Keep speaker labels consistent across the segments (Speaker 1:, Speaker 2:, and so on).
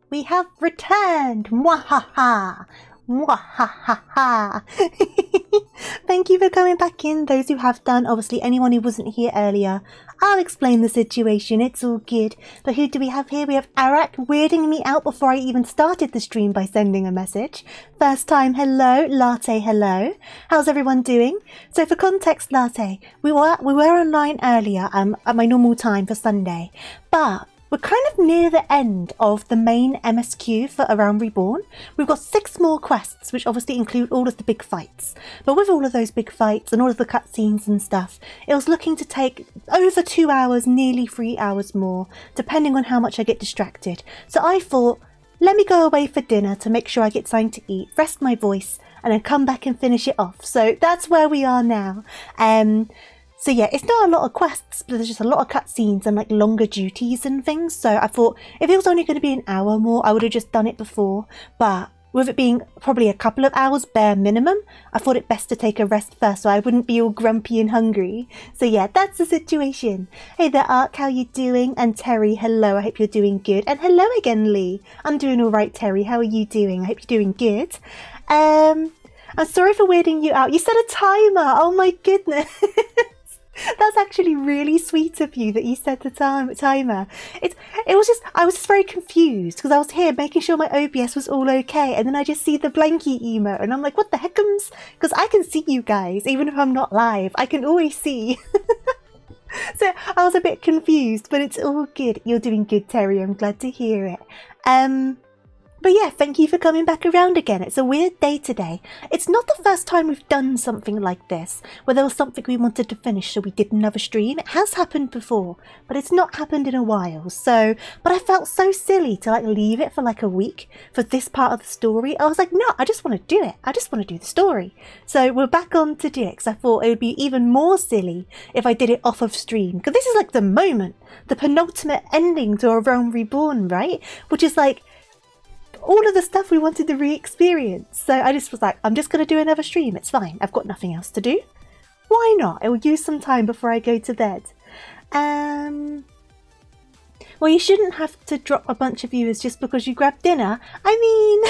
Speaker 1: We have returned! Mwahaha! Mwahaha! Thank you for coming back in, those who have done. Obviously, anyone who wasn't here earlier, I'll explain the situation, it's all good. But who do we have here? We have Arak weirding me out before I even started the stream by sending a message. First time, hello. Latte, hello. How's everyone doing? So for context, Latte, we were online earlier at my normal time for Sunday, but we're kind of near the end of the main MSQ for Around Reborn. We've got 6 more quests, which obviously include all of the big fights. But with all of those big fights and all of the cutscenes and stuff, it was looking to take over 2 hours, nearly 3 hours more, depending on how much I get distracted. So I thought, let me go away for dinner to make sure I get something to eat, rest my voice, and then come back and finish it off. So that's where we are now. So yeah, it's not a lot of quests, but there's just a lot of cutscenes and like longer duties and things. So I thought if it was only going to be an hour more, I would have just done it before. But with it being probably a couple of hours bare minimum, I thought it best to take a rest first so I wouldn't be all grumpy and hungry. So yeah, that's the situation. Hey there, Ark, how you doing? And Terry, hello, I hope you're doing good. And hello again, Lee. I'm doing all right, Terry. How are you doing? I hope you're doing good. I'm sorry for weirding you out. You set a timer. Oh my goodness. That's actually really sweet of you that you set the timer. I was just very confused because I was here making sure my OBS was all okay, and then I just see the blankie emote and I'm like, what the heckums? Because I can see you guys even if I'm not live. I can always see. So I was a bit confused, but it's all good. You're doing good, Terry. I'm glad to hear it. But But yeah, thank you for coming back around again. It's a weird day today. It's not the first time we've done something like this, where there was something we wanted to finish so we did another stream. It has happened before, but it's not happened in a while. So, but I felt so silly to like leave it for like a week for this part of the story. I was like, no, I just want to do it. I just want to do the story. So we're back on to do it, because I thought it would be even more silly if I did it off of stream. Because this is like the moment, the penultimate ending to A Realm Reborn, right? Which is like all of the stuff we wanted to re-experience. So I just was like, I'm just going to do another stream. It's fine. I've got nothing else to do. Why not? I will use some time before I go to bed. Well, you shouldn't have to drop a bunch of viewers just because you grabbed dinner. I mean,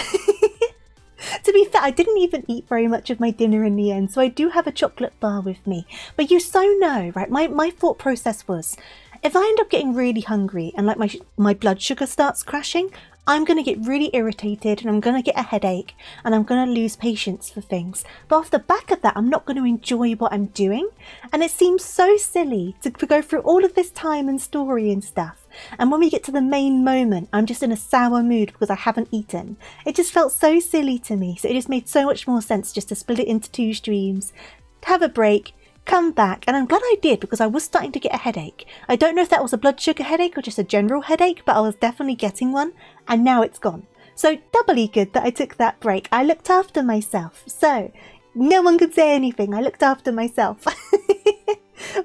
Speaker 1: to be fair, I didn't even eat very much of my dinner in the end. So I do have a chocolate bar with me. But you so know, right? My thought process was, if I end up getting really hungry and like my blood sugar starts crashing, I'm going to get really irritated and I'm going to get a headache and I'm going to lose patience for things. But off the back of that, I'm not going to enjoy what I'm doing. And it seems so silly to go through all of this time and story and stuff. And when we get to the main moment, I'm just in a sour mood because I haven't eaten. It just felt so silly to me. So it just made so much more sense just to split it into 2 streams, have a break, come back, and I'm glad I did because I was starting to get a headache. I don't know if that was a blood sugar headache or just a general headache, but I was definitely getting one, and now it's gone. So doubly good that I took that break. I looked after myself, so no one could say anything. I looked after myself.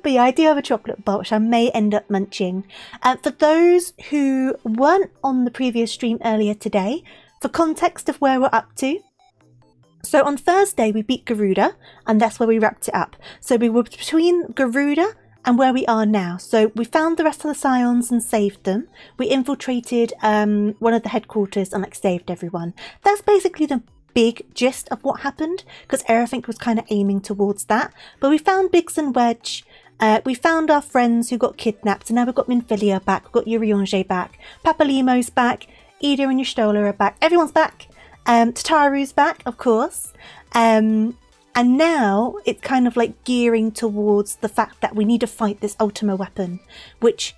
Speaker 1: But yeah, I do have a chocolate bar which I may end up munching. For those who weren't on the previous stream earlier today, for context of where we're up to, so on Thursday we beat Garuda, and that's where we wrapped it up. So we were between Garuda and where we are now. So we found the rest of the Scions and saved them. We infiltrated one of the headquarters and like saved everyone. That's basically the big gist of what happened, because everything was kind of aiming towards that. But we found Biggs and Wedge. We found our friends who got kidnapped, and now we've got Minfilia back, we've got Urianger back, Papalimo's back, Ida and Yustola are back, everyone's back. Tataru's back, of course, and now it's kind of like gearing towards the fact that we need to fight this Ultima weapon, which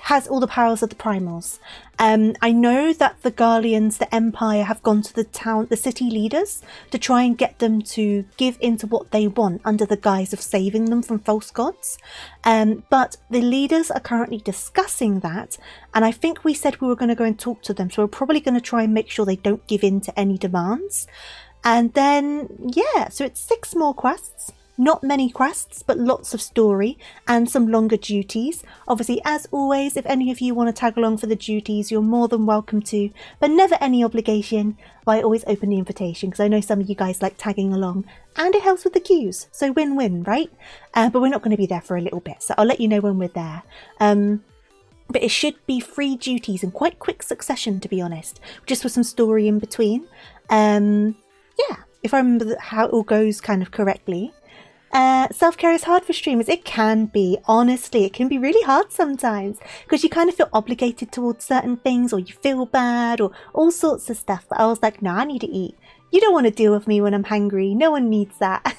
Speaker 1: has all the powers of the primals. I know that the Garleans, the Empire, have gone to the city leaders to try and get them to give into what they want under the guise of saving them from false gods. But the leaders are currently discussing that, and I think we said we were going to go and talk to them, so we're probably going to try and make sure they don't give in to any demands. And then, yeah, so it's 6 more quests. Not many quests, but lots of story and some longer duties. Obviously, as always, if any of you want to tag along for the duties, you're more than welcome to, but never any obligation. But I always open the invitation because I know some of you guys like tagging along and it helps with the queues. So win-win, right? But we're not going to be there for a little bit, so I'll let you know when we're there. But it should be 3 duties in quite quick succession, to be honest, just with some story in between. Yeah, if I remember how it all goes kind of correctly. Self-care is hard for streamers. It can be, honestly, it can be really hard sometimes because you kind of feel obligated towards certain things, or you feel bad, or all sorts of stuff. But I was like, no, I need to eat. You don't want to deal with me when I'm hungry. No one needs that.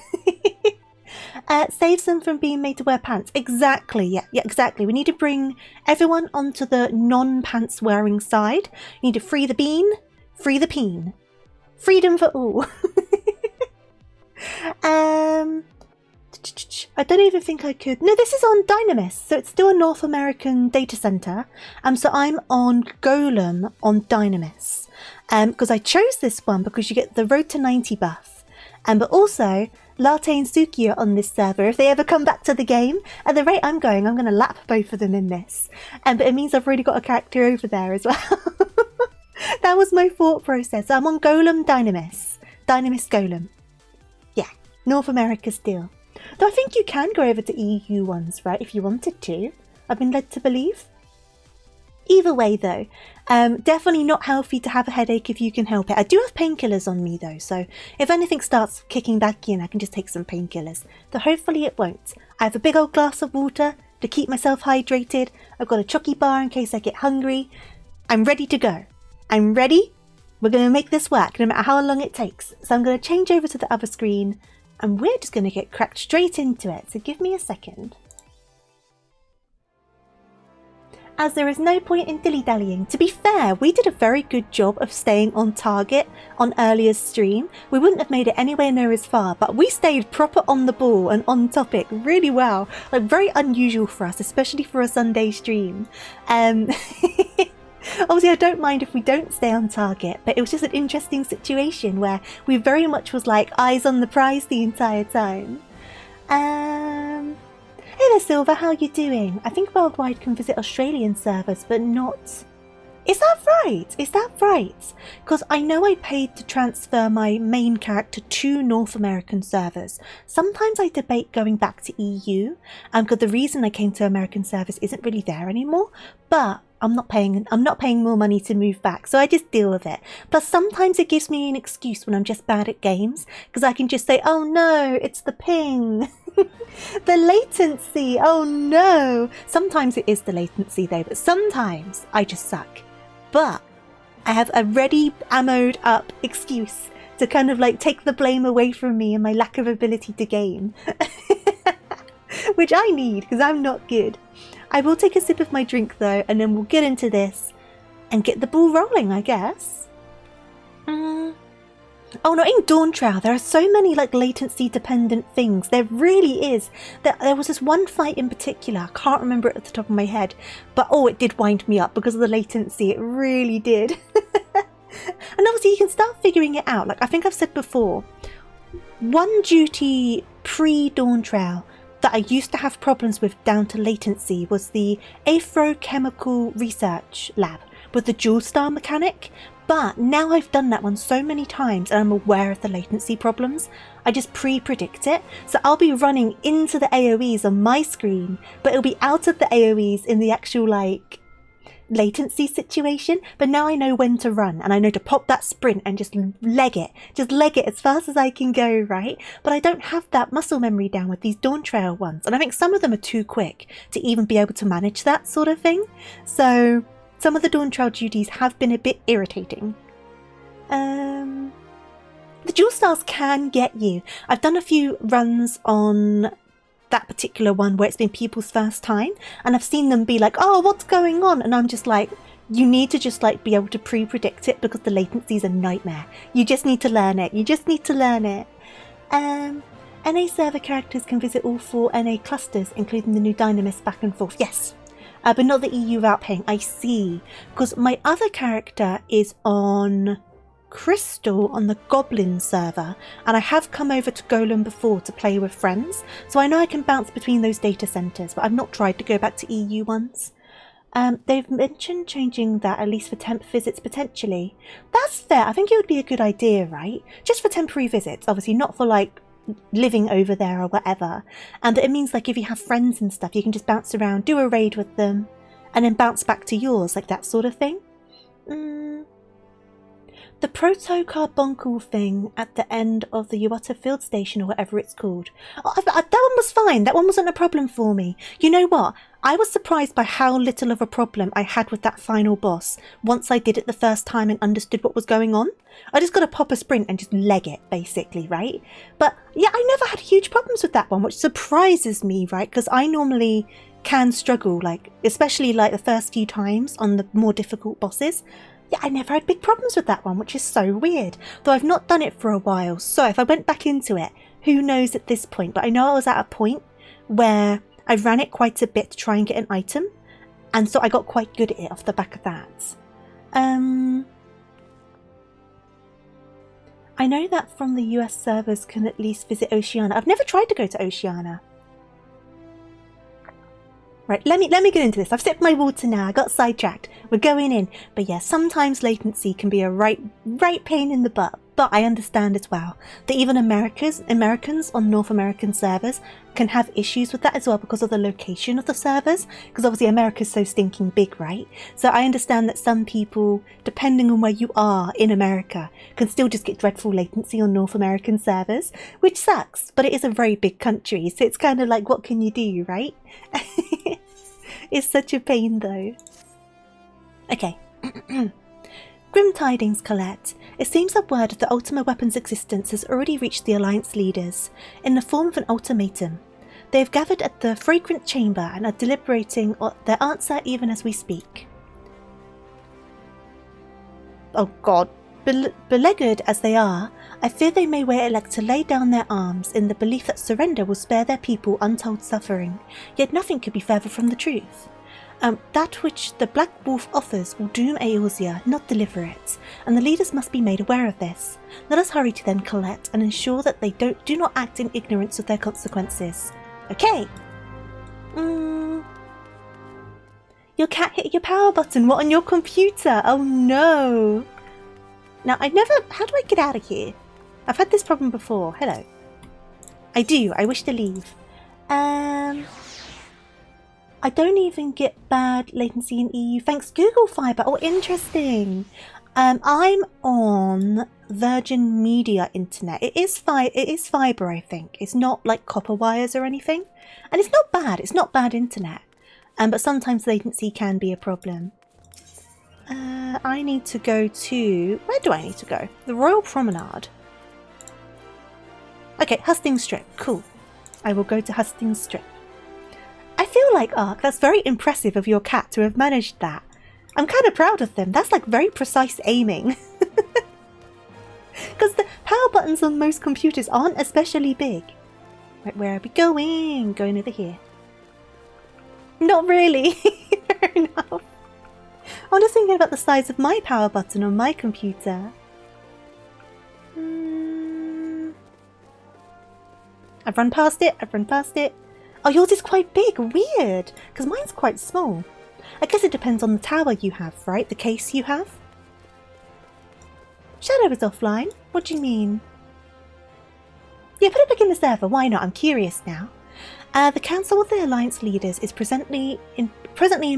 Speaker 1: Saves them from being made to wear pants. Exactly. Yeah, exactly. We need to bring everyone onto the non-pants wearing side. You need to free the bean, free the peen. Freedom for all. I don't even think I could. No, this is on Dynamis, so it's still a North American data center. So I'm on Golem on Dynamis. Because I chose this one because you get the Road to 90 buff. But also, Latte and Suki are on this server. If they ever come back to the game, at the rate I'm going to lap both of them in this. But it means I've already got a character over there as well. That was my thought process. I'm on Golem Dynamis. Dynamis Golem. Yeah, North America still. Though I think you can go over to EU ones, right, if you wanted to. I've been led to believe. Either way, though, definitely not healthy to have a headache if you can help it. I do have painkillers on me, though, so if anything starts kicking back in, I can just take some painkillers. Though hopefully it won't. I have a big old glass of water to keep myself hydrated. I've got a chocky bar in case I get hungry. I'm ready to go. I'm ready. We're going to make this work, no matter how long it takes. So I'm going to change over to the other screen, and we're just going to get cracked straight into it. So give me a second. as there is no point in dilly-dallying. To be fair, we did a very good job of staying on target on earlier stream. We wouldn't have made it anywhere near as far, but we stayed proper on the ball and on topic really well. Like, very unusual for us, especially for a Sunday stream. Obviously, I don't mind if we don't stay on target, but it was just an interesting situation where we very much was like eyes on the prize the entire time. Hey there, Silver, how you doing? I think Worldwide can visit Australian servers, but not... Is that right? Is that right? Because I know I paid to transfer my main character to North American servers. Sometimes I debate going back to EU, because the reason I came to American servers isn't really there anymore, but I'm not paying more money to move back, so I just deal with it. Plus, sometimes it gives me an excuse when I'm just bad at games, because I can just say, oh no, it's the ping. The latency, oh no. Sometimes it is the latency though, but sometimes I just suck. But I have a ready, ammoed up excuse to kind of like take the blame away from me and my lack of ability to game. Which I need, because I'm not good. I will take a sip of my drink though, and then we'll get into this and get the ball rolling, I guess. Oh no, in Dawn Trail, there are so many like latency dependent things. There really is. There was this one fight in particular, I can't remember it at the top of my head, but oh, it did wind me up because of the latency. It really did. And obviously you can start figuring it out. Like I think I've said before, one duty pre-Dawn Trail that I used to have problems with down to latency was the Aerochemical Research Lab with the dual star mechanic. But now I've done that one so many times and I'm aware of the latency problems, I just pre-predict it. So I'll be running into the AoEs on my screen, but it'll be out of the AoEs in the actual like latency situation. But now I know when to run and I know to pop that sprint and just leg it as fast as I can go, right? But I don't have that muscle memory down with these Dawn Trail ones, and I think some of them are too quick to even be able to manage that sort of thing. So some of the Dawn Trail duties have been a bit irritating. The dual stars can get you. I've done a few runs on that particular one where it's been people's first time, and I've seen them be like, oh, what's going on? And I'm just like, you need to just like be able to pre-predict it because the latency is a nightmare. You just need to learn it. NA server characters can visit all 4 NA clusters, including the new Dynamis back and forth. Yes. But not the EU route paying. I see. Because my other character is on Crystal on the Goblin server, and I have come over to Golem before to play with friends, so I know I can bounce between those data centres, but I've not tried to go back to EU ones. They've mentioned changing that at least for temp visits potentially. That's fair. I think it would be a good idea, right? Just for temporary visits, obviously, not for like living over there or whatever. And it means like if you have friends and stuff, you can just bounce around, do a raid with them, and then bounce back to yours, like that sort of thing. The proto-carbuncle thing at the end of the Uwata field station or whatever it's called. Oh, that one was fine. That one wasn't a problem for me. You know what? I was surprised by how little of a problem I had with that final boss once I did it the first time and understood what was going on. I just got to pop a sprint and just leg it, basically, right? But yeah, I never had huge problems with that one, which surprises me, right? Because I normally can struggle, like, especially like the first few times on the more difficult bosses. Yeah, I never had big problems with that one, which is so weird. Though I've not done it for a while, so if I went back into it, who knows at this point. But I know I was at a point where I ran it quite a bit to try and get an item, and so I got quite good at it off the back of that. I know that from the US servers can at least visit Oceania. I've never tried to go to Oceania. Right, let me get into this. I've sipped my water now. I got sidetracked. We're going in. But yeah, sometimes latency can be a right pain in the butt. But I understand as well that even Americans on North American servers can have issues with that as well because of the location of the servers. Because obviously America's so stinking big, right? So I understand that some people, depending on where you are in America, can still just get dreadful latency on North American servers, which sucks. But it is a very big country, so it's kind of like, what can you do, right? It's such a pain though. Okay. Grim tidings, Colette. It seems that word of the Ultima weapon's existence has already reached the Alliance leaders, in the form of an ultimatum. They have gathered at the fragrant chamber and are deliberating their answer even as we speak. Oh God. Beleaguered as they are, I fear they may well elect to lay down their arms in the belief that surrender will spare their people untold suffering, yet nothing could be further from the truth. That which the Black Wolf offers will doom Eorzea, not deliver it, and the leaders must be made aware of this. Let us hurry to them, Colette, and ensure that they do not act in ignorance of their consequences. Okay. Your cat hit your power button. What, on your computer? Oh no. Now, how do I get out of here? I've had this problem before. Hello. I do. I wish to leave. I don't even get bad latency in EU. Thanks, Google Fiber. Oh, interesting. I'm on Virgin Media Internet. It is fiber, I think. It's not like copper wires or anything. And it's not bad. It's not bad internet. But sometimes latency can be a problem. I need to go to... Where do I need to go? The Royal Promenade. Okay, Hustings Strip. Cool. I will go to Hustings Strip. I feel like, Ark, that's very impressive of your cat to have managed that. I'm kind of proud of them. That's like very precise aiming. Because the power buttons on most computers aren't especially big. Right, where are we going? Going over here. Not really. Fair enough. I'm just thinking about the size of my power button on my computer. I've run past it. Oh, yours is quite big. Weird. Because mine's quite small. I guess it depends on the tower you have, right? The case you have. Shadow is offline. What do you mean? Yeah, put it back in the server. Why not? I'm curious now. The Council of the Alliance Leaders is presently in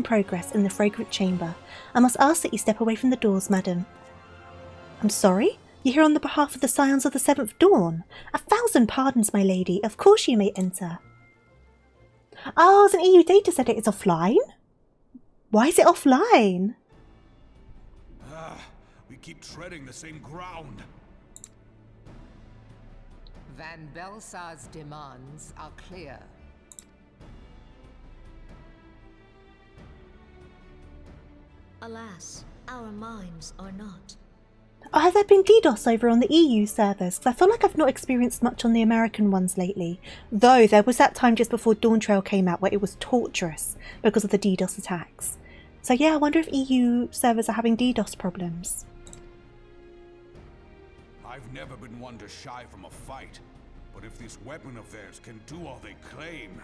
Speaker 1: progress in the Fragrant Chamber. I must ask that you step away from the doors, madam. I'm sorry? You're here on the behalf of the Scions of the Seventh Dawn. 1,000 pardons, my lady. Of course you may enter. Oh, it's an EU data set. It's offline? Why is it offline?
Speaker 2: We keep treading the same ground.
Speaker 3: Van Belsar's demands are clear.
Speaker 4: Alas, our minds are not.
Speaker 1: Oh, has there been DDoS over on the EU servers? Because I feel like I've not experienced much on the American ones lately. Though there was that time just before Dawn Trail came out where it was torturous because of the DDoS attacks. So yeah, I wonder if EU servers are having DDoS problems.
Speaker 2: I've never been one to shy from a fight, but if this weapon of theirs can do all they claim...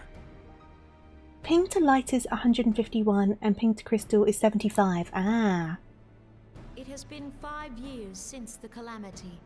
Speaker 1: Ping to light is 151 and ping to crystal is 75. Ah.
Speaker 4: It has been 5 years since the calamity,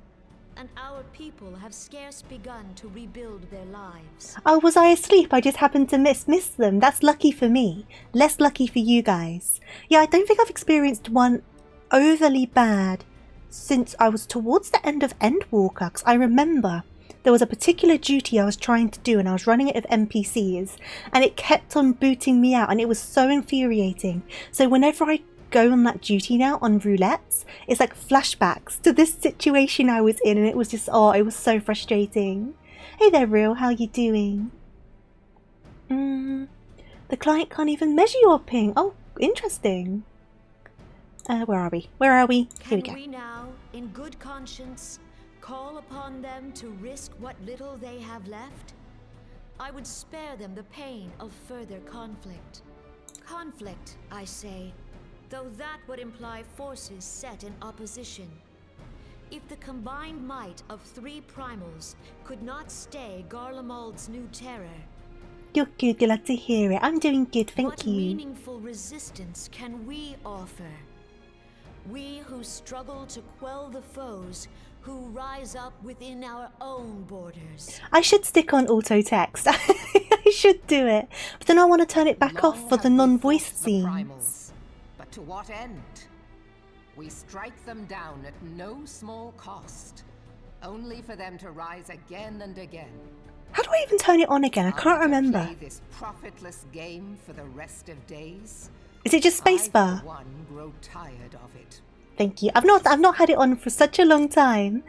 Speaker 4: and our people have scarce begun to rebuild their lives.
Speaker 1: Oh, was I asleep? I just happened to miss them. That's lucky for me. Less lucky for you guys. Yeah, I don't think I've experienced one overly bad since I was towards the end of Endwalker, because I remember there was a particular duty I was trying to do and I was running it with NPCs and it kept on booting me out and it was so infuriating. So whenever I go on that duty now on roulettes, it's like flashbacks to this situation I was in and it was just, oh, it was so frustrating. Hey there, Real, how you doing? The client can't even measure your ping. Oh, interesting. Where are we? Here we go.
Speaker 4: Can we now, in good conscience, call upon them to risk what little they have left? I would spare them the pain of further conflict. Conflict, I say, though that would imply forces set in opposition. If the combined might of 3 primals could not stay Garlemald's new terror...
Speaker 1: You're good, glad to hear it. I'm doing good, thank you.
Speaker 4: What meaningful resistance can we offer? We who struggle to quell the foes who rise up within our own borders.
Speaker 1: I should stick on auto text. I should do it. But then I want to turn it back off for the non-voice scenes.
Speaker 3: But to what end? We strike them down at no small cost, only for them to rise again and again.
Speaker 1: How do I even turn it on again? I can't remember.
Speaker 3: Play this profitless game for the rest of days.
Speaker 1: Is it just spacebar?
Speaker 3: I, for one, grow tired of it.
Speaker 1: Thank you. I've not had it on for such a long time.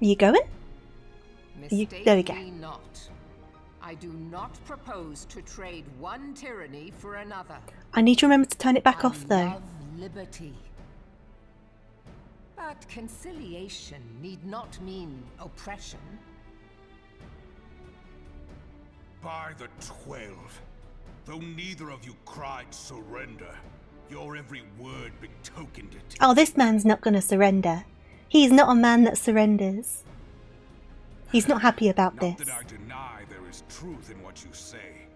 Speaker 1: Are you going?
Speaker 3: Mistake
Speaker 1: there we go.
Speaker 3: me not. I do not propose to trade one tyranny for another.
Speaker 1: I need to remember to turn it back off, though.
Speaker 3: Love liberty. But conciliation need not mean oppression.
Speaker 2: By the 12, though neither of you cried surrender, your every word betokened it.
Speaker 1: Oh, this man's not going to surrender. He's not a man that surrenders. He's not happy about
Speaker 2: Not
Speaker 1: this.
Speaker 2: that I deny there is truth in what you say,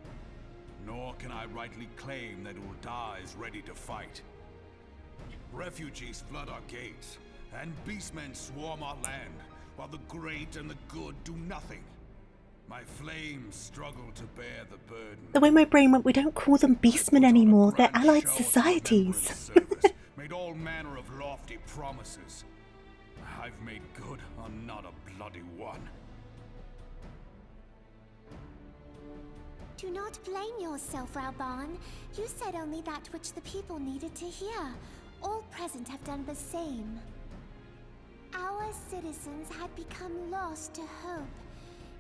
Speaker 2: nor can I rightly claim that Ul'dah is ready to fight. Refugees flood our gates, and beastmen swarm our land, while the great and the good do nothing. My flames struggle to bear the burden.
Speaker 1: The way my brain went, we don't call them beastmen anymore. They're allied societies.
Speaker 2: Made all manner of lofty promises. I've made good on not a bloody one.
Speaker 5: Do not blame yourself, Raoban. You said only that which the people needed to hear. All present have done the same. Our citizens had become lost to hope.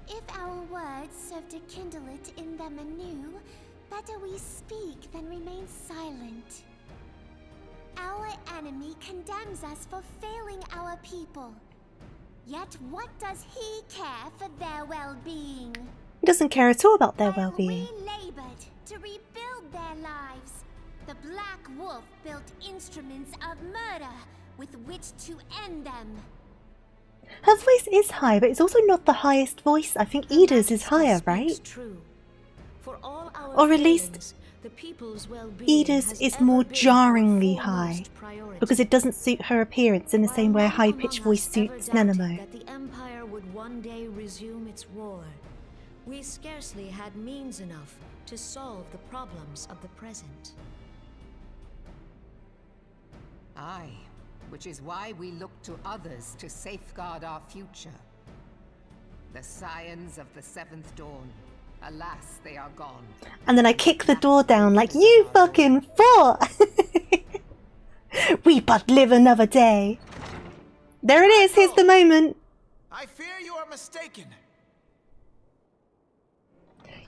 Speaker 5: If our words serve to kindle it in them anew, better we speak than remain silent. Our enemy condemns us for failing our people. Yet what does he care for their well-being?
Speaker 1: He doesn't care at all about their
Speaker 5: While
Speaker 1: well-being.
Speaker 5: we labored to rebuild their lives, the Black Wolf built instruments of murder with which to end them.
Speaker 1: Her voice is high, but it's also not the highest voice. I think Ida's is higher, right?
Speaker 4: True. For all our
Speaker 1: Or at least
Speaker 4: failings, the people's well-being
Speaker 1: Ida's
Speaker 4: has
Speaker 1: is
Speaker 4: ever
Speaker 1: more
Speaker 4: been our
Speaker 1: jarringly
Speaker 4: foremost
Speaker 1: high,
Speaker 4: priority.
Speaker 1: because it doesn't suit her appearance in the same way a
Speaker 4: While none
Speaker 1: high-pitched
Speaker 4: among
Speaker 1: voice
Speaker 4: us ever
Speaker 1: suits
Speaker 4: doubted
Speaker 1: Nenemo.
Speaker 4: that the Empire would one day resume its war, we scarcely had means enough to solve the problems of the present.
Speaker 3: Aye, which is why we look to others to safeguard our future. The scions of the Seventh Dawn. Alas, they are gone.
Speaker 1: And then I kick the door down like, you fucking fought! We but live another day. There it is, here's the moment.
Speaker 6: I fear you are mistaken.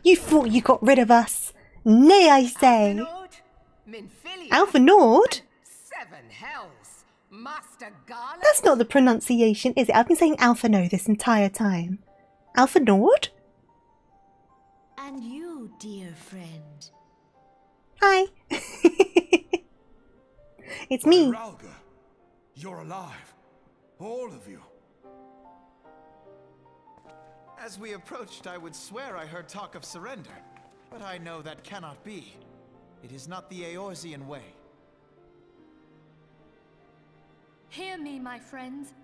Speaker 1: You thought you got rid of us. Nay, I say. Alpha Nord?
Speaker 3: Seven hells. Master Gala?
Speaker 1: That's not the pronunciation, is it? I've been saying Alpha No this entire time. Alpha Nord?
Speaker 4: And you, dear friend.
Speaker 1: Hi. It's me.
Speaker 2: Ralga, you're alive. All of you.
Speaker 6: As we approached, I would swear I heard talk of surrender, but I know that cannot be. It is not the Eorzean way.
Speaker 7: Hear me, my friends.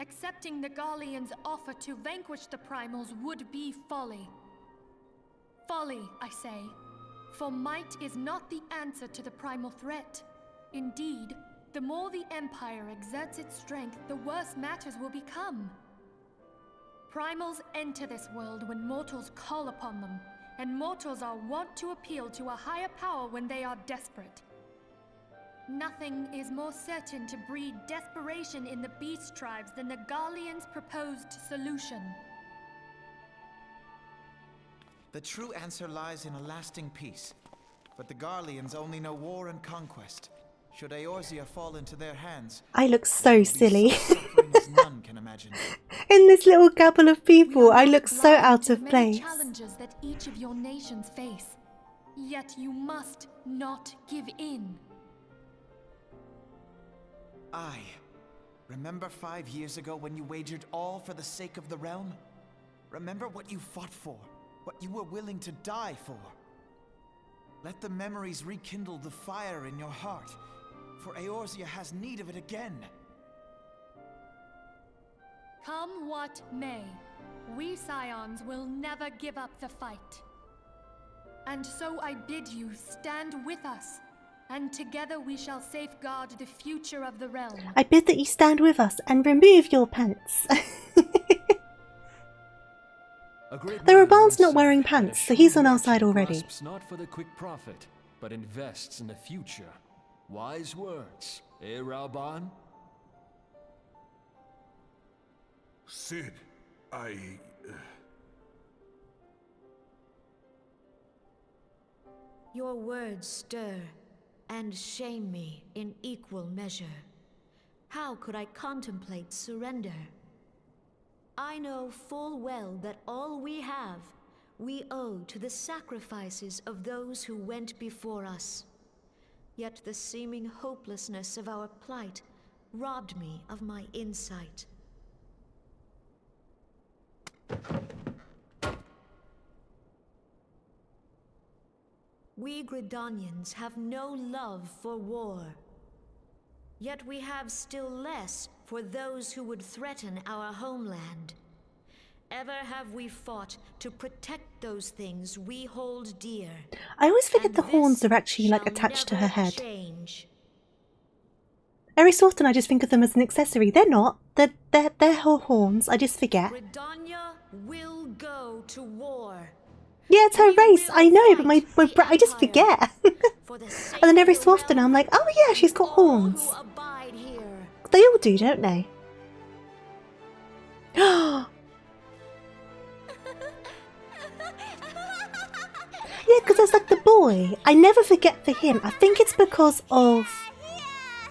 Speaker 7: Accepting the Garlean's offer to vanquish the Primals would be folly. Folly, I say. For might is not the answer to the Primal threat. Indeed, the more the Empire exerts its strength, the worse matters will become. Primals enter this world when mortals call upon them, and mortals are wont to appeal to a higher power when they are desperate. Nothing is more certain to breed desperation in the beast tribes than the Garlean's proposed solution.
Speaker 6: The true answer lies in a lasting peace, but the Garleans only know war and conquest. Should Eorzea fall into their hands,
Speaker 1: I look so silly.
Speaker 6: suffering as none can imagine.
Speaker 1: In this little gabble of people,
Speaker 7: We are
Speaker 1: I
Speaker 7: not
Speaker 1: look so
Speaker 7: blind
Speaker 1: out
Speaker 7: to
Speaker 1: of
Speaker 7: many
Speaker 1: place.
Speaker 7: challenges that each of your nations face. Yet you must not give in.
Speaker 6: I remember 5 years ago when you wagered all for the sake of the realm? Remember what you fought for, what you were willing to die for. Let the memories rekindle the fire in your heart, for Eorzea has need of it again.
Speaker 7: Come what may, we Scions will never give up the fight. And so I bid you stand with us, and together we shall safeguard the future of the realm.
Speaker 1: I bid that you stand with us and remove your pants. The Raban's not wearing pants, so he's on our side already.
Speaker 8: Not for the quick profit, but invests in the future. Wise words, eh, Raban?
Speaker 2: Sid,
Speaker 4: Your words stir and shame me in equal measure. How could I contemplate surrender? I know full well that all we have, we owe to the sacrifices of those who went before us. Yet the seeming hopelessness of our plight robbed me of my insight. We Gridanians have no love for war. Yet we have still less for those who would threaten our homeland. Ever have we fought to protect those things we hold dear.
Speaker 1: I always forget the horns are actually like attached to her head. Every so often I just think of them as an accessory. They're not. They're her horns. I just forget.
Speaker 4: Gridania will go to war.
Speaker 1: Yeah, it's her race. I know, but I just forget. And then every so often I'm like, oh yeah, she's got horns. They all do, don't they? Yeah, because there's like the boy. I never forget for him. I think it's because of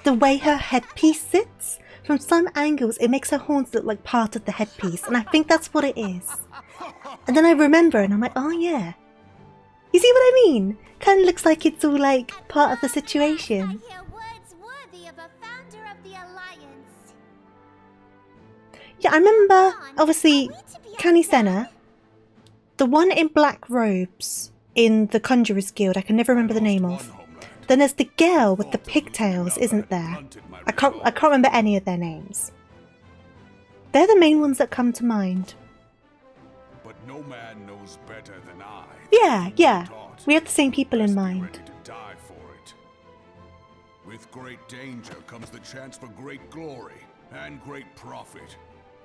Speaker 1: the way her headpiece sits. From some angles, it makes her horns look like part of the headpiece. And I think that's what it is. And then I remember and I'm like, oh yeah. You see what I mean? Kind of looks like it's all like part of the situation. Yeah, I remember, obviously, Canny Senna, the one in black robes in the Conjurer's Guild, I can never remember the name of. Then there's the girl with the pigtails, isn't there? I can't remember any of their names. They're the main ones that come to mind.
Speaker 2: But no man knows better than I.
Speaker 1: Yeah. We have the same people in mind.
Speaker 2: Ready to die for it. With great danger comes the chance for great glory and great profit.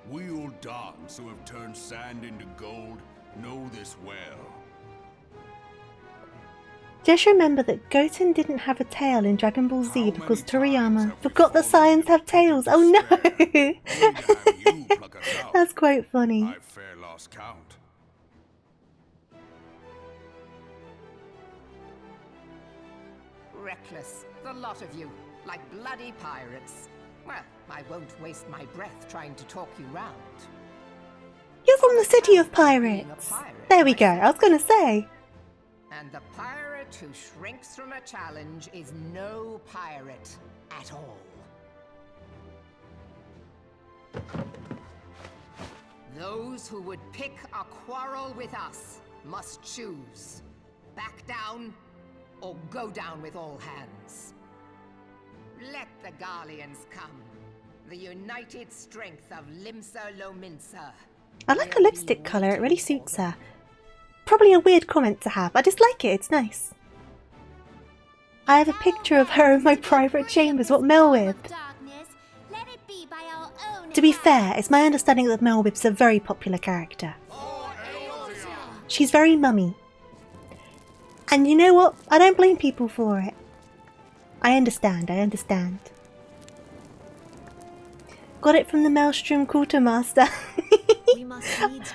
Speaker 2: We Uldans who have turned sand into gold know this well.
Speaker 1: Just remember that Goten didn't have a tail in Dragon Ball Z because Toriyama forgot that Saiyans have tails. Oh no! That's quite funny.
Speaker 2: I've fair lost count.
Speaker 3: Reckless, the lot of you, like bloody pirates. Well, I won't waste my breath trying to talk you round.
Speaker 1: You're from the city of pirates. There we go, I was gonna say.
Speaker 3: And the pirate who shrinks from a challenge is no pirate at all. Those who would pick a quarrel with us must choose. Back down or go down with all hands. Let the Garleans come. The united strength of Limsa Lominsa.
Speaker 1: I like her lipstick colour, it really suits her. Probably a weird comment to have, I just like it, it's nice. I have a picture of her in my private chambers, what Melwib? To be fair, it's my understanding that Melwib's a very popular character. She's very mummy. And you know what? I don't blame people for it. I understand. Got it from the Maelstrom Quartermaster.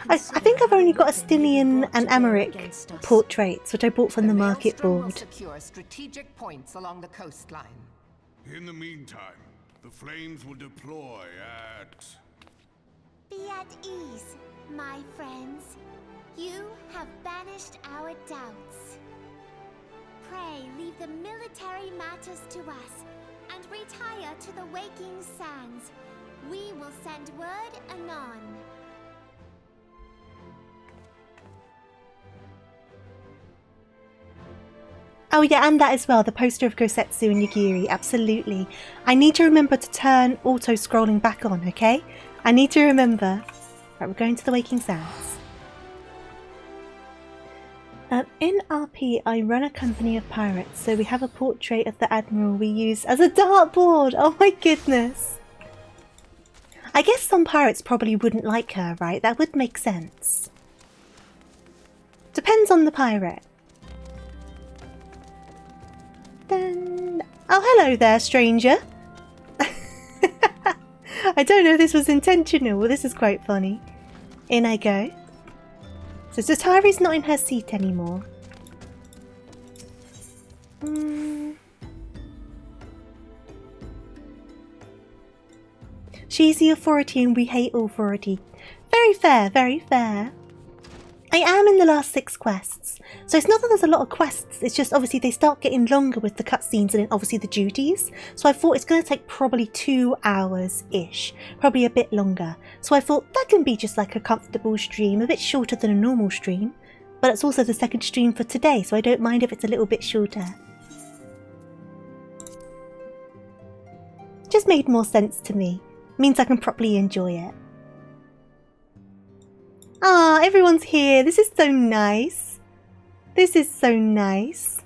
Speaker 1: I think I've only got Astinian and Amaric portraits, which I bought from the market board.
Speaker 3: Secure strategic points along the coastline.
Speaker 2: In the meantime, the flames will deploy at...
Speaker 5: Be at ease, my friends. You have banished our doubts. Pray leave the military matters to us, and retire to the waking sands. We will send word anon.
Speaker 1: Oh yeah, and that as well, the poster of Gosetsu and Yagiri, absolutely. I need to remember to turn auto-scrolling back on, okay? I need to remember. Right, we're going to the Waking Sands. In RP, I run a company of pirates, so we have a portrait of the Admiral we use as a dartboard! Oh my goodness! I guess some pirates probably wouldn't like her, right? That would make sense. Depends on the pirate. Then... Oh, hello there, stranger. I I don't know if this was intentional, but this is quite funny. In I go. So Zatari's not in her seat anymore. She's the authority and we hate authority. Very fair, very fair. I am in the last 6 quests. So it's not that there's a lot of quests, it's just obviously they start getting longer with the cutscenes and then obviously the duties. So I thought it's going to take probably 2 hours-ish, probably a bit longer. So I thought that can be just like a comfortable stream, a bit shorter than a normal stream. But it's also the second stream for today, so I don't mind if it's a little bit shorter. Just made more sense to me. Means I can properly enjoy it. Ah, everyone's here. This is so nice. This is so nice.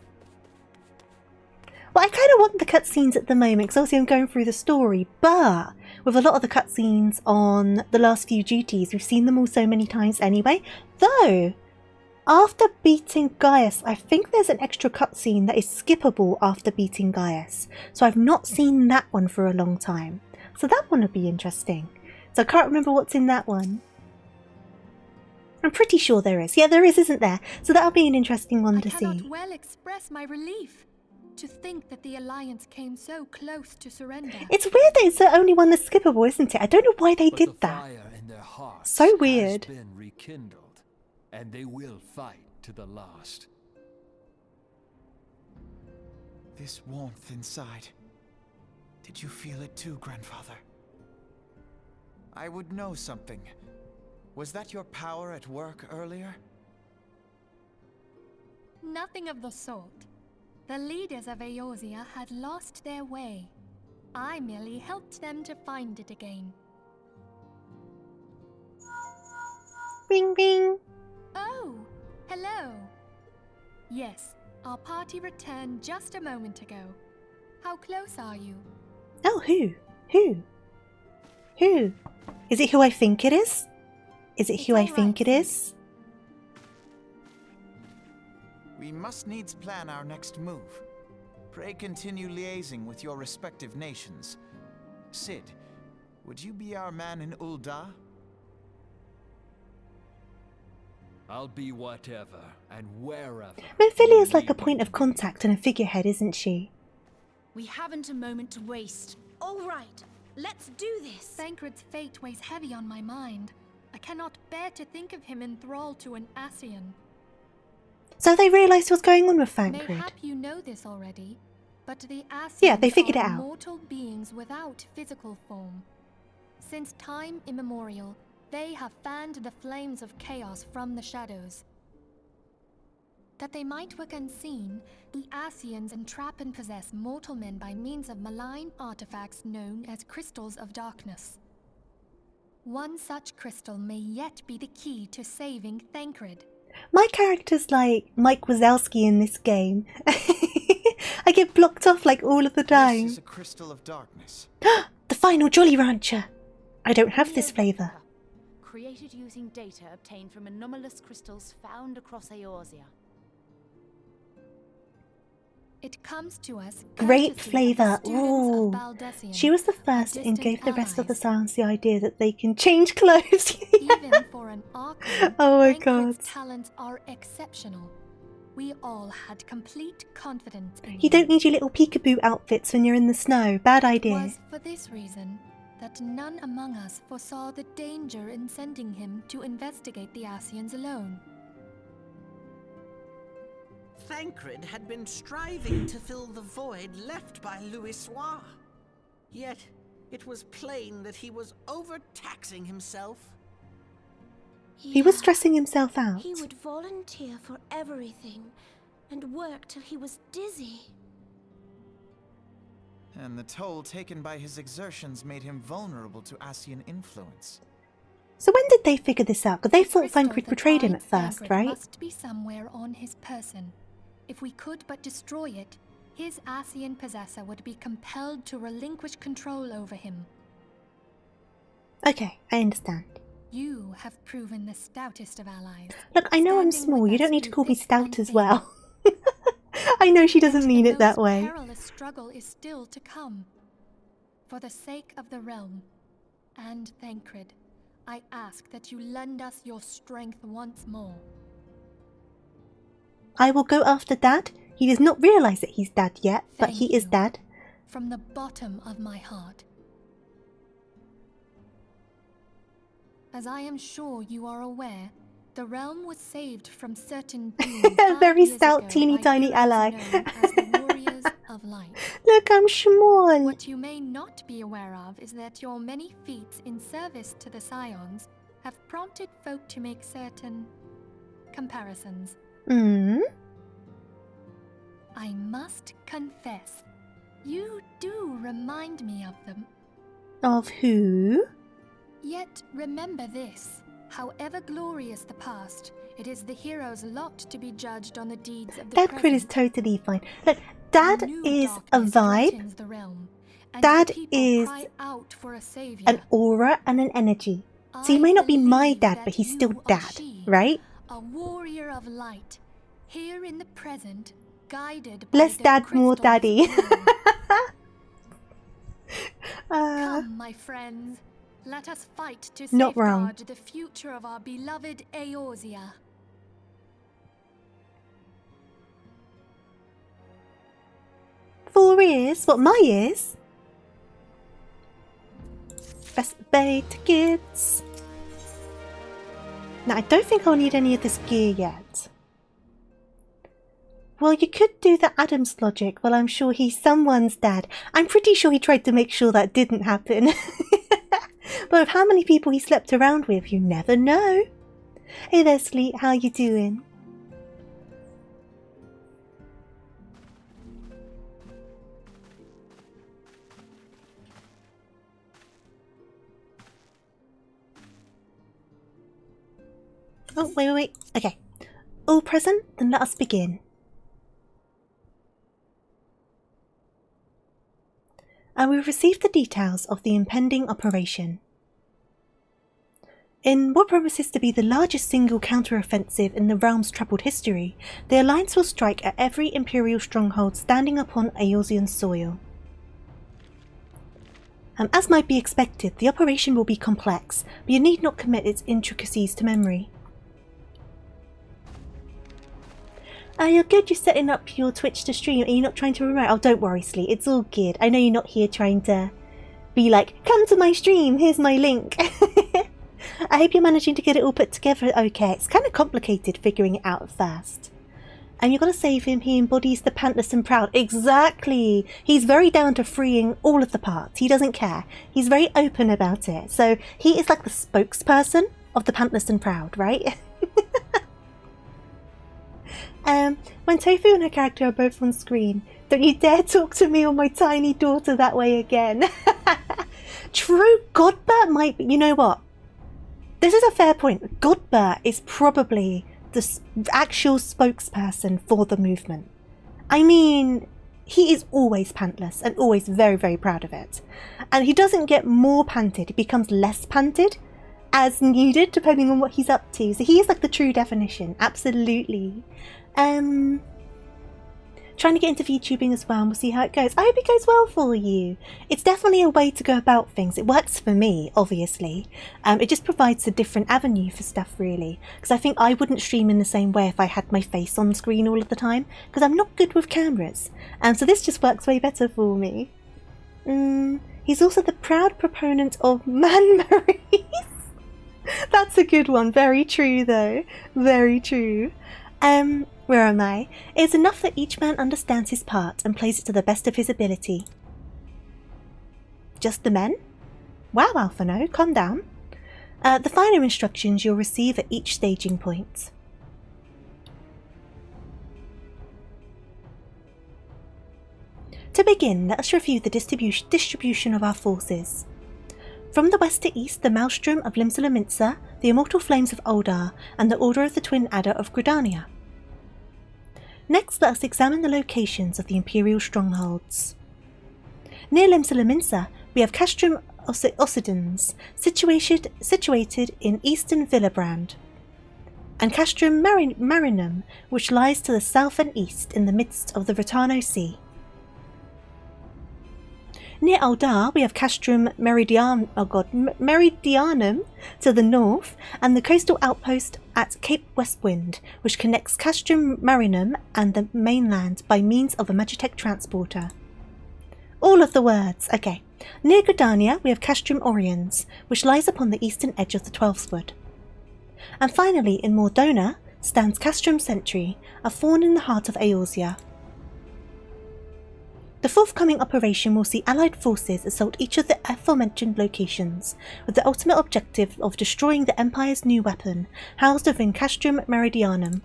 Speaker 1: Well, I kind of want the cutscenes at the moment because obviously I'm going through the story, but with a lot of the cutscenes on the last few duties, we've seen them all so many times anyway. Though, after beating Gaius, I think there's an extra cutscene that is skippable after beating Gaius. So I've not seen that one for a long time. So that one would be interesting. So I can't remember what's in that one. I'm pretty sure there is. Yeah, there is, isn't there? So that'll be an interesting one to see.
Speaker 7: I cannot well express my relief to think that the Alliance came so close to surrender.
Speaker 1: It's weird that it's the only one that's skippable, isn't it? I don't know why they did that.
Speaker 8: Fire in their hearts
Speaker 1: so weird.
Speaker 8: has been rekindled, and they will fight to the last.
Speaker 6: This warmth inside. Did you feel it too, Grandfather? I would know something. Was that your power at work earlier?
Speaker 7: Nothing of the sort. The leaders of Eorzea had lost their way. I merely helped them to find it again.
Speaker 1: Ring ring.
Speaker 7: Oh, hello. Yes, our party returned just a moment ago. How close are you?
Speaker 1: Oh, who? Who? Who? Is it who I think it is? Is it who I think it is?
Speaker 6: We must needs plan our next move. Pray continue liaising with your respective nations. Sid, would you be our man in Ul'dah?
Speaker 8: I'll be whatever and wherever.
Speaker 1: Menphilia's like a point of contact and a figurehead, isn't she?
Speaker 9: We haven't a moment to waste. All right, let's do this.
Speaker 7: Thancred's fate weighs heavy on my mind. I cannot bear to think of him enthralled to an Ascian.
Speaker 1: So they realised what's going on with Thancred.
Speaker 7: Mayhap you know this already, but the Ascians
Speaker 1: Yeah, they figured it
Speaker 7: are
Speaker 1: out.
Speaker 7: mortal beings without physical form. Since time immemorial, they have fanned the flames of chaos from the shadows. That they might work unseen, the Ascians entrap and possess mortal men by means of malign artifacts known as crystals of darkness. One such crystal may yet be the key to saving Thancred.
Speaker 1: My character's like Mike Wazowski in this game. I get blocked off like all of the time.
Speaker 6: This is a crystal of darkness.
Speaker 1: The final Jolly Rancher. I don't have this flavour.
Speaker 9: Created using data obtained from anomalous crystals found across Eorzea.
Speaker 7: It comes to us
Speaker 1: Great
Speaker 7: courtesy of
Speaker 1: flavour.
Speaker 7: the students
Speaker 1: Ooh.
Speaker 7: of Baldesion,
Speaker 1: She was the
Speaker 7: our
Speaker 1: first and
Speaker 7: distant
Speaker 1: gave the rest of the
Speaker 7: allies.
Speaker 1: sounds the idea that they can change clothes.
Speaker 7: Even for an Archon,
Speaker 1: Oh my
Speaker 7: Thancred's
Speaker 1: god.
Speaker 7: talents are exceptional. We all had complete confidence in
Speaker 1: You don't need your little peekaboo outfits when you're in the snow. Bad
Speaker 7: It
Speaker 1: idea.
Speaker 7: was for this reason that none among us foresaw the danger in sending him to investigate the Ascians alone.
Speaker 10: Thancred had been striving to fill the void left by Louisoix. Yet, it was plain that he was overtaxing himself.
Speaker 1: He was stressing himself out.
Speaker 5: He would volunteer for everything and work till he was dizzy.
Speaker 6: And the toll taken by his exertions made him vulnerable to Ascian influence.
Speaker 1: So when did they figure this out? Because they thought
Speaker 7: Crystal
Speaker 1: Thancred
Speaker 7: that
Speaker 1: betrayed him at
Speaker 7: binds
Speaker 1: first,
Speaker 7: Thancred
Speaker 1: right?
Speaker 7: must be somewhere on his person. If we could but destroy it, his Ascian possessor would be compelled to relinquish control over him.
Speaker 1: Okay, I understand.
Speaker 7: You have proven the stoutest of allies.
Speaker 1: Look, I know I'm
Speaker 7: standing
Speaker 1: small.
Speaker 7: with
Speaker 1: You
Speaker 7: us
Speaker 1: don't need to
Speaker 7: through
Speaker 1: call me
Speaker 7: thick
Speaker 1: stout
Speaker 7: and
Speaker 1: as
Speaker 7: thin.
Speaker 1: well. I know she doesn't mean
Speaker 7: The
Speaker 1: it that
Speaker 7: most
Speaker 1: way.
Speaker 7: perilous struggle is still to come. For the sake of the realm, and Thancred, I ask that you lend us your strength once more.
Speaker 1: I will go after Dad. He does not realize that he's Dad yet, but
Speaker 7: Thank
Speaker 1: he is
Speaker 7: you.
Speaker 1: Dad.
Speaker 7: From the bottom of my heart. As I am sure you are aware, the realm was saved from certain doom
Speaker 1: A very
Speaker 7: 5 years
Speaker 1: stout,
Speaker 7: ago
Speaker 1: teeny
Speaker 7: by
Speaker 1: tiny
Speaker 7: heroes
Speaker 1: ally.
Speaker 7: known as the Warriors of Light.
Speaker 1: Look, I'm small.
Speaker 7: What you may not be aware of is that your many feats in service to the Scions have prompted folk to make certain comparisons. I must confess, you do remind me of them.
Speaker 1: Of who?
Speaker 7: Yet remember this, however glorious the past, it is the hero's lot to be judged on the deeds of the
Speaker 1: Dad Crit is
Speaker 7: present.
Speaker 1: totally fine. Look, Dad
Speaker 7: New
Speaker 1: is a
Speaker 7: darkness
Speaker 1: vibe.
Speaker 7: threatens the realm, and
Speaker 1: Dad
Speaker 7: the people
Speaker 1: is
Speaker 7: cry out for a savior.
Speaker 1: an aura and an energy. So he
Speaker 7: I
Speaker 1: may not be my
Speaker 7: believe
Speaker 1: dad,
Speaker 7: that
Speaker 1: but he's
Speaker 7: you
Speaker 1: still
Speaker 7: are
Speaker 1: Dad,
Speaker 7: she,
Speaker 1: right?
Speaker 7: a warrior of light, here in the present, guided
Speaker 1: Less
Speaker 7: by the
Speaker 1: Dad, more
Speaker 7: crystal's
Speaker 1: Daddy.
Speaker 7: will. Come, my friends. Let us fight to
Speaker 1: Not wrong.
Speaker 7: safeguard the future of our beloved Eorzea.
Speaker 1: Four ears? What, my ears? Best Bay tickets. Now, I don't think I'll need any of this gear yet. Well, you could do the Adams logic. Well, I'm sure he's someone's dad. I'm pretty sure he tried to make sure that didn't happen. But with how many people he slept around with, you never know. Hey there, Sleet. How you doing? Oh, wait. Okay. All present? Then let us begin. And we've received the details of the impending operation. In what promises to be the largest single counter-offensive in the realm's troubled history, the Alliance will strike at every Imperial stronghold standing upon Eorzean soil. As might be expected, the operation will be complex, but you need not commit its intricacies to memory. You're good, you're setting up your Twitch to stream. Are you not trying to remote? Oh, don't worry, Sleet. It's all good. I know you're not here trying to be like, come to my stream, here's my link. I hope you're managing to get it all put together okay. It's kind of complicated figuring it out at first. And you've got to save him. He embodies the pantless and proud. Exactly. He's very down to freeing all of the parts. He doesn't care. He's very open about it. So he is like the spokesperson of the pantless and proud, right? When Tofu and her character are both on screen, don't you dare talk to me or my tiny daughter that way again. True, Godbert might be. You know what? This is a fair point. Godbert is probably the actual spokesperson for the movement. I mean, he is always pantless and always very, very proud of it. And he doesn't get more panted, he becomes less panted as needed depending on what he's up to. So he is like the true definition, absolutely. Trying to get into VTubing as well, and we'll see how it goes. I hope it goes well for you. It's definitely a way to go about things. It works for me, obviously. It just provides a different avenue for stuff, really. Because I think I wouldn't stream in the same way if I had my face on screen all of the time, because I'm not good with cameras. So this just works way better for me. He's also the proud proponent of man-marries. That's a good one. Very true, though. Very true. Where am I? It's enough that each man understands his part and plays it to the best of his ability. Just the men? Wow, Alphano, calm down. The finer instructions you'll receive at each staging point. To begin, let us review the distribution of our forces. From the west to east, the Maelstrom of Limsa, the Immortal Flames of Oldar, and the Order of the Twin Adder of Gridania. Next, let us examine the locations of the Imperial strongholds. Near Limsa, we have Castrum Occidens, situated in eastern Villabrand, and Castrum Marinum, which lies to the south and east in the midst of the Rotano Sea. Near Aldar, we have Castrum Meridianum to the north, and the coastal outpost at Cape Westwind, which connects Castrum Marinum and the mainland by means of a Magitech transporter. All of the words, okay. Near Gridania, we have Castrum Oriens, which lies upon the eastern edge of the Twelfthwood. And finally, in Mordona, stands Castrum Sentry, a thorn in the heart of Eorzea. The forthcoming operation will see Allied forces assault each of the aforementioned locations, with the ultimate objective of destroying the Empire's new weapon, housed within Castrum Meridianum.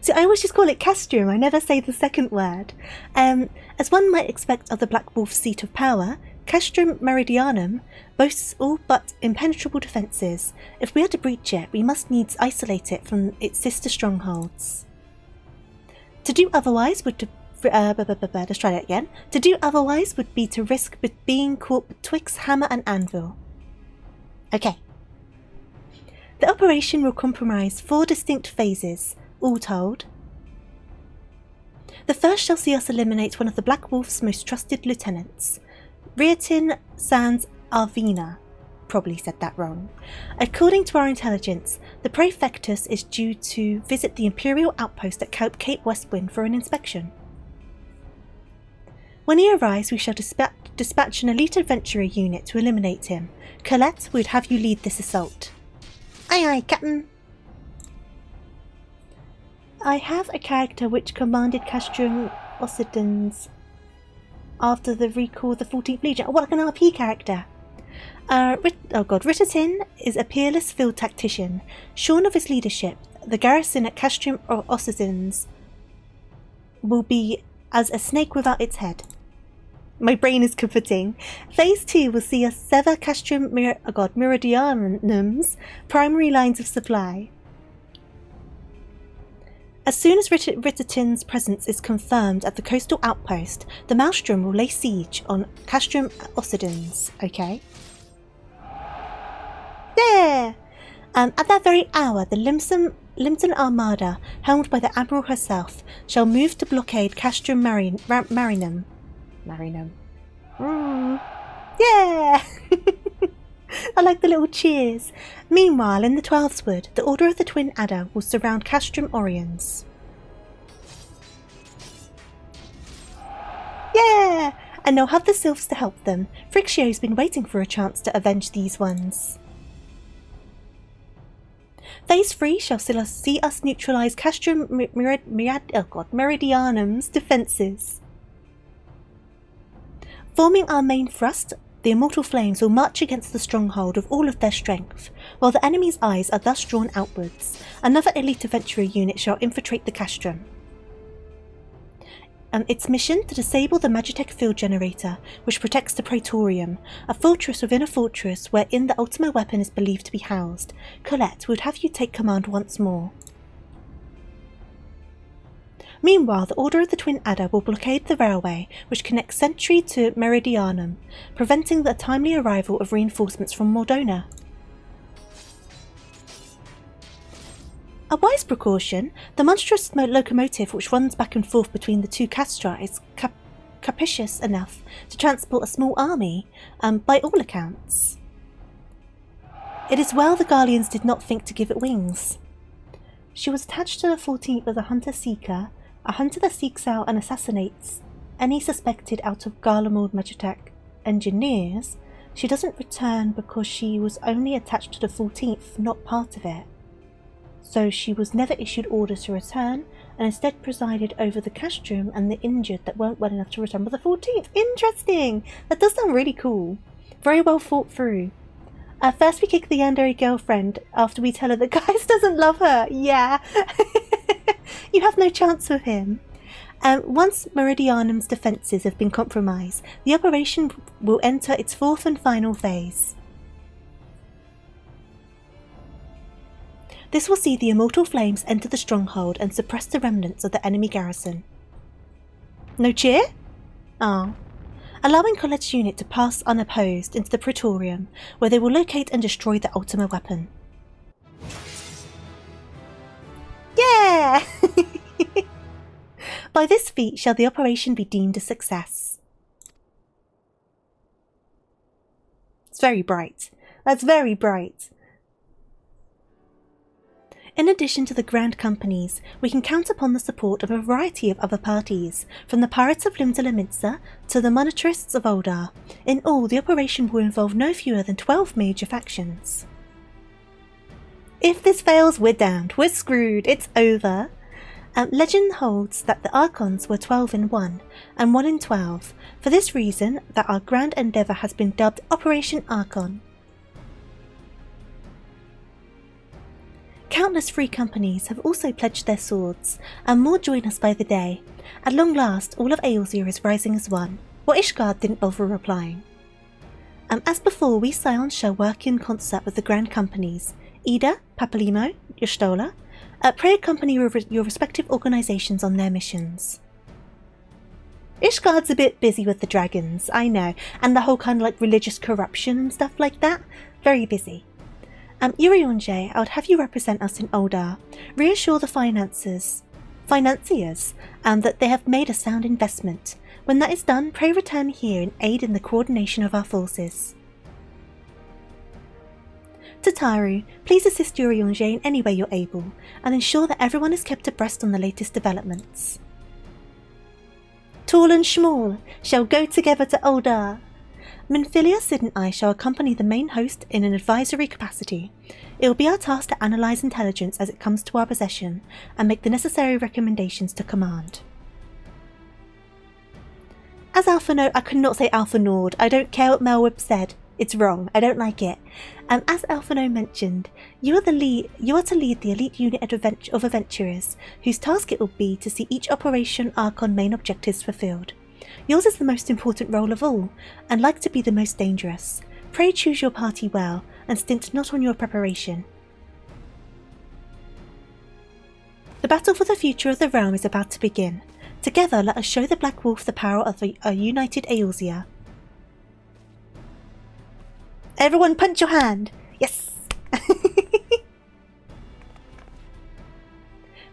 Speaker 1: See, I always just call it Castrum, I never say the second word. As one might expect of the Black Wolf's seat of power, Castrum Meridianum boasts all but impenetrable defences. If we are to breach it, we must needs isolate it from its sister strongholds. To do otherwise would let's try that again. To do otherwise would be to risk being caught betwixt hammer and anvil. Okay. The operation will comprise 4 distinct phases, all told. The first shall see us eliminate one of the Black Wolf's most trusted lieutenants, Riatin Sans Arvina. Probably said that wrong. According to our intelligence, the Praefectus is due to visit the Imperial outpost at Cape Westwind for an inspection. When he arrives, we shall dispatch an elite adventurer unit to eliminate him. Colette, we would have you lead this assault. Aye aye, Captain. I have a character which commanded Castrum Occidens after the recall of the 14th Legion. Oh, what, like an RP character? Rittatin is a peerless field tactician. Shorn of his leadership, the garrison at Castrum Occidens will be as a snake without its head. My brain is comforting. Phase 2 will see us sever Castrum Meridianum's primary lines of supply. As soon as Rittatin's presence is confirmed at the coastal outpost, the Maelstrom will lay siege on Castrum Occidens, okay? There! At that very hour, the Limton Armada, helmed by the Admiral herself, shall move to blockade Castrum Marinum. Yeah! I like the little cheers. Meanwhile, in the Twelfthwood, the Order of the Twin Adder will surround Castrum Oriens. Yeah! And they'll have the Sylphs to help them. Frixio's been waiting for a chance to avenge these ones. Phase 3 shall see us neutralise Castrum Meridianum's defences. Forming our main thrust, the Immortal Flames will march against the stronghold with all of their strength, while the enemy's eyes are thus drawn outwards. Another elite adventurer unit shall infiltrate the Castrum. Its mission to disable the Magitech field generator, which protects the Praetorium, a fortress within a fortress wherein the ultimate weapon is believed to be housed. Colette would have you take command once more. Meanwhile, the Order of the Twin Adder will blockade the railway, which connects Sentry to Meridianum, preventing the timely arrival of reinforcements from Mordona. A wise precaution, the monstrous locomotive which runs back and forth between the two castra is capacious enough to transport a small army, by all accounts. It is well the Garleans did not think to give it wings. She was attached to the 14th as a hunter-seeker, a hunter that seeks out and assassinates any suspected out of Garlemald Magitech engineers. She doesn't return because she was only attached to the 14th, not part of it. So she was never issued orders to return, and instead presided over the Castrum and the injured that weren't well enough to return with the 14th. Interesting! That does sound really cool. Very well thought through. First we kick the yandere girlfriend after we tell her that Gaius doesn't love her. Yeah. You have no chance with him. Once Meridianum's defences have been compromised, the operation will enter its 4th and final phase. This will see the Immortal Flames enter the stronghold and suppress the remnants of the enemy garrison. No cheer? Ah. Allowing Colette's unit to pass unopposed into the Praetorium, where they will locate and destroy the ultimate weapon. Yeah! By this feat shall the operation be deemed a success. It's very bright. That's very bright. In addition to the Grand Companies, we can count upon the support of a variety of other parties, from the Pirates of Limsa to the Monetarists of Oldar. In all, the operation will involve no fewer than 12 major factions. If this fails, we're damned. We're screwed. It's over. Legend holds that the Archons were 12 in 1, and 1 in 12, for this reason that our grand endeavour has been dubbed Operation Archon. Countless free companies have also pledged their swords, and more join us by the day. At long last, all of Eorzea is rising as one. Well, Ishgard didn't bother replying. As before, we Scions shall work in concert with the Grand Companies. Ida, Papalimo, Yostola, pray accompany your respective organisations on their missions. Ishgard's a bit busy with the dragons, I know, and the whole kind of like religious corruption and stuff like that. Very busy. Urianger, I would have you represent us in Oldar. Reassure the financiers that they have made a sound investment. When that is done, pray return here and aid in the coordination of our forces. Tataru, please assist Urianger in any way you're able, and ensure that everyone is kept abreast on the latest developments. Tall and Schmall shall go together to Oldar. Minfilia, Sid and I shall accompany the main host in an advisory capacity. It will be our task to analyse intelligence as it comes to our possession, and make the necessary recommendations to command. As Alpha Node, I could not say Alpha Nord. I don't care what Melweb said. It's wrong. I don't like it. As Alphino mentioned, you are to lead the elite unit of adventurers, whose task it will be to see each Operation Archon main objectives fulfilled. Yours is the most important role of all, and like to be the most dangerous. Pray choose your party well, and stint not on your preparation. The battle for the future of the realm is about to begin. Together, let us show the Black Wolf the power of a united Eorzea. Everyone punch your hand! Yes!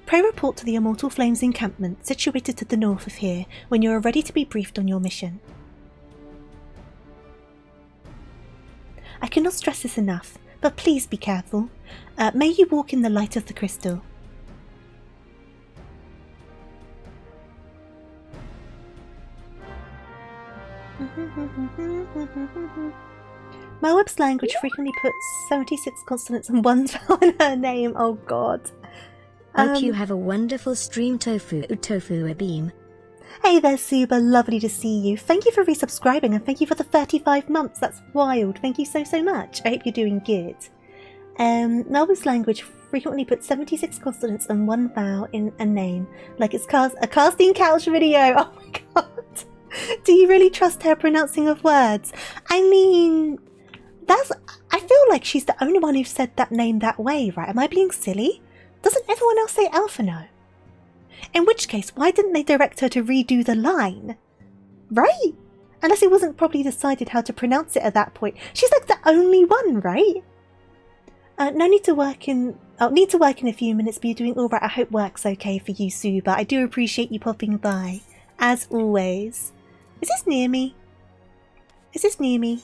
Speaker 1: Pray report to the Immortal Flames encampment, situated to the north of here, when you are ready to be briefed on your mission. I cannot stress this enough, but please be careful. May you walk in the light of the crystal. Melweb's language frequently puts 76 consonants and one vowel in her name. Oh god.
Speaker 11: Hope you have a wonderful stream, TofuuRabbit.
Speaker 1: Hey there, Suba. Lovely to see you. Thank you for resubscribing and thank you for the 35 months. That's wild. Thank you so much. I hope you're doing good. Melweb's language frequently puts 76 consonants and one vowel in a name, like it's a casting couch video. Oh my god. Do you really trust her pronouncing of words? I mean, I feel like she's the only one who said that name that way, right? Am I being silly? Doesn't everyone else say Alphino? In which case, why didn't they direct her to redo the line? Right? Unless it wasn't properly decided how to pronounce it at that point. She's like the only one, right? No need to work in... I'll need to work in a few minutes, but you're doing alright. I hope work's okay for you, Suba. I do appreciate you popping by. As always. Is this near me? Is this near me?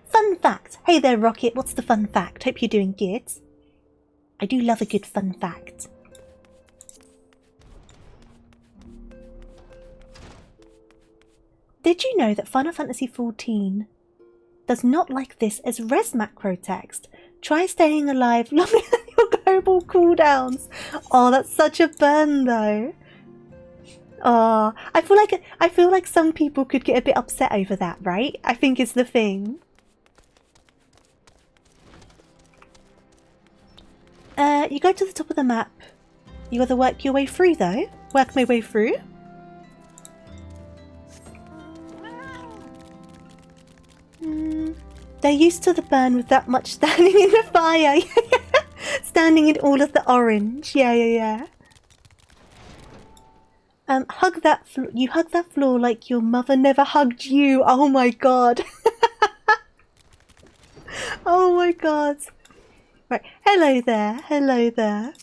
Speaker 1: Fun fact. Hey there, Rocket. What's the fun fact? Hope you're doing good. I do love a good fun fact. Did you know that Final Fantasy XIV does not like this as res macro text? Try staying alive longer than your global cooldowns. Oh, that's such a burn though. Oh, I feel like some people could get a bit upset over that, right? I think it's the thing. You go to the top of the map. You gotta work your way through though. Work my way through. They're used to the burn with that much standing in the fire. Standing in all of the orange. Yeah. Hug that you hug that floor like your mother never hugged you. Oh my god. Oh my god. Right, hello there.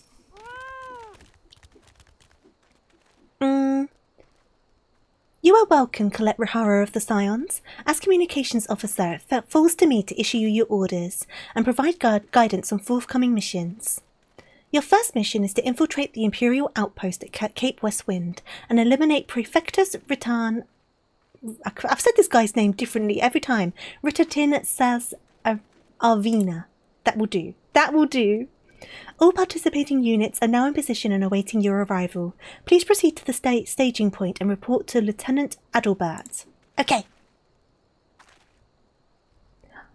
Speaker 1: You are welcome, Colette Rihara of the Scions. As Communications Officer, it falls to me to issue you your orders and provide guidance on forthcoming missions. Your first mission is to infiltrate the Imperial outpost at Cape Westwind and eliminate Prefectus Ritan... I've said this guy's name differently every time. Ritatin Saz Arvina. That will do. That will do. All participating units are now in position and awaiting your arrival. Please proceed to the staging point and report to Lieutenant Adalbert. Okay.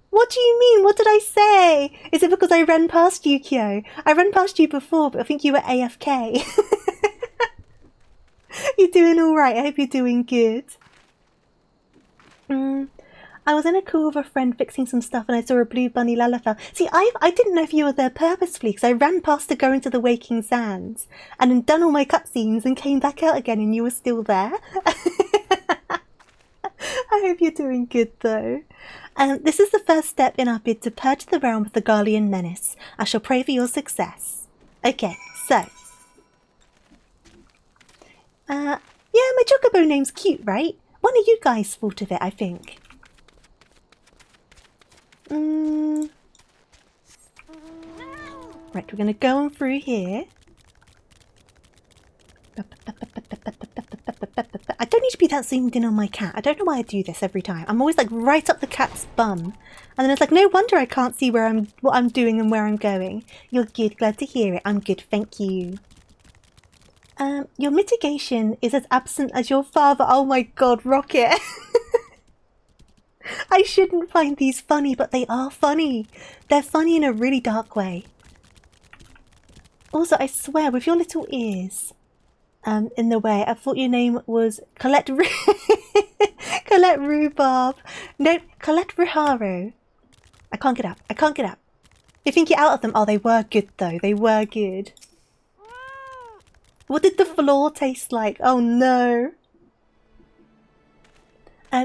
Speaker 1: What do you mean? What did I say? Is it because I ran past you, Kyo? I ran past you before, but I think you were AFK. You're doing alright. I hope you're doing good. I was in a call with a friend fixing some stuff and I saw a blue bunny Lalafell. See, I didn't know if you were there purposefully because I ran past to go into the Waking Sands and then done all my cutscenes and came back out again and you were still there. I hope you're doing good though. This is the first step in our bid to purge the realm of the Garlean menace. I shall pray for your success. Okay, so. Yeah, my Chocobo name's cute, right? One of you guys thought of it, I think. Right, we're going to go on through here. I don't need to be that zoomed in on my cat. I don't know why I do this every time. I'm always like right up the cat's bum. And then it's like, no wonder I can't see what I'm doing and where I'm going. You're good, glad to hear it. I'm good, thank you. Your mitigation is as absent as your father. Oh my god, Rocket. I shouldn't find these funny, but they are funny. They're funny in a really dark way. Also, I swear, with your little ears in the way, I thought your name was Colette Colette Rhubarb. No, Colette Riharo. I can't get up. I can't get up. You think you're out of them? Oh, they were good though. They were good. What did the floor taste like? Oh no.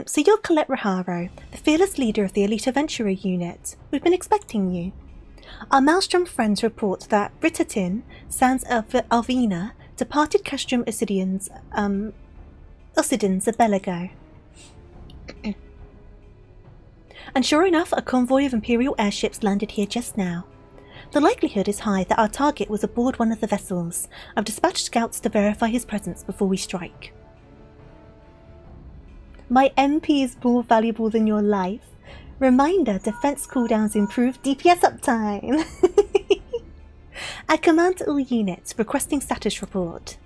Speaker 1: So you're Colette Riharo, the fearless leader of the Elite Adventurer unit. We've been expecting you. Our Maelstrom friends report that Ritatin, sans Alvina, departed Castrum Occidens a bell ago. And sure enough, a convoy of Imperial airships landed here just now. The likelihood is high that our target was aboard one of the vessels. I've dispatched scouts to verify his presence before we strike. My MP is more valuable than your life. Reminder, defense cooldowns improve DPS uptime. I command all units, requesting status report.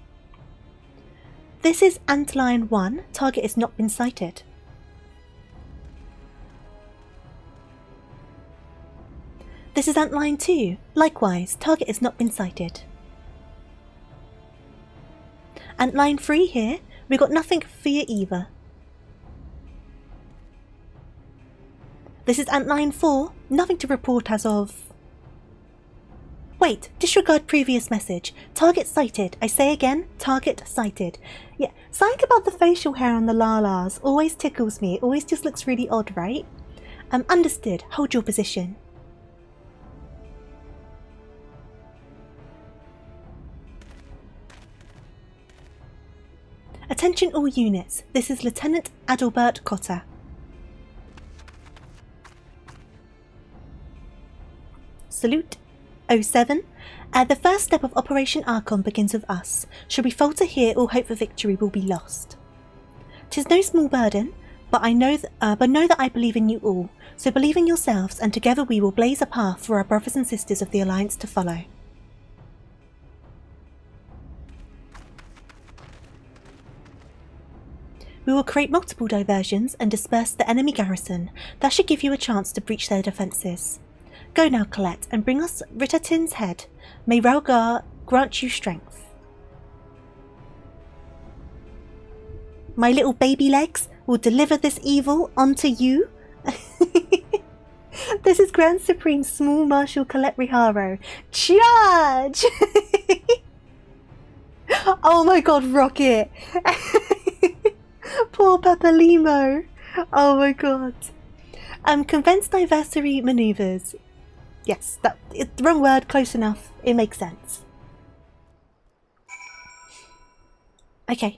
Speaker 1: This is Antlion 1, target has not been sighted. This is Antlion 2, likewise, target has not been sighted. Antlion 3 here, we got nothing for you either. This is Antlion 4, nothing to report as of... Wait, disregard previous message. Target sighted. I say again, target sighted. Yeah, something about the facial hair on the Lalas always tickles me. It always just looks really odd, right? Understood. Hold your position. Attention all units. This is Lieutenant Adalbert Cotter. Salute. 07. The first step of Operation Archon begins with us. Should we falter here, all hope for victory will be lost. 'Tis no small burden, but know that I believe in you all. So believe in yourselves, and together we will blaze a path for our brothers and sisters of the Alliance to follow. We will create multiple diversions and disperse the enemy garrison. That should give you a chance to breach their defences. Go now, Colette, and bring us Ritatin's head. May Ralgar grant you strength. My little baby legs will deliver this evil onto you. This is Grand Supreme Small Marshal Colette Riharo. Charge! Oh my god, Rocket! Poor Papalimo. Oh my god. Convinced diversary manoeuvres. Yes, the wrong word, close enough. It makes sense. Okay.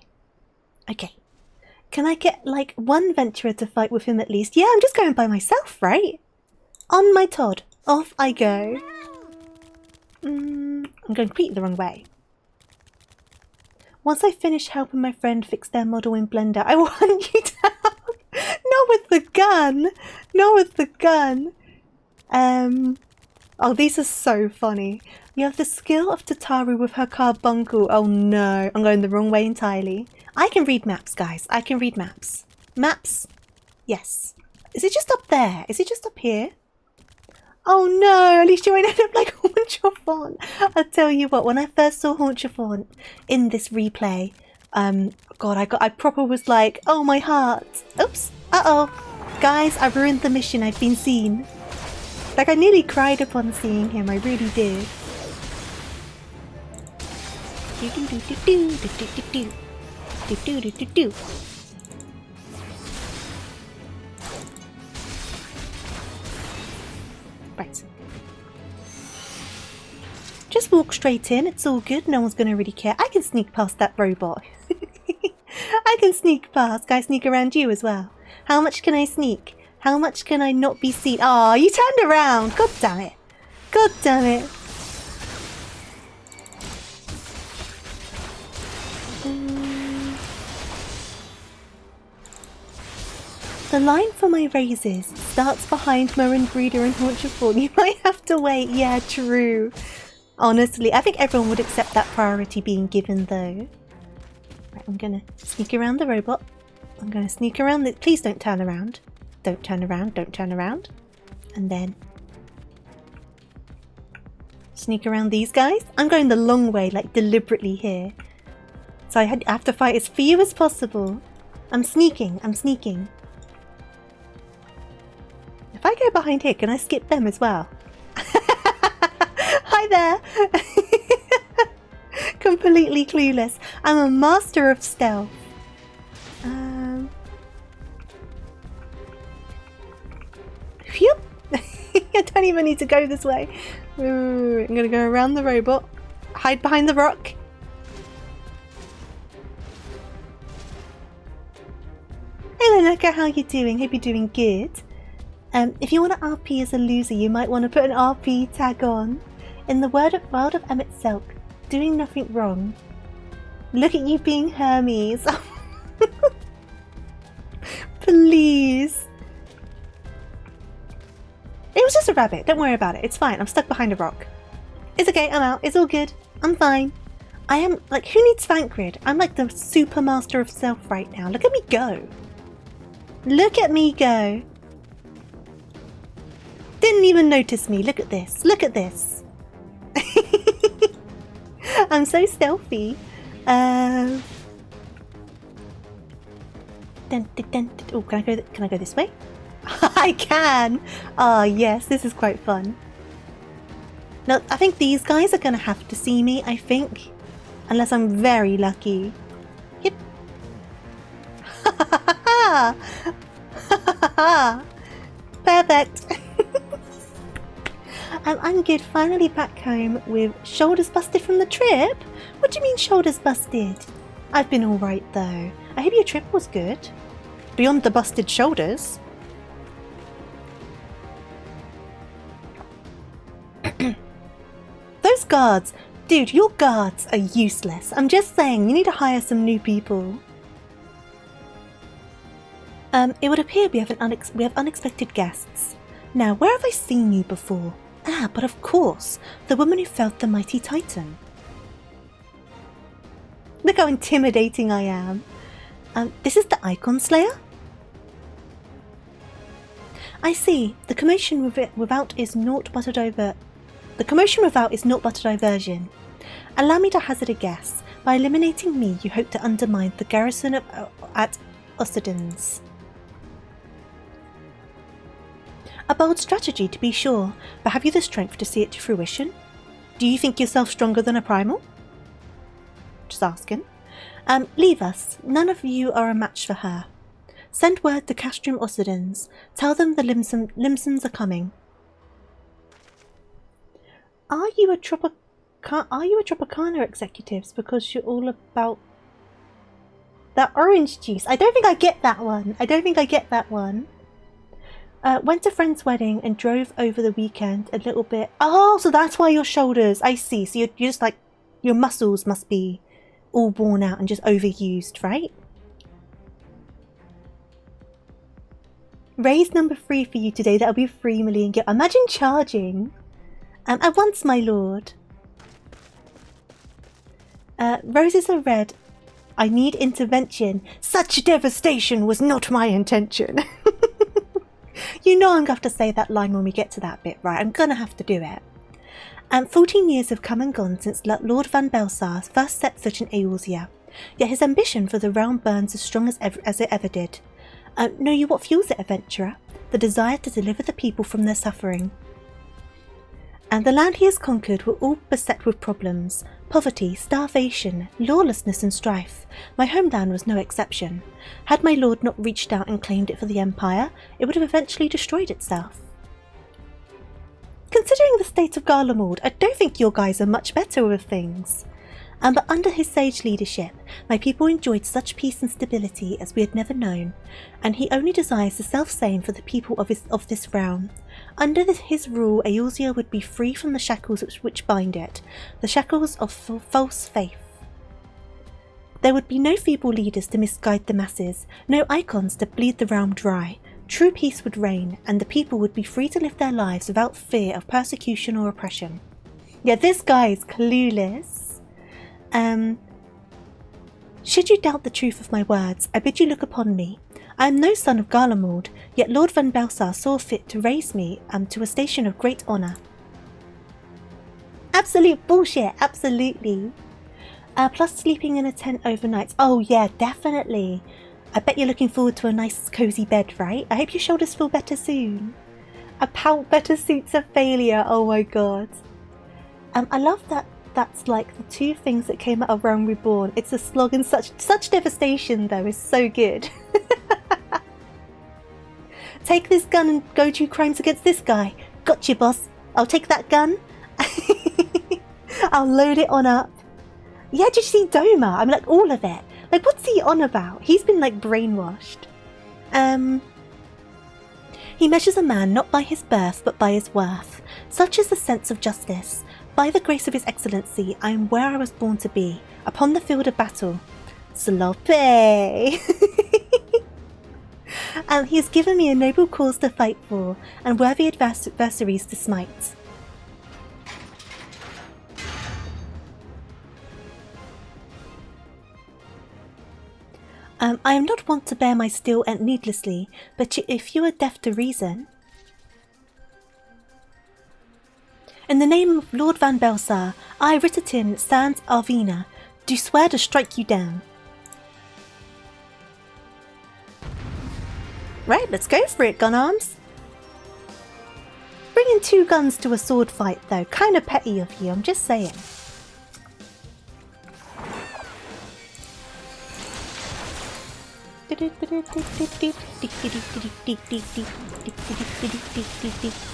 Speaker 1: Can I get, like, one venturer to fight with him at least? Yeah, I'm just going by myself, right? On my Todd. Off I go. I'm going completely the wrong way. Once I finish helping my friend fix their model in Blender, I will hunt you down. Not with the gun. Not with the gun. Oh, these are so funny. You have the skill of Tataru with her carbuncle. Oh no, I'm going the wrong way entirely. I can read maps, guys. I can read maps. Maps. Yes. Is it just up there? Is it just up here? Oh no, at least you won't end up like Haunchafont. I'll tell you what, when I first saw Haunchafont in this replay, God, I proper was like, oh my heart. Oops. Uh-oh. Guys, I ruined the mission. I've been seen. Like, I nearly cried upon seeing him. I really did. Right. Just walk straight in. It's all good. No one's going to really care. I can sneak past that robot. I can sneak past. Can I sneak around you as well? How much can I sneak? How much can I not be seen? Oh, you turned around. God damn it. God damn it. The line for my raises starts behind Morin Breeder and Haunchafort. You might have to wait. Yeah, true. Honestly, I think everyone would accept that priority being given though. Right, I'm gonna sneak around the robot. I'm gonna sneak around the... Please don't turn around. Don't turn around. Don't turn around. And then... sneak around these guys. I'm going the long way, like deliberately here. So I have to fight as few as possible. I'm sneaking. I'm sneaking. If I go behind here, can I skip them as well? Hi there! Completely clueless. I'm a master of stealth. Phew! I don't even need to go this way. Ooh, I'm gonna go around the robot. Hide behind the rock. Hey Lenaka, how you doing? Hope you're doing good. If you want to RP as a loser, you might want to put an RP tag on. In the world of Emmett Selk, doing nothing wrong. Look at you being Hermes. Please. It was just a rabbit. Don't worry about it. It's fine. I'm stuck behind a rock. It's okay. I'm out. It's all good. I'm fine. I am, like, who needs Thancred? I'm like the super master of self right now. Look at me go. Look at me go. Didn't even notice me. Look at this. Look at this. I'm so stealthy. Oh, can I go this way? I can. Ah, yes, this is quite fun. Now, I think these guys are going to have to see me, I think. Unless I'm very lucky. Yep. Perfect. I'm good. Finally back home with shoulders busted from the trip. What do you mean shoulders busted? I've been alright though. I hope your trip was good. Beyond the busted shoulders. Those guards. Dude, your guards are useless. I'm just saying, you need to hire some new people. It would appear we have unexpected guests. Now, where have I seen you before? Ah, but of course, the woman who felled the mighty Titan. Look how intimidating I am. This is the Icon Slayer? I see. The commotion without is naught but a diversion. Allow me to hazard a guess. By eliminating me, you hope to undermine the garrison at Osidens. A bold strategy, to be sure, but have you the strength to see it to fruition? Do you think yourself stronger than a primal? Just asking. Leave us. None of you are a match for her. Send word to Castrum Osidens. Tell them the Limsons are coming. Are you a Tropicana executives? Because you're all about... That orange juice. I don't think I get that one. I don't think I get that one. Went to a friend's wedding and drove over the weekend a little bit. Oh, so that's why your shoulders. I see. So you're just like, your muscles must be all worn out and just overused, right? Raise number 3 for you today. That'll be 3 million gil. Imagine charging. At once, my lord. Roses are red. I need intervention. Such devastation was not my intention. You know I'm going to have to say that line when we get to that bit, right? I'm going to have to do it. 14 years have come and gone since Lord Van Belsar first set foot in Eorzea, yet his ambition for the realm burns as strong as it ever did. Know you what fuels it, adventurer? The desire to deliver the people from their suffering. And the land he has conquered were all beset with problems. Poverty, starvation, lawlessness and strife. My homeland was no exception. Had my lord not reached out and claimed it for the Empire, it would have eventually destroyed itself. Considering the state of Garlemald, I don't think your guys are much better with things. But under his sage leadership, my people enjoyed such peace and stability as we had never known, and he only desires the self-same for the people of this realm. Under his rule, Eorzea would be free from the shackles which bind it, the shackles of false faith. There would be no feeble leaders to misguide the masses, no icons to bleed the realm dry. True peace would reign, and the people would be free to live their lives without fear of persecution or oppression. Yeah, this guy is clueless. Should you doubt the truth of my words, I bid you look upon me. I am no son of Garlemald, yet Lord Van Belsar saw fit to raise me to a station of great honour. Absolute bullshit, absolutely. Plus sleeping in a tent overnight. Oh yeah, definitely. I bet you're looking forward to a nice cosy bed, right? I hope your shoulders feel better soon. A pout better suits a failure, oh my god. I love that. That's like the 2 things that came out of Realm Reborn. It's a slog and such devastation though is so good. Take this gun and go do crimes against this guy. Gotcha, boss. I'll take that gun. I'll load it on up. Yeah, did you see Doma? I mean, like all of it. Like, what's he on about? He's been like brainwashed. He measures a man not by his birth but by his worth. Such is the sense of justice. By the grace of his excellency, I am where I was born to be, upon the field of battle. Sloppy! He has given me a noble cause to fight for, and worthy adversaries to smite. I am not wont to bear my steel needlessly, but if you are deaf to reason... In the name of Lord Van Belsar, I, Rittatin Sans Arvina, do swear to strike you down. Right, let's go for it, gun arms. Bringing 2 guns to a sword fight though, kinda petty of you, I'm just saying.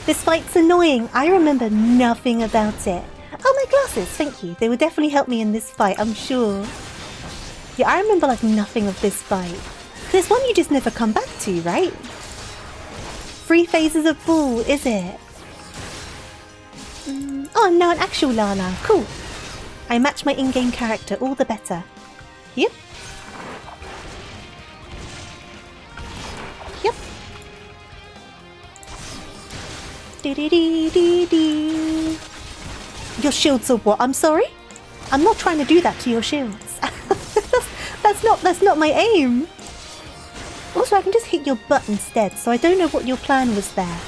Speaker 1: This fight's annoying. I remember nothing about it. Oh, my glasses, thank you. They will definitely help me in this fight, I'm sure. Yeah, I remember like nothing of this fight. There's one you just never come back to, right? 3 phases of Bull, is it? Oh, I'm now an actual Lala. Cool. I match my in-game character, all the better. Yep. Yep. Dee-dee-dee-dee-dee. Your shields are what? I'm sorry? I'm not trying to do that to your shields. that's not my aim. Also, I can just hit your butt instead, so I don't know what your plan was there.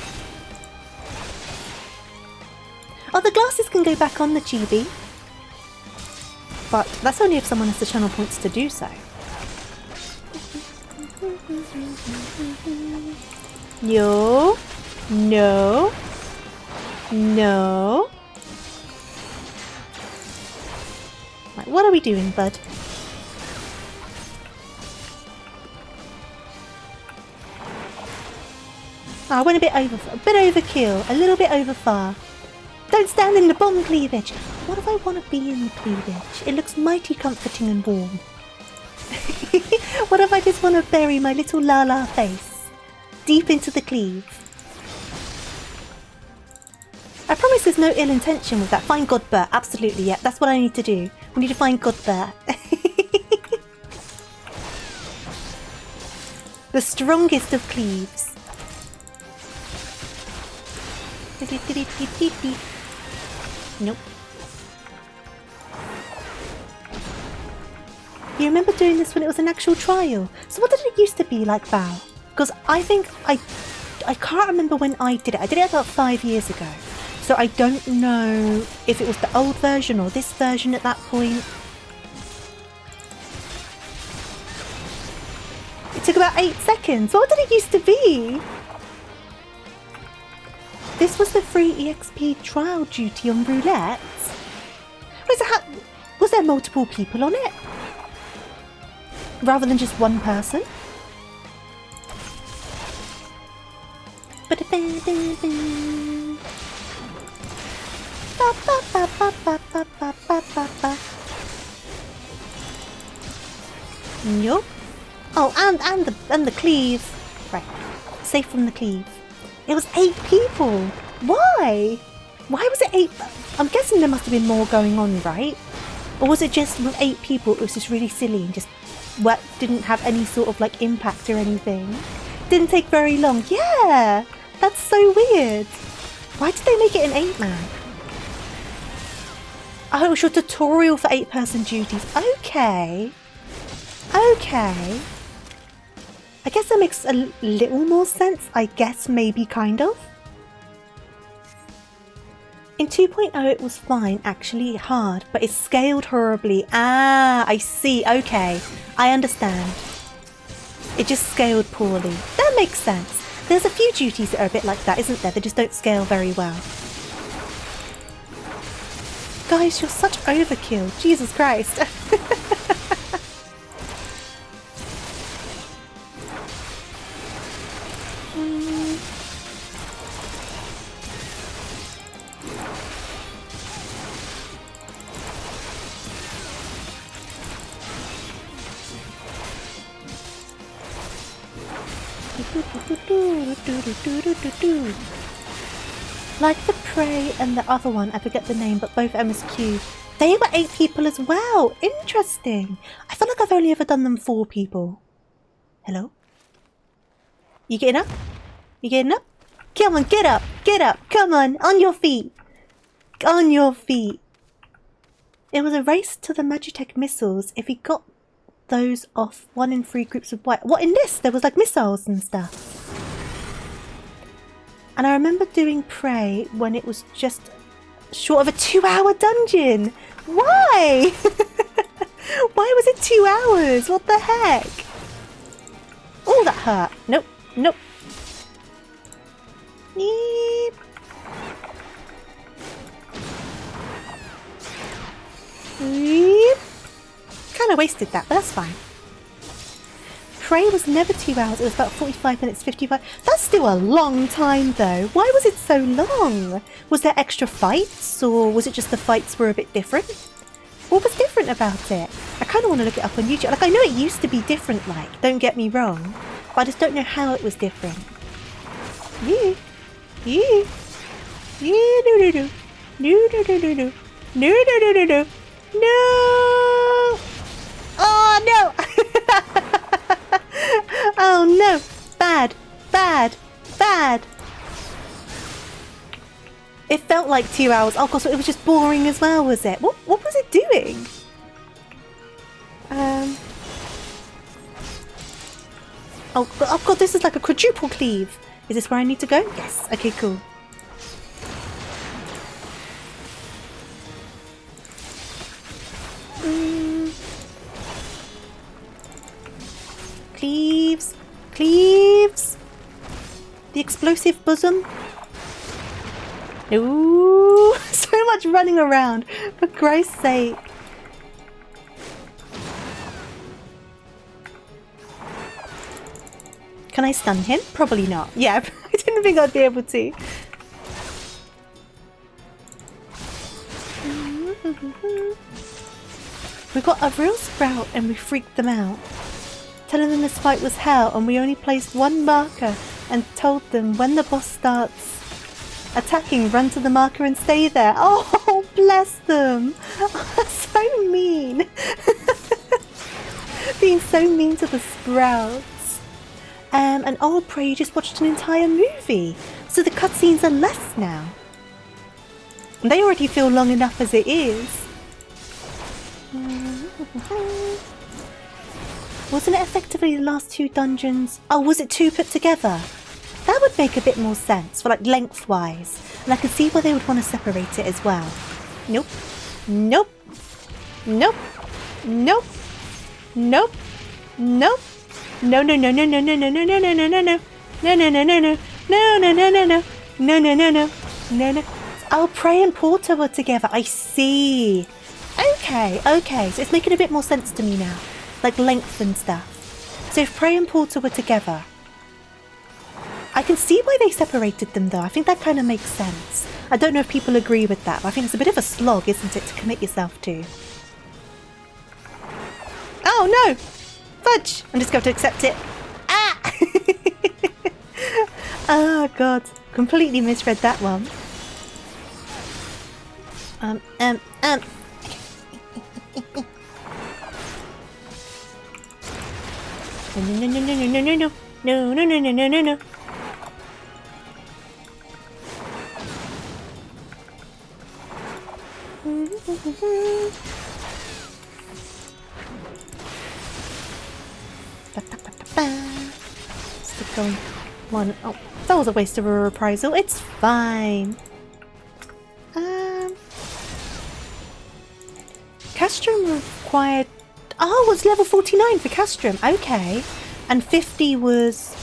Speaker 1: Oh, the glasses can go back on the chibi. But that's only if someone has the channel points to do so. No. No. No. Right, what are we doing, bud? Oh, I went a bit overkill, a little bit over far. Don't stand in the bomb cleavage. What if I want to be in the cleavage? It looks mighty comforting and warm. What if I just want to bury my little Lala face deep into the cleave? I promise there's no ill intention with that. Find Godbert. Absolutely, yeah. That's what I need to do. We need to find Godbert. The strongest of cleaves. Nope. You remember doing this when it was an actual trial? So what did it used to be like, Val? Because I think I can't remember when I did it. I did it about 5 years ago. So I don't know if it was the old version or this version at that point. It took about 8 seconds. What did it used to be? This was the free EXP trial duty on roulette. Was there multiple people on it? Rather than just one person? Nope. Oh, and the cleave. Right. Safe from the cleave. It was 8 people. Why? Why was it 8? I'm guessing there must have been more going on, right? Or was it just with 8 people? It was just really silly and just didn't have any sort of like impact or anything. Didn't take very long. Yeah, that's so weird. Why did they make it an 8-man? Oh, it was your tutorial for 8-person duties. Okay. Okay. I guess that makes a little more sense. I guess maybe kind of. In 2.0 it was fine, actually hard, but it scaled horribly. Ah, I see. Okay, I understand. It just scaled poorly. That makes sense. There's a few duties that are a bit like that, isn't there? They just don't scale very well. Guys, you're such overkill. Jesus Christ. Like the Prey and the other one, I forget the name, but both MSQ. They were 8 people as well. Interesting. I feel like I've only ever done them 4 people. Hello? You getting up? You getting up? Come on, get up! Get up! Come on your feet! On your feet! It was a race to the Magitech missiles. If he got those off, 1 in 3 groups of white. What, in this? There was like missiles and stuff. And I remember doing Prey when it was just short of a 2-hour dungeon. Why? Why was it 2 hours? What the heck? Oh, that hurt. Nope. Nope. Yeep. Yeep. Kind of wasted that, but that's fine. Prey was never 2 hours, it was about 45 minutes, 55. That's still a long time though. Why was it so long? Was there extra fights, or was it just the fights were a bit different? What was different about it? I kind of want to look it up on YouTube. Like, I know it used to be different, like, don't get me wrong, but I just don't know how it was different. Yeah. Yeah. Yeah, no. No. No. No. Oh, no. Oh no! Bad! Bad! Bad! It felt like 2 hours. Oh gosh, it was just boring as well, was it? What was it doing? Oh god, this is like a quadruple cleave. Is this where I need to go? Yes. Okay, cool. Cleaves. Cleaves. The explosive bosom. Ooh, so much running around. For Christ's sake. Can I stun him? Probably not. Yeah, I didn't think I'd be able to. We got a real sprout and we freaked them out. telling them this fight was hell, and we only placed one marker and told them when the boss starts attacking, run to the marker and stay there. Oh, bless them. So mean. Being so mean to the sprouts. And oh, pray, you just watched an entire movie. So the cutscenes are less now. And they already feel long enough as it is. Wasn't it effectively the last 2 dungeons? Oh, was it 2 put together? That would make a bit more sense for like lengthwise. And I could see why they would want to separate it as well. Nope. Nope. Nope. Nope. Nope. Nope. No, no, no, no, no, no, no, no, no, no, no, no, no. No, no, no, no, no. No, no, no, no, no. No, no, no, no. No, no. Oh, Prey and Porter were together. I see. Okay, okay. So it's making a bit more sense to me now. Like length and stuff. So if Prey and Porter were together, I can see why they separated them though. I think that kind of makes sense. I don't know if people agree with that, but I think it's a bit of a slog, isn't it, to commit yourself to. Oh no! Fudge! I'm just going to accept it. Ah! Oh god. Completely misread that one. No, no, no, no, no, no, no, no, no, no, no, no, no, no, no. Stick going. One. Oh, that was a waste of a reprisal. It's fine. Castrum required. Oh, it's level 49 for Castrum. Okay. And 50 was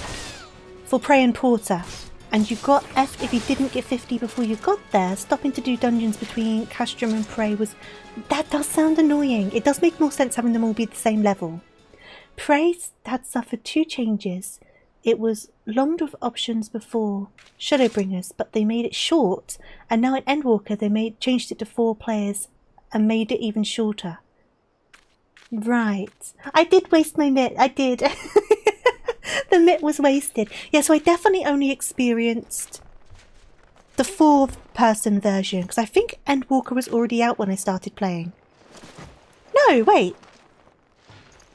Speaker 1: for Prey and Porter. And you got F if you didn't get 50 before you got there. Stopping to do dungeons between Castrum and Prey was... That does sound annoying. It does make more sense having them all be the same level. Prey had suffered 2 changes. It was longed with options before Shadowbringers, but they made it short. And now in Endwalker they changed it to 4 players and made it even shorter. Right. I did waste my mitt. I did. The mitt was wasted. Yeah, so I definitely only experienced the 4-person version, because I think Endwalker was already out when I started playing. No, wait.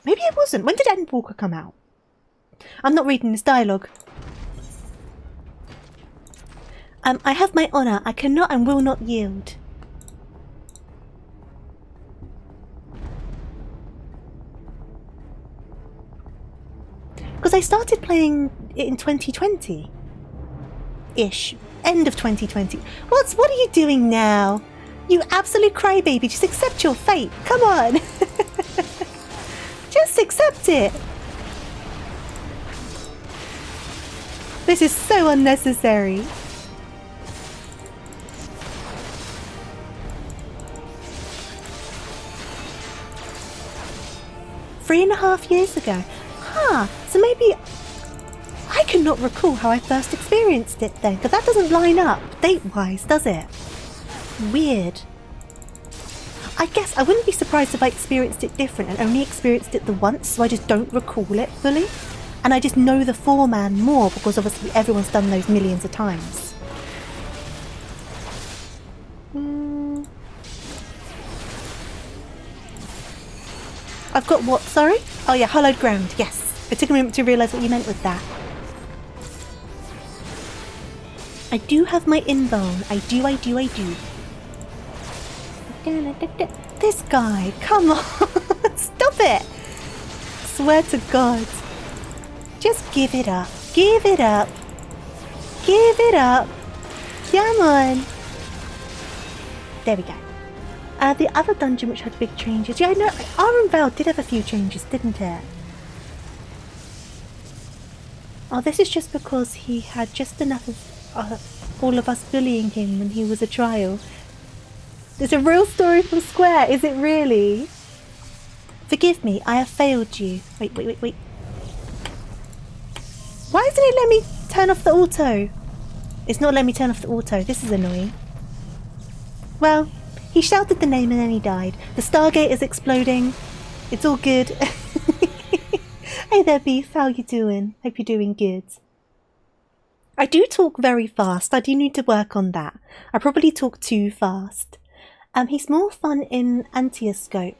Speaker 1: Maybe it wasn't. When did Endwalker come out? I'm not reading this dialogue. I have my honour. I cannot and will not yield. Because I started playing it in 2020-ish. End of 2020. What are you doing now? You absolute crybaby. Just accept your fate. Come on. Just accept it. This is so unnecessary. Three and a half years ago. Huh, so maybe I cannot recall how I first experienced it then, because that doesn't line up date-wise, does it? Weird. I guess I wouldn't be surprised if I experienced it different and only experienced it the once, so I just don't recall it fully. And I just know the 4-man more, because obviously everyone's done those millions of times. I've got what, sorry? Oh yeah, hallowed ground, yes. It took a moment to realise what you meant with that. I do have my inbone. I do. This guy, come on. Stop it. Swear to God. Just give it up. Give it up. Give it up. Come on. There we go. The other dungeon which had big changes. Yeah, I know. Arrenvale did have a few changes, didn't it? Oh, this is just because he had just enough of all of us bullying him when he was a trial. It's a real story from Square, is it really? Forgive me, I have failed you. Wait. Why isn't it letting me turn off the auto? It's not letting me turn off the auto. This is annoying. Well, he shouted the name and then he died. The Stargate is exploding. It's all good. Hey there, Beef. How you doing? Hope you're doing good. I do talk very fast. I do need to work on that. I probably talk too fast. He's more fun in Antioscope,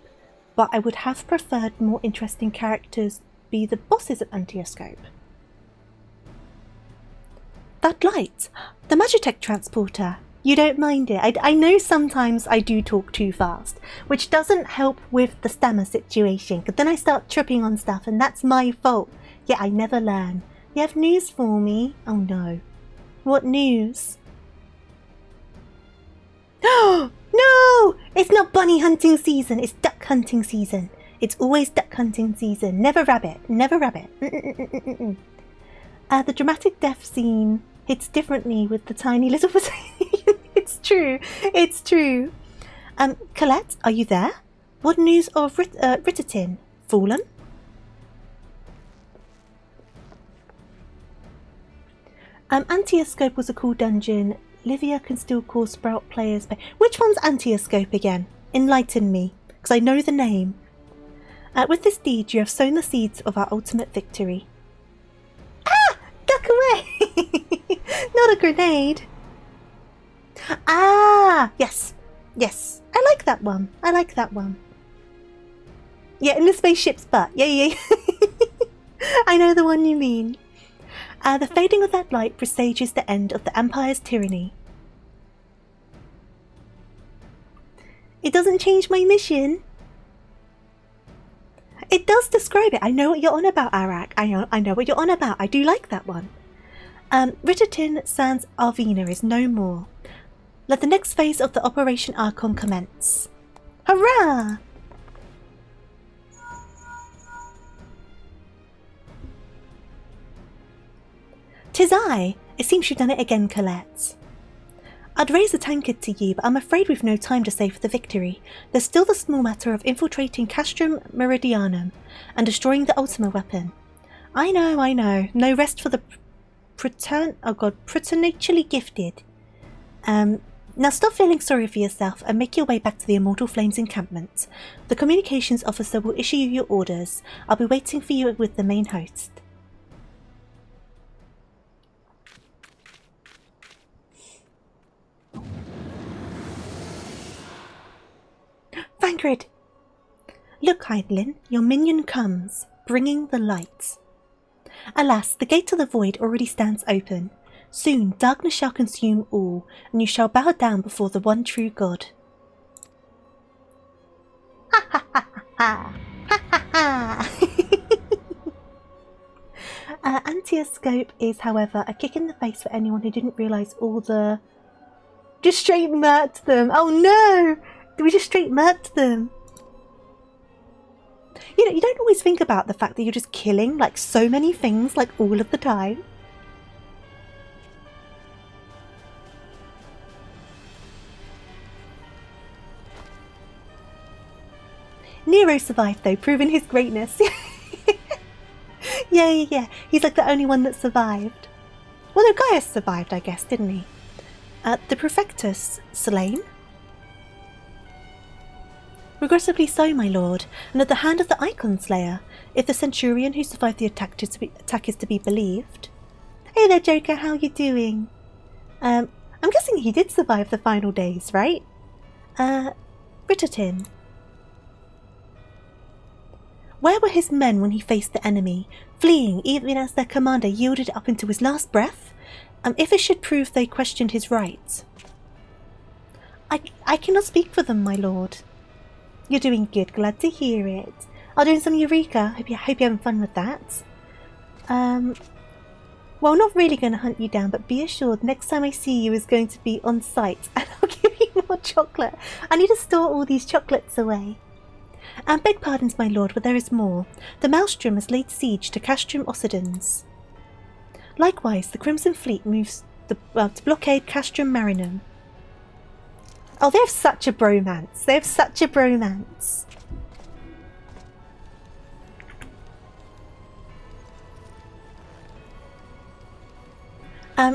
Speaker 1: but I would have preferred more interesting characters be the bosses of Antioscope. That light! The Magitech transporter! You don't mind it. I know sometimes I do talk too fast, which doesn't help with the stammer situation, because then I start tripping on stuff and that's my fault. Yeah, I never learn. You have news for me? Oh no. What news? Oh no! It's not bunny hunting season, it's duck hunting season. It's always duck hunting season. Never rabbit. Never rabbit. The dramatic death scene hits differently with the tiny little It's true. It's true. Colette, are you there? What news of Rittertin? Fallen? Antioscope was a cool dungeon. Livia can still cause Sprout players. Which one's Antioscope again? Enlighten me, because I know the name. With this deed, you have sown the seeds of our ultimate victory. Ah! Duck away! Not a grenade. Ah! Yes. Yes. I like that one. I like that one. Yeah, in the spaceship's butt. Yeah. I know the one you mean. The fading of that light presages the end of the Empire's tyranny. It doesn't change my mission. It does describe it. I know what you're on about, Arak. I know what you're on about. I do like that one. Rittertin sans Arvina is no more. Let the next phase of the Operation Archon commence. Hurrah! "'Tis I! It seems you've done it again, Colette. I'd raise a tankard to you, but I'm afraid we've no time to save for the victory. There's still the small matter of infiltrating Castrum Meridianum and destroying the Ultima weapon. I know. No rest for the preternaturally gifted. Now stop feeling sorry for yourself and make your way back to the Immortal Flames encampment. The communications officer will issue you your orders. I'll be waiting for you with the main host." Vangrid! "Look, Heidelin, your minion comes, bringing the light. Alas, the gate to the void already stands open. Soon darkness shall consume all, and you shall bow down before the one true God." Ha ha ha ha ha ha ha! Antioscope is, however, a kick in the face for anyone who didn't realise all the... Just straight murked them! Oh no! We just straight murked them! You know, you don't always think about the fact that you're just killing, like, so many things, like, all of the time. Nero survived though, proving his greatness. Yeah. He's like the only one that survived. Well, no, Gaius survived, I guess, didn't he? The Prefectus slain? Regrettably so, my lord, and at the hand of the Icon Slayer, if the Centurion who survived the attack is to be believed. Hey there, Joker, how you doing? I'm guessing he did survive the final days, right? Rittertin. Where were his men when he faced the enemy, fleeing even as their commander yielded up into his last breath? If it should prove they questioned his rights. I cannot speak for them, my lord. You're doing good, glad to hear it. I'll do some Eureka, hope you're having fun with that. Well, not really going to hunt you down, but be assured next time I see you is going to be on site and I'll give you more chocolate. I need to store all these chocolates away. Beg pardons, my lord, but there is more. The Maelstrom has laid siege to Castrum Occidens. Likewise, the Crimson Fleet moves to blockade Castrum Marinum. Oh, they have such a bromance. They have such a bromance.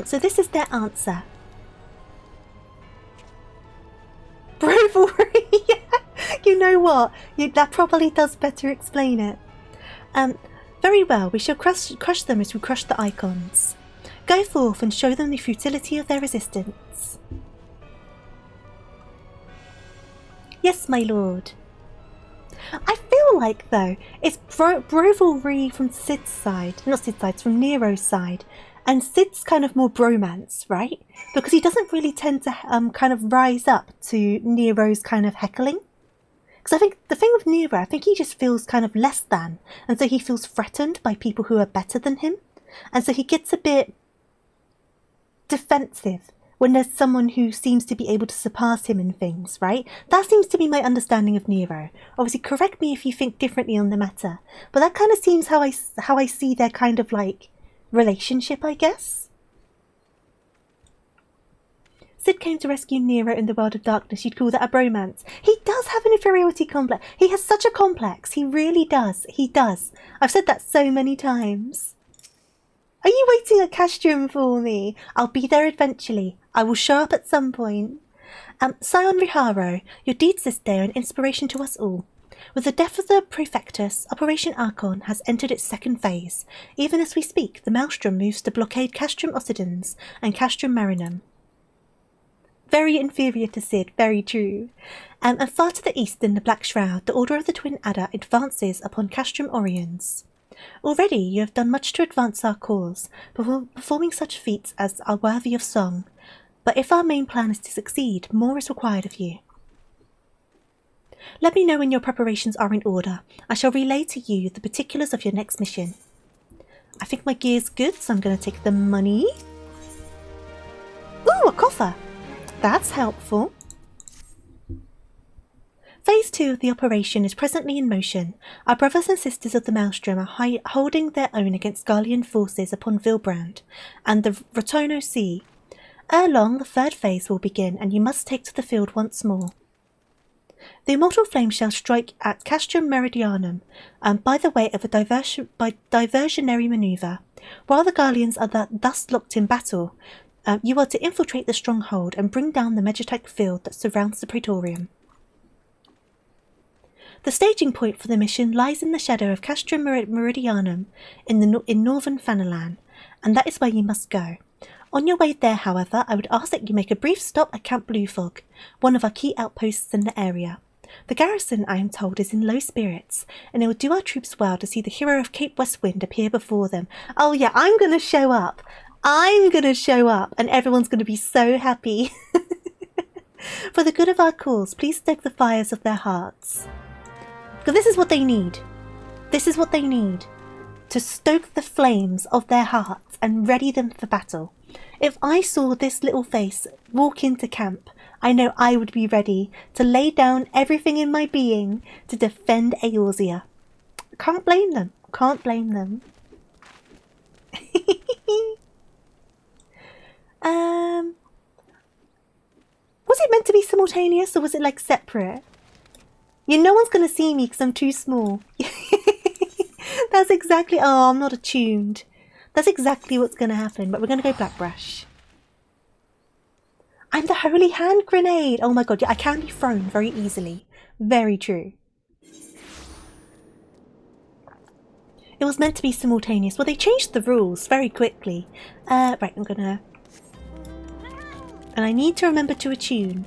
Speaker 1: So this is their answer. Bravery! You know what? That probably does better explain it. Very well, we shall crush them as we crush the icons. Go forth and show them the futility of their resistance. Yes, my lord. I feel like, though, it's brovalry from Sid's side. Not Sid's side, it's from Nero's side. And Sid's kind of more bromance, right? Because he doesn't really tend to kind of rise up to Nero's kind of heckling. Because I think the thing with Nero, I think he just feels kind of less than. And so he feels threatened by people who are better than him. And so he gets a bit defensive when there's someone who seems to be able to surpass him in things, right? That seems to be my understanding of Nero. Obviously, correct me if you think differently on the matter. But that kind of seems how I see their kind of like relationship, I guess. Sid came to rescue Nero in the world of darkness. You'd call that a bromance. He does have an inferiority complex. He has such a complex. He really does. He does. I've said that so many times. Are you waiting at Castrum for me? I'll be there eventually. I will show up at some point. Scion Riharo, your deeds this day are an inspiration to us all. With the death of the Prefectus, Operation Archon has entered its second phase. Even as we speak, the Maelstrom moves to blockade Castrum Occidens and Castrum Marinum. Very inferior to Sid, very true. And far to the east in the Black Shroud, the Order of the Twin Adder advances upon Castrum Oriens. Already you have done much to advance our cause, performing such feats as are worthy of song. But if our main plan is to succeed, more is required of you. Let me know when your preparations are in order. I shall relay to you the particulars of your next mission. I think my gear's good, so I'm going to take the money. Ooh, a coffer! That's helpful. Phase 2 of the operation is presently in motion. Our brothers and sisters of the Maelstrom are holding their own against Garlean forces upon Vilbrand and the Rotono Sea. Ere long, the third phase will begin, and you must take to the field once more. The immortal flame shall strike at Castrum Meridianum, by the way of a diversionary manoeuvre. While the Garleans are thus locked in battle, you are to infiltrate the stronghold and bring down the Megitech field that surrounds the Praetorium. The staging point for the mission lies in the shadow of Castrum Meridianum in northern Fanalan, and that is where you must go. On your way there, however, I would ask that you make a brief stop at Camp Blue Fog, one of our key outposts in the area. The garrison, I am told, is in low spirits, and it would do our troops well to see the hero of Cape Westwind appear before them. Oh yeah, I'm going to show up. I'm going to show up, and everyone's going to be so happy. For the good of our cause, please stoke the fires of their hearts. Because this is what they need. This is what they need. To stoke the flames of their hearts and ready them for battle. If I saw this little face walk into camp, I know I would be ready to lay down everything in my being to defend Eorzea. Can't blame them. Can't blame them. Was it meant to be simultaneous or was it like separate? Yeah, no one's going to see me because I'm too small. That's exactly... Oh, I'm not attuned. That's exactly what's going to happen. But we're going to go Blackbrush. I'm the Holy Hand Grenade. Oh my god, yeah, I can be thrown very easily. Very true. It was meant to be simultaneous. Well, they changed the rules very quickly. Right, I'm going to... And I need to remember to attune.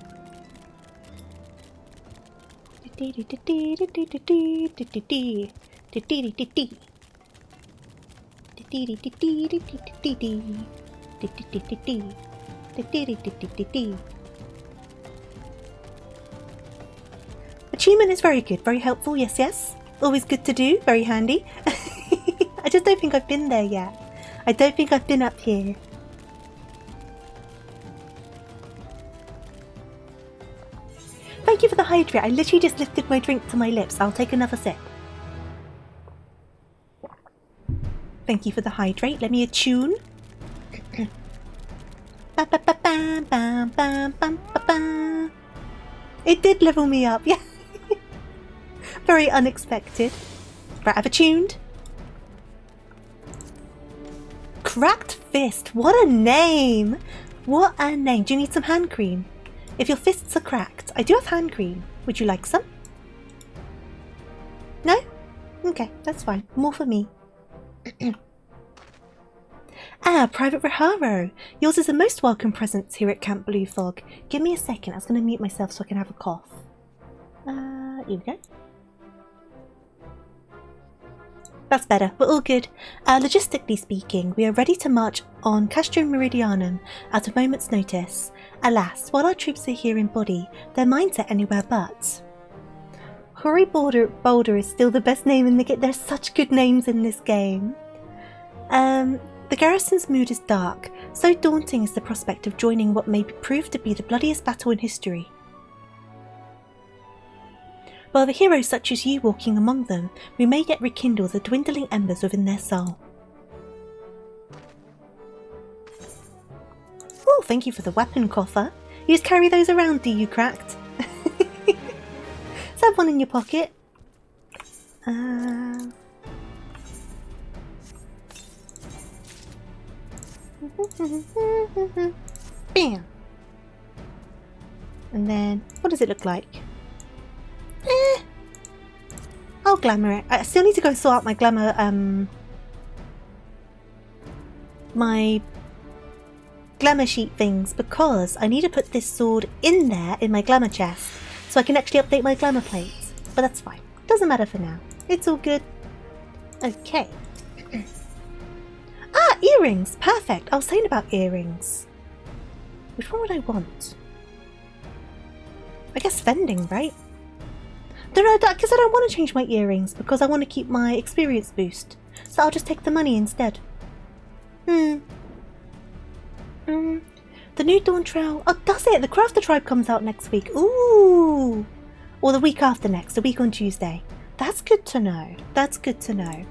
Speaker 1: Attunement is very good, very helpful, yes, yes. Always good to do, very handy. I just don't think I've been there yet. I don't think I've been up here. Thank you for the hydrate. I literally just lifted my drink to my lips. I'll take another sip. Thank you for the hydrate. Let me attune. It did level me up, yeah. Very unexpected. Right, I've attuned. Cracked Fist. What a name. What a name. Do you need some hand cream? If your fists are cracked, I do have hand cream. Would you like some? No? Okay, that's fine. More for me. Ah, Private Raharo! Yours is a most welcome presence here at Camp Blue Fog. Give me a second, I was going to mute myself so I can have a cough. Here we go. That's better, we're all good. Logistically speaking, we are ready to march on Castro Meridianum at a moment's notice. Alas, while our troops are here in body, their minds are anywhere but. Hori Boulder is still the best name in the game. There's such good names in this game. The garrison's mood is dark. So daunting is the prospect of joining what may prove to be the bloodiest battle in history. While the heroes such as you walking among them, we may yet rekindle the dwindling embers within their soul. Oh, thank you for the weapon coffer. You just carry those around, do you, Cracked? Let's have one in your pocket. Bam! And then, what does it look like? I'll glamour it. I still need to go sort out my glamour, my glamour sheet things, because I need to put this sword in there in my glamour chest so I can actually update my glamour plates. But that's fine. Doesn't matter for now. It's all good. Okay. Ah, earrings! Perfect! I was saying about earrings. Which one would I want? I guess vending, right? No, because I don't want to change my earrings because I want to keep my experience boost. So I'll just take the money instead. The new Dawn Trail. Oh, does it? The Crafter Tribe comes out next week. Ooh! Or the week after next, the week on Tuesday. That's good to know. That's good to know.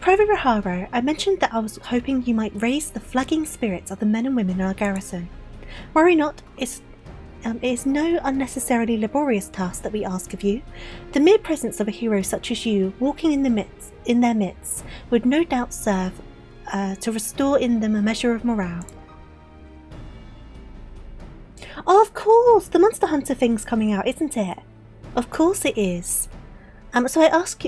Speaker 1: Private Raharo, I mentioned that I was hoping you might raise the flagging spirits of the men and women in our garrison. Worry not, it is no unnecessarily laborious task that we ask of you. The mere presence of a hero such as you walking in their midst would no doubt serve to restore in them a measure of morale. Oh, of course! The Monster Hunter thing's coming out, isn't it? Of course it is. So I ask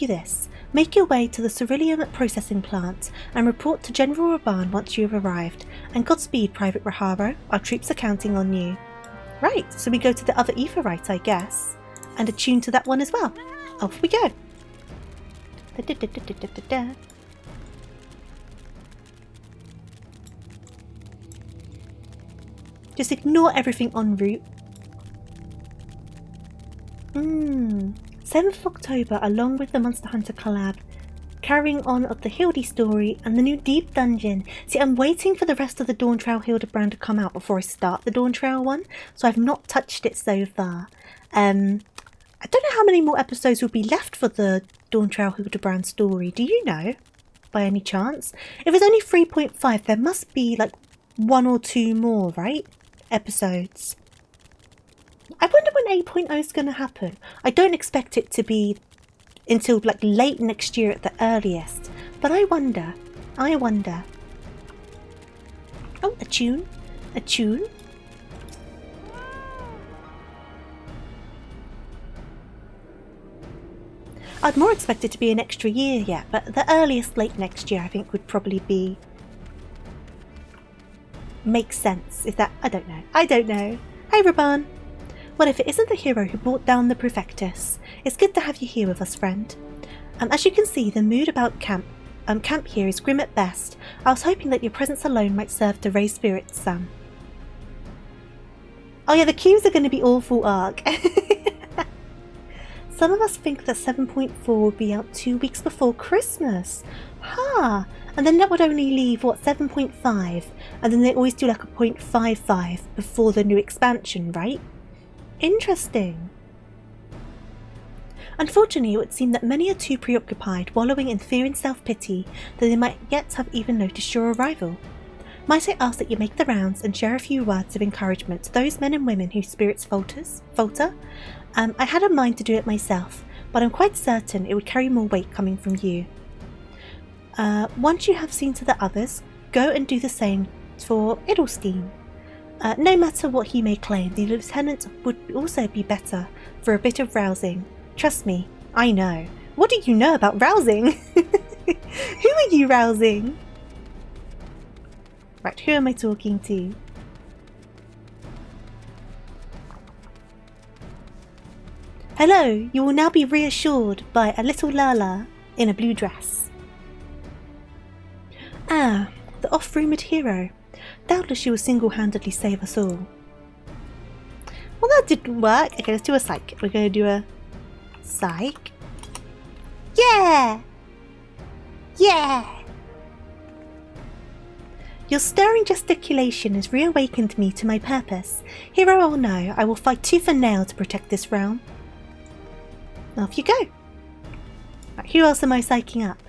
Speaker 1: you this. Make your way to the Ceruleum processing plant and report to General Raban once you have arrived. And Godspeed, Private Raharo. Our troops are counting on you. Right, so we go to the other Aetheryte, I guess. And attune to that one as well. Off we go. Just ignore everything en route. 7th of October, along with the Monster Hunter collab, carrying on of the Hildy story and the new Deep Dungeon. See, I'm waiting for the rest of the Dawn Trail Hildebrand to come out before I start the Dawn Trail one, so I've not touched it so far. I don't know how many more episodes will be left for the Dawn Trail Hildebrand story. Do you know, by any chance? If it's only 3.5, there must be like 1 or 2 more, right? Episodes. I wonder when 8.0 is going to happen. I don't expect it to be until like late next year at the earliest. But I wonder. Oh, a tune. I'd more expect it to be an extra year yet, but the earliest late next year I think would probably be... makes sense. If that... I don't know. Hi, Raban. Well, if it isn't the hero who brought down the Prefectus, it's good to have you here with us, friend. As you can see, the mood about camp here is grim at best. I was hoping that your presence alone might serve to raise spirits some. Oh yeah, the queues are going to be awful, Ark. Some of us think that 7.4 will be out 2 weeks before Christmas. And then that would only leave, what, 7.5? And then they always do like a 0.55 before the new expansion, right? Interesting. Unfortunately, it would seem that many are too preoccupied, wallowing in fear and self-pity, that they might yet have even noticed your arrival. Might I ask that you make the rounds and share a few words of encouragement to those men and women whose spirits falter? I had a mind to do it myself, but I'm quite certain it would carry more weight coming from you. Once you have seen to the others, go and do the same for Edelstein. No matter what he may claim, the lieutenant would also be better for a bit of rousing. Trust me, I know. What do you know about rousing? Who are you rousing? Right, who am I talking to? Hello, you will now be reassured by a little Lala in a blue dress. Ah, the oft-rumoured hero. Doubtless she will single-handedly save us all. Well, that didn't work. Okay, let's do a psych. We're going to do a psych. Yeah! Yeah! Your stirring gesticulation has reawakened me to my purpose. Hero or no, I will fight tooth and nail to protect this realm. Off you go. Right, who else am I psyching up?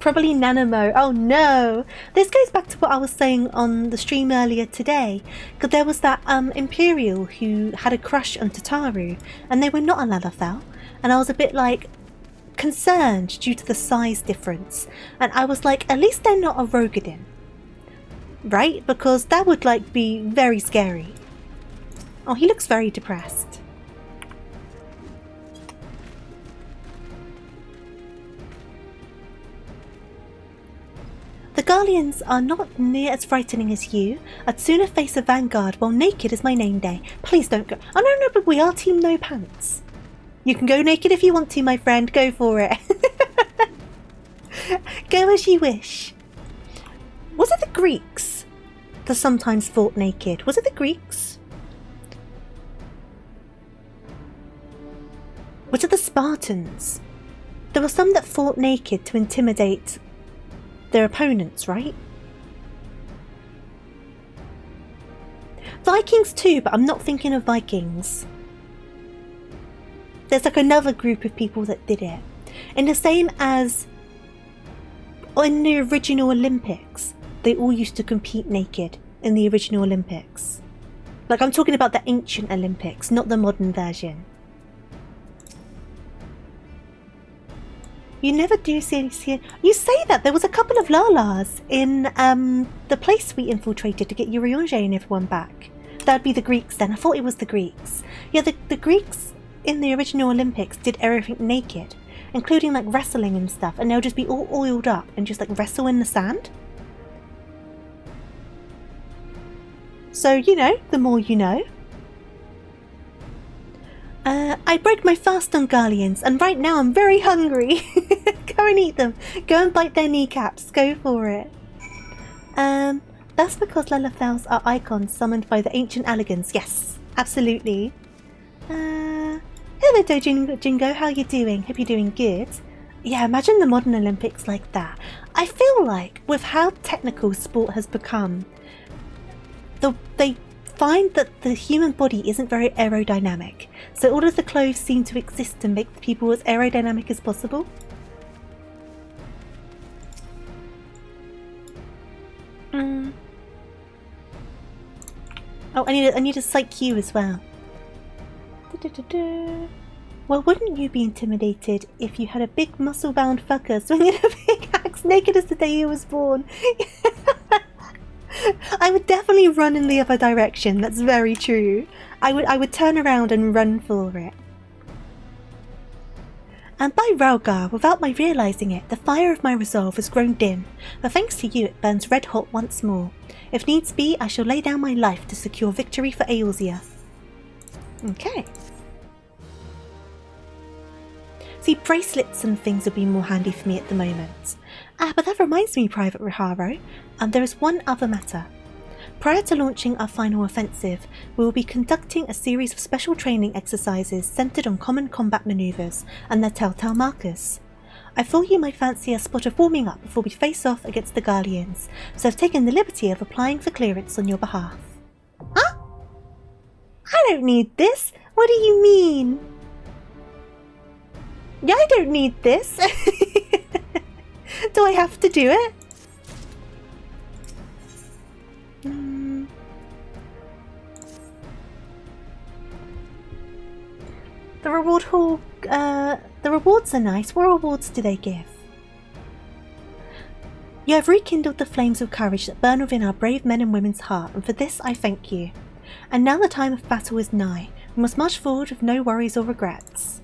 Speaker 1: Probably Nanamo. Oh no! This goes back to what I was saying on the stream earlier today. Because there was that Imperial who had a crush on Tataru, and they were not a Lalafell. And I was a bit like concerned due to the size difference. And I was like, at least they're not a Rogadin. Right? Because that would like be very scary. Oh, he looks very depressed. The Garleans are not near as frightening as you. I'd sooner face a vanguard while naked is my name day. Please don't go. Oh no, but we are team no pants. You can go naked if you want to, my friend. Go for it. Go as you wish. Was it the Greeks that sometimes fought naked? Was it the Greeks? Was it the Spartans? There were some that fought naked to intimidate their opponents, right? Vikings too, but I'm not thinking of Vikings. There's like another group of people that did it. And the same as in the original Olympics, they all used to compete naked in the original Olympics. Like I'm talking about the ancient Olympics, not the modern version. You never do see. You say that there was a couple of Lalas in the place we infiltrated to get Uriange and everyone back. That'd be the Greeks then. I thought it was the Greeks. Yeah, the Greeks in the original Olympics did everything naked, including like wrestling and stuff, and they'll just be all oiled up and just like wrestle in the sand. So, you know, the more you know. I broke my fast on Garleans, and right now I'm very hungry. Go and eat them. Go and bite their kneecaps. Go for it. That's because Lalafells are icons summoned by the ancient Alligans. Yes, absolutely. Hello Dojingo, how you doing? Hope you're doing good. Yeah, imagine the modern Olympics like that. I feel like with how technical sport has become, they find that the human body isn't very aerodynamic, so all of the clothes seem to exist to make the people as aerodynamic as possible. Oh, I need to psych you as well. Well, wouldn't you be intimidated if you had a big muscle-bound fucker swinging a big axe naked as the day he was born? I would definitely run in the other direction, that's very true. I would turn around and run for it. And by Ralgar, without my realising it, the fire of my resolve has grown dim, but thanks to you it burns red hot once more. If needs be, I shall lay down my life to secure victory for Eorzea. Okay. See, bracelets and things would be more handy for me at the moment. But that reminds me, Private Riharo, there is one other matter. Prior to launching our final offensive, we will be conducting a series of special training exercises centered on common combat maneuvers and their telltale markers. I thought you might fancy a spot of warming up before we face off against the Garleans, so I've taken the liberty of applying for clearance on your behalf. Huh? I don't need this! What do you mean? Yeah, I don't need this! Do I have to do it? The reward hall, the rewards are nice. What rewards do they give? You have rekindled the flames of courage that burn within our brave men and women's heart, and for this I thank you. And now the time of battle is nigh. We must march forward with no worries or regrets.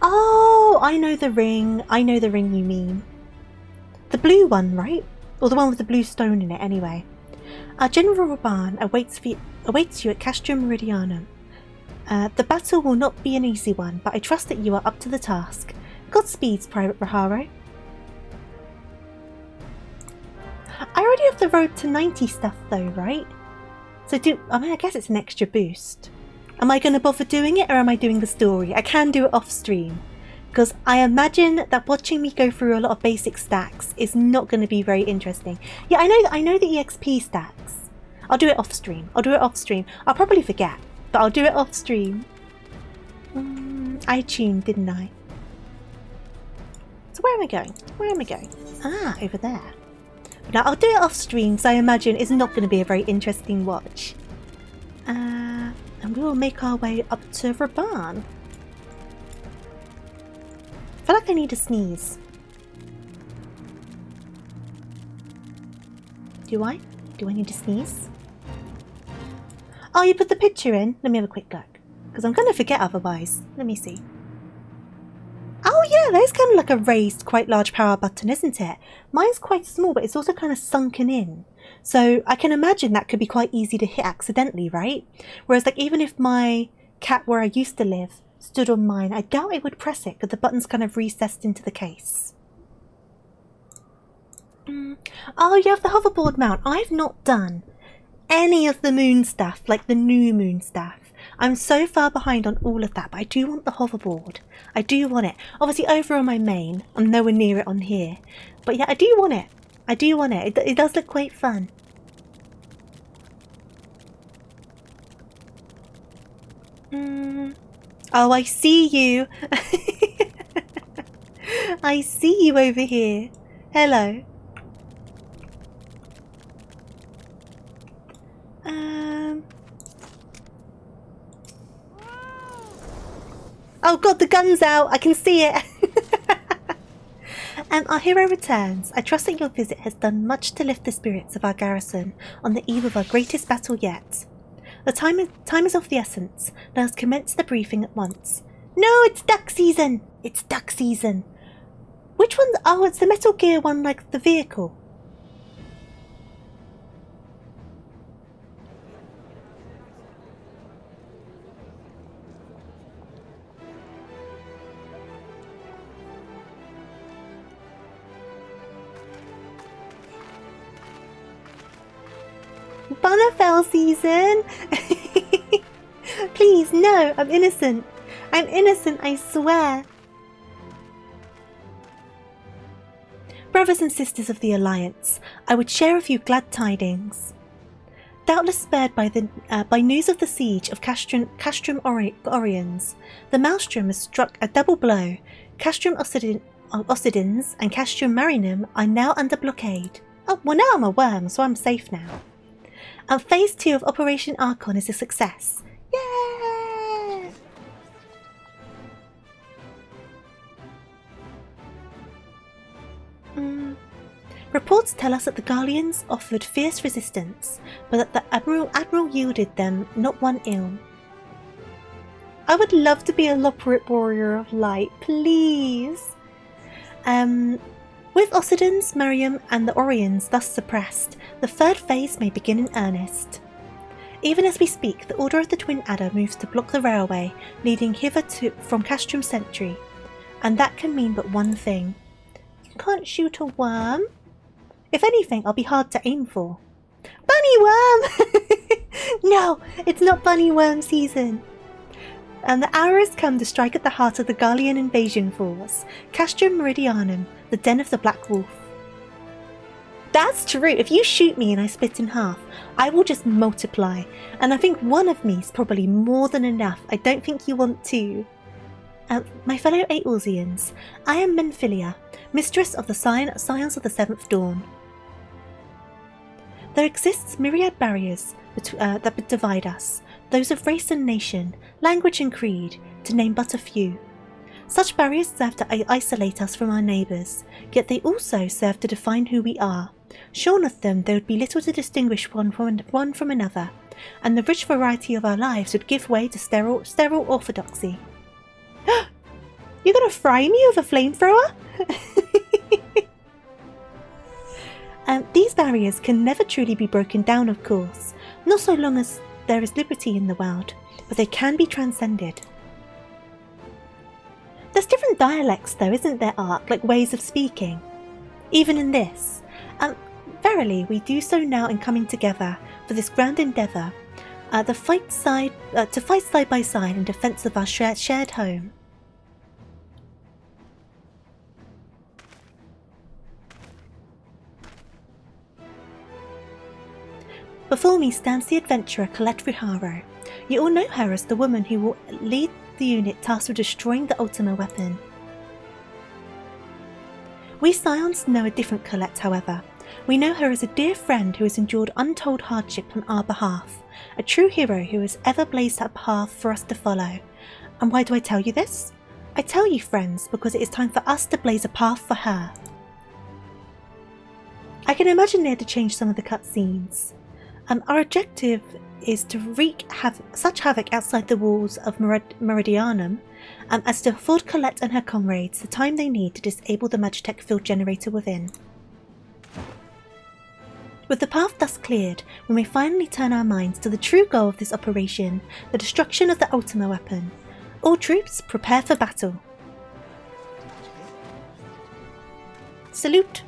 Speaker 1: Oh, I know the ring. I know the ring you mean. The blue one, right? Or the one with the blue stone in it, anyway. Our General Raban awaits you at Castrum Meridianum. The battle will not be an easy one, but I trust that you are up to the task. Godspeed, Private Raharo. I already have the road to 90 stuff though, right? So I guess it's an extra boost. Am I going to bother doing it, or am I doing the story? I can do it off stream, because I imagine that watching me go through a lot of basic stacks is not going to be very interesting. Yeah, I know the EXP stacks. I'll do it off stream. I'll probably forget, but I'll do it off stream. I tuned, didn't I? So where am I going? Ah, over there. Now I'll do it off stream, so I imagine it's not going to be a very interesting watch. And we will make our way up to Raban. I feel like I need a sneeze. Do I? Do I need to sneeze? Oh, you put the picture in? Let me have a quick look, because I'm going to forget otherwise. Let me see. Oh yeah, there's kind of like a raised, quite large power button, isn't it? Mine's quite small, but it's also kind of sunken in. So I can imagine that could be quite easy to hit accidentally, right? Whereas like even if my cat where I used to live stood on mine, I doubt it would press it because the button's kind of recessed into the case. Oh, you have the hoverboard mount. I've not done any of the moon stuff, like the new moon stuff. I'm so far behind on all of that, but I do want the hoverboard. I do want it. Obviously over on my main, I'm nowhere near it on here. But yeah, I do want it. It does look quite fun. Oh, I see you. I see you over here. Hello. Oh god, the gun's out! I can see it! Our hero returns. I trust that your visit has done much to lift the spirits of our garrison on the eve of our greatest battle yet. The time is of the essence. Let us commence the briefing at once. No, it's duck season! It's duck season! Which one? Oh, it's the Metal Gear one, like the vehicle. Bonafell season! Please, no, I'm innocent. I'm innocent, I swear. Brothers and sisters of the Alliance, I would share with you glad tidings. Doubtless spared by news of the siege of Castrum Oriens, the Maelstrom has struck a double blow. Castrum Occidens and Castrum Marinum are now under blockade. Oh, well now I'm a worm, so I'm safe now. And Phase 2 of Operation Archon is a success. Yay! Reports tell us that the Garleans offered fierce resistance, but that the Admiral yielded them not one ill. I would love to be a Loporrit Warrior of Light, please! With Occidens, Mariam, and the Oriens thus suppressed, the third phase may begin in earnest. Even as we speak, the Order of the Twin Adder moves to block the railway leading hither from Castrum Sentry, and that can mean but one thing. You can't shoot a worm? If anything, I'll be hard to aim for. Bunny worm! No, it's not bunny worm season. And the hour has come to strike at the heart of the Garlean invasion force, Castrum Meridianum, the den of the Black Wolf. That's true. If you shoot me and I split in half, I will just multiply. And I think one of me is probably more than enough. I don't think you want two. My fellow Aeolzians, I am Menphilia, mistress of the Scions of the Seventh Dawn. There exists myriad barriers that divide us, those of race and nation, language and creed, to name but a few. Such barriers serve to isolate us from our neighbours, yet they also serve to define who we are. Shorn of them, there would be little to distinguish one from another, and the rich variety of our lives would give way to sterile orthodoxy. You're gonna fry me with a flamethrower? These barriers can never truly be broken down, of course, not so long as there is liberty in the world, but they can be transcended. There's different dialects though, isn't there, Ark, like ways of speaking? Even in this. Verily, we do so now in coming together for this grand endeavour, to fight side by side in defence of our shared home. Before me stands the adventurer Colette Riharo. You all know her as the woman who will lead the unit tasked with destroying the Ultima weapon. We Scions know a different Colette, however. We know her as a dear friend who has endured untold hardship on our behalf, a true hero who has ever blazed that path for us to follow. And why do I tell you this? I tell you, friends, because it is time for us to blaze a path for her. I can imagine they had to change some of the cutscenes. Our objective is to wreak such havoc outside the walls of Meridianum as to afford Colette and her comrades the time they need to disable the Magitech field generator within. With the path thus cleared, we may finally turn our minds to the true goal of this operation, the destruction of the Ultima weapon. All troops, prepare for battle. Salute!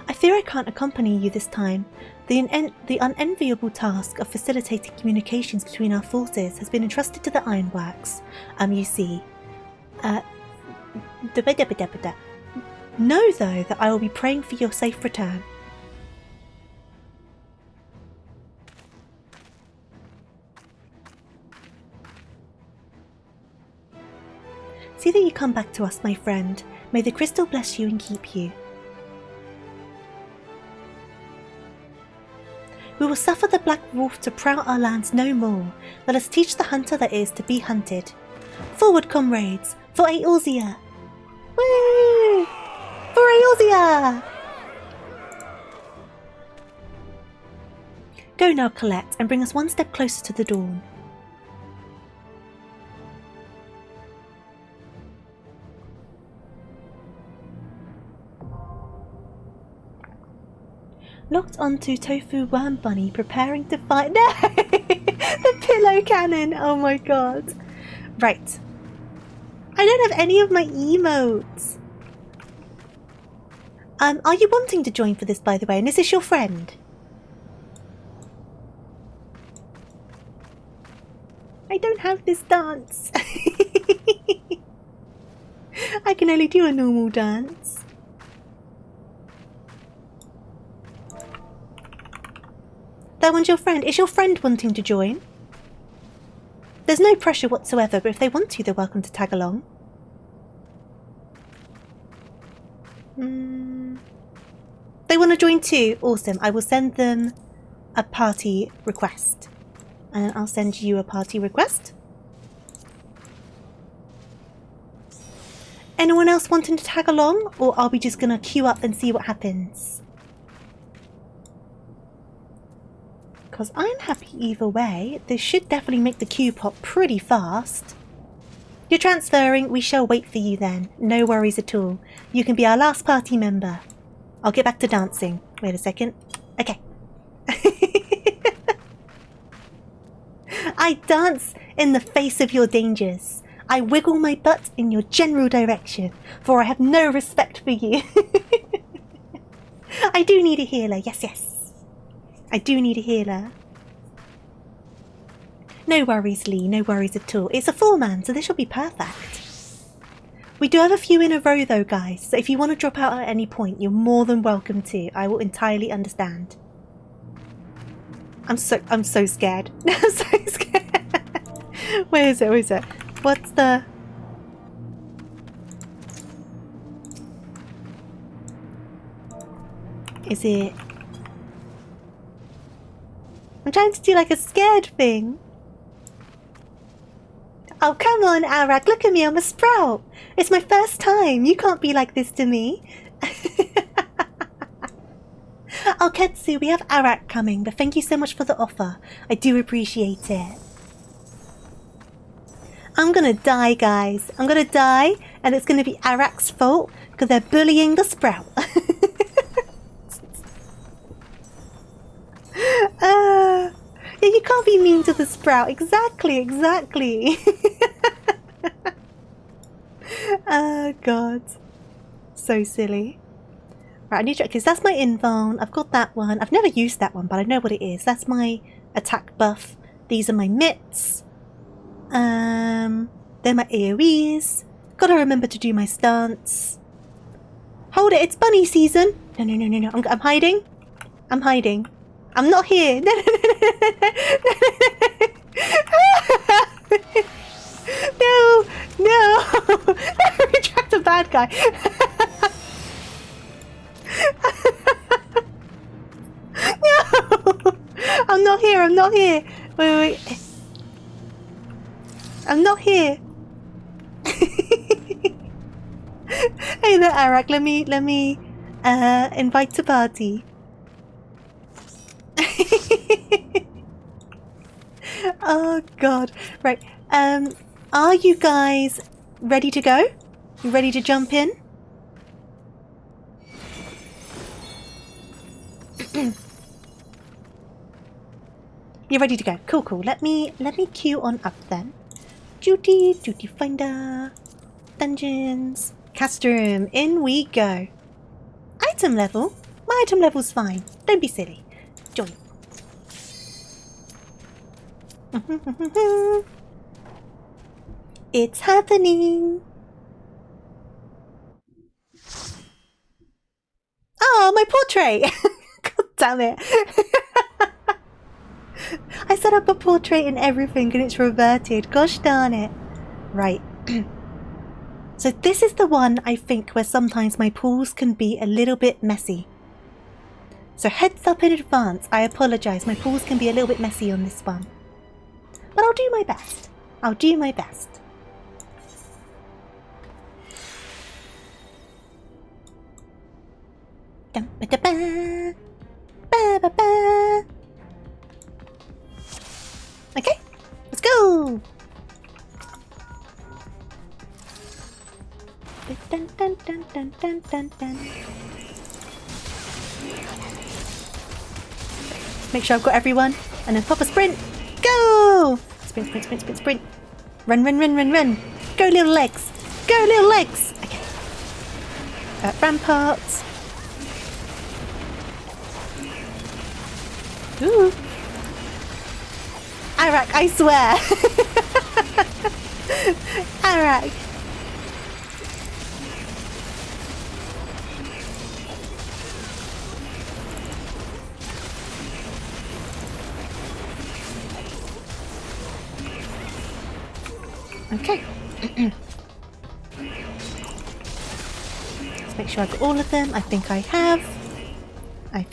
Speaker 1: I fear I can't accompany you this time. The unenviable task of facilitating communications between our forces has been entrusted to the Ironworks. You see. Know, though, that I will be praying for your safe return. See that you come back to us, my friend. May the crystal bless you and keep you. We will suffer the Black Wolf to prowl our lands no more. Let us teach the hunter that it is to be hunted. Forward, comrades, for Eorzea! Woo! For Eorzea! Go now, Colette, and bring us one step closer to the dawn. Locked onto Tofu Worm Bunny, preparing to fight. No! The pillow cannon! Oh my god. Right. I don't have any of my emotes. Are you wanting to join for this, by the way? And is this your friend? I don't have this dance. I can only do a normal dance. That one's your friend. Is your friend wanting to join? There's no pressure whatsoever, but if they want to, they're welcome to tag along. They want to join too? Awesome. I will send them a party request. And then I'll send you a party request. Anyone else wanting to tag along? Or are we just going to queue up and see what happens? Because I'm happy either way. This should definitely make the queue pop pretty fast. You're transferring. We shall wait for you then. No worries at all. You can be our last party member. I'll get back to dancing. Wait a second. Okay. I dance in the face of your dangers. I wiggle my butt in your general direction, for I have no respect for you. I do need a healer. Yes, yes. I do need a healer. No worries, Lee. No worries at all. It's a 4-man, so this will be perfect. We do have a few in a row though, guys, so if you want to drop out at any point, you're more than welcome to. I will entirely understand. I'm so scared. I'm so scared. Where is it? Where is it? What's the... Is it... I'm trying to do like a scared thing. Oh, come on, Arak. Look at me. I'm a sprout. It's my first time. You can't be like this to me. Oh, Ketsu, we have Arak coming, but thank you so much for the offer. I do appreciate it. I'm gonna die, guys. I'm gonna die, and it's gonna be Arak's fault because they're bullying the Sprout. Yeah, you can't be mean to the Sprout. Exactly. Oh, God. So silly. Right, I need to... because that's my invuln. I've got that one. I've never used that one, but I know what it is. That's my attack buff. These are my mitts. They're my AoEs. Gotta remember to do my stance. Hold it, it's bunny season. No. I'm hiding. I'm not here. No. Retract a bad guy. No. I'm not here. Wait. I'm not here. Hey there, Arak. Let me invite to party. Oh God. Right. Are you guys ready to go? You ready to jump in? You're ready to go. Cool. Let me queue on up then. Duty finder. Dungeons. Cast room. In we go. Item level? My item level's fine. Don't be silly. Join. It's happening. Oh, my portrait. God damn it. I set up a portrait and everything and it's reverted. Gosh darn it. Right. So this is the one, I think, where sometimes my pools can be a little bit messy. So heads up in advance. I apologise. My pools can be a little bit messy on this one. But I'll do my best. Okay, let's go. Dun. Make sure I've got everyone, and then pop a sprint. Go! Sprint. Run. Go, little legs. Okay. Ramparts. Ooh. Arak, I swear. Arak. Okay. Let's make sure I've got all of them. I think I have. Are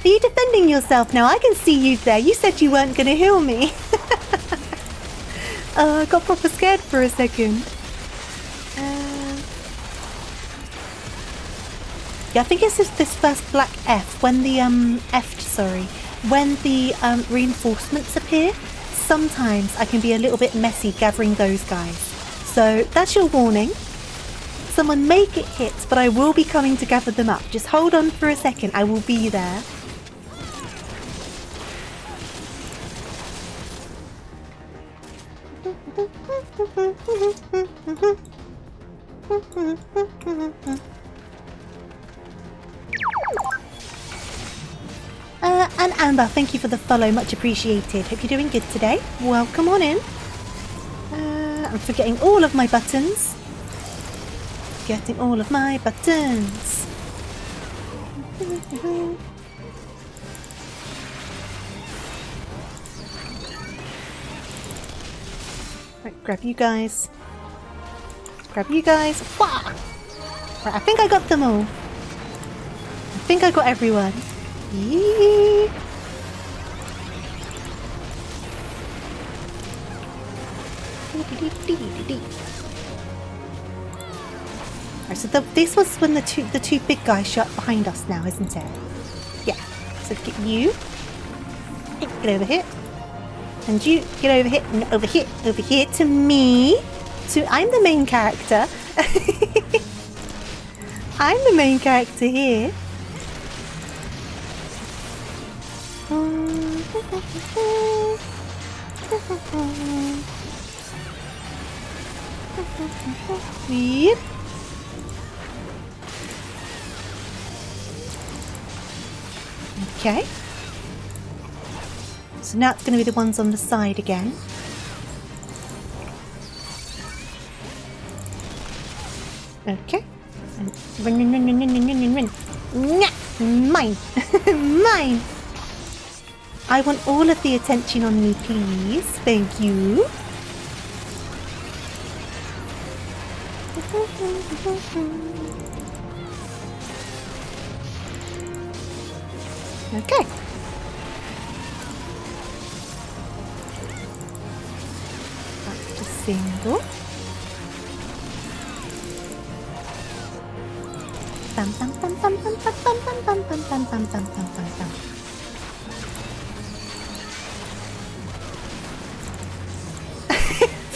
Speaker 1: you defending yourself now? I can see you there. You said you weren't going to heal me. I got proper scared for a second. Yeah, I think it's just this first black F. When the when the reinforcements appear, sometimes I can be a little bit messy gathering those guys. So that's your warning. Someone may get hit, but I will be coming to gather them up. Just hold on for a second. I will be there. And Amber, thank you for the follow. Much appreciated. Hope you're doing good today. Welcome on in. I'm forgetting all of my buttons. Right, grab you guys. Wah! Right, I think I got them all. I think I got everyone. Yee. Right, so this was when the two big guys shot behind us now, isn't it? Yeah. So get you. get over here. And you, get over here, and over here to me. I'm the main character. I'm the main character here. Yep. Okay. So now it's going to be the ones on the side again. Okay. And run. Mine. Mine. I want all of the attention on me, please. Thank you. Okay. That's a single. Bum bum bum bum bum bum bum bum bum bum bum bum bum bum bum.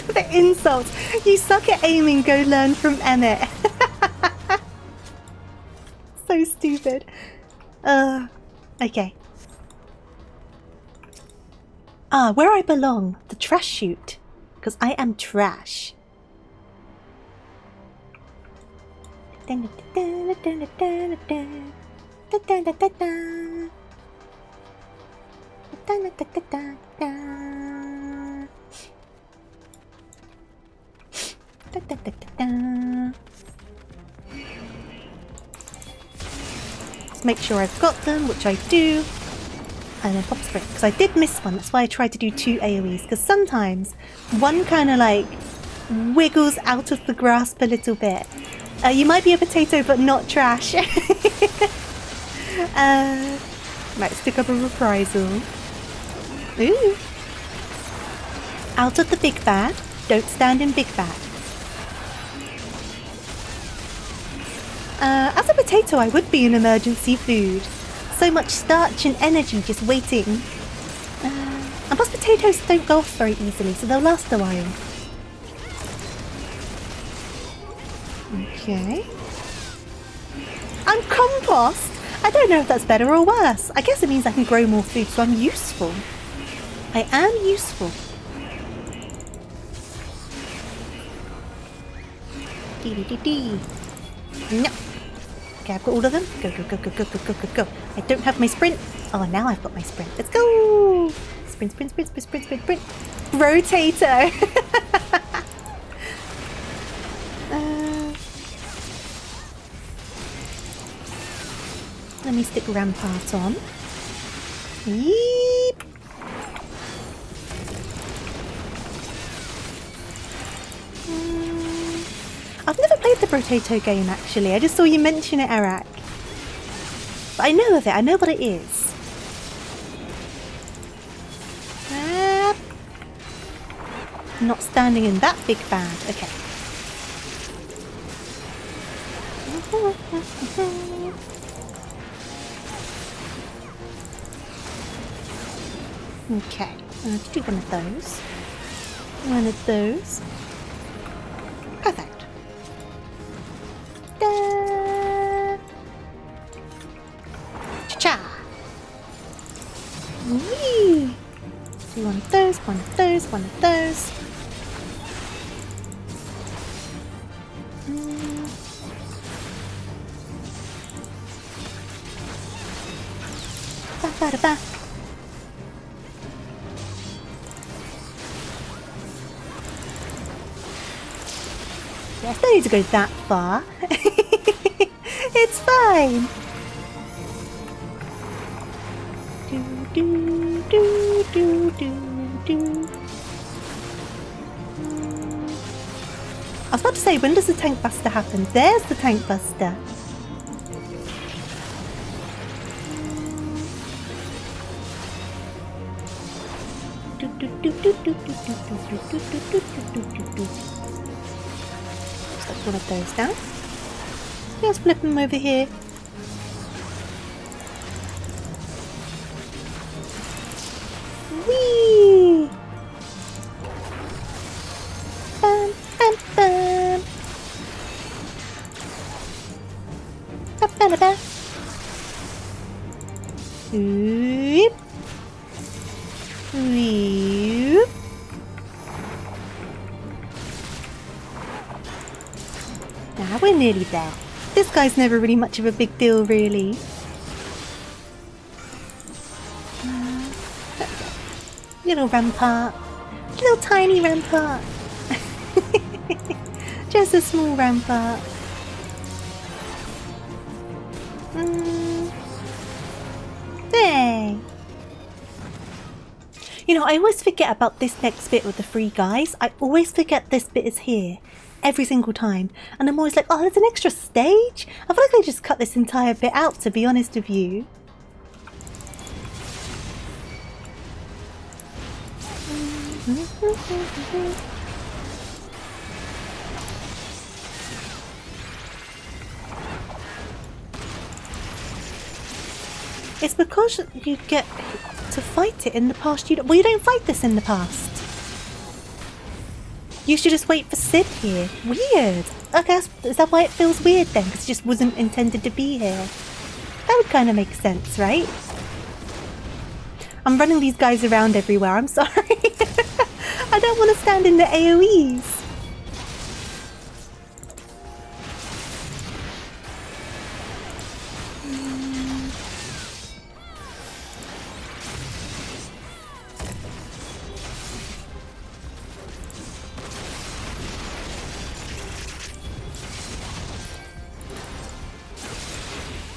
Speaker 1: The insults. You suck at aiming, go learn from Emmett. So stupid. Okay. Ah, where I belong. The trash chute. Because I am trash. Let's make sure I've got them, which I do. And then pop sprint, because I did miss one. That's why I tried to do 2 AoEs, because sometimes one kind of like wiggles out of the grasp a little bit. You might be a potato, but not trash. Might stick up a reprisal. Ooh. Out of the big bad. Don't stand in big bad. As a potato, I would be an emergency food. So much starch and energy just waiting. And plus potatoes don't go off very easily, so they'll last a while. Okay. I'm compost! I don't know if that's better or worse. I guess it means I can grow more food, so I'm useful. I am useful. Dee. No. Okay, I've got all of them. Go. I don't have my sprint. Oh, now I've got my sprint. Let's go! Sprint. Rotator! Let me stick Rampart on. Yeep! I've never played the Potato game, actually. I just saw you mention it, Arak. But I know of it. I know what it is. Not standing in that big bag. Okay. Okay. Let's do one of those. One of those. Perfect. Cha-cha! Whee! Do one of those, one of those, one of those. Ba-ba-da-ba. Yes, don't need to go that far. It's fine. I was about to say, when does the tank buster happen? There's the tank buster. Let's one of those down. Let's flip them over here. Annabelle. Whoop. Whoop. Now we're nearly there. This guy's never really much of a big deal, really. Little rampart. Little tiny rampart. Just a small rampart. There. You know, I always forget about this next bit with the three guys. I always forget this bit is here. Every single time. And I'm always like, oh, there's an extra stage? I feel like I just cut this entire bit out, to be honest with you. It's because you get to fight it in the past. Well, you don't fight this in the past. You should just wait for Sid here. Weird. Okay, is that why it feels weird then? Because it just wasn't intended to be here. That would kind of make sense, right? I'm running these guys around everywhere. I'm sorry. I don't want to stand in the AoEs.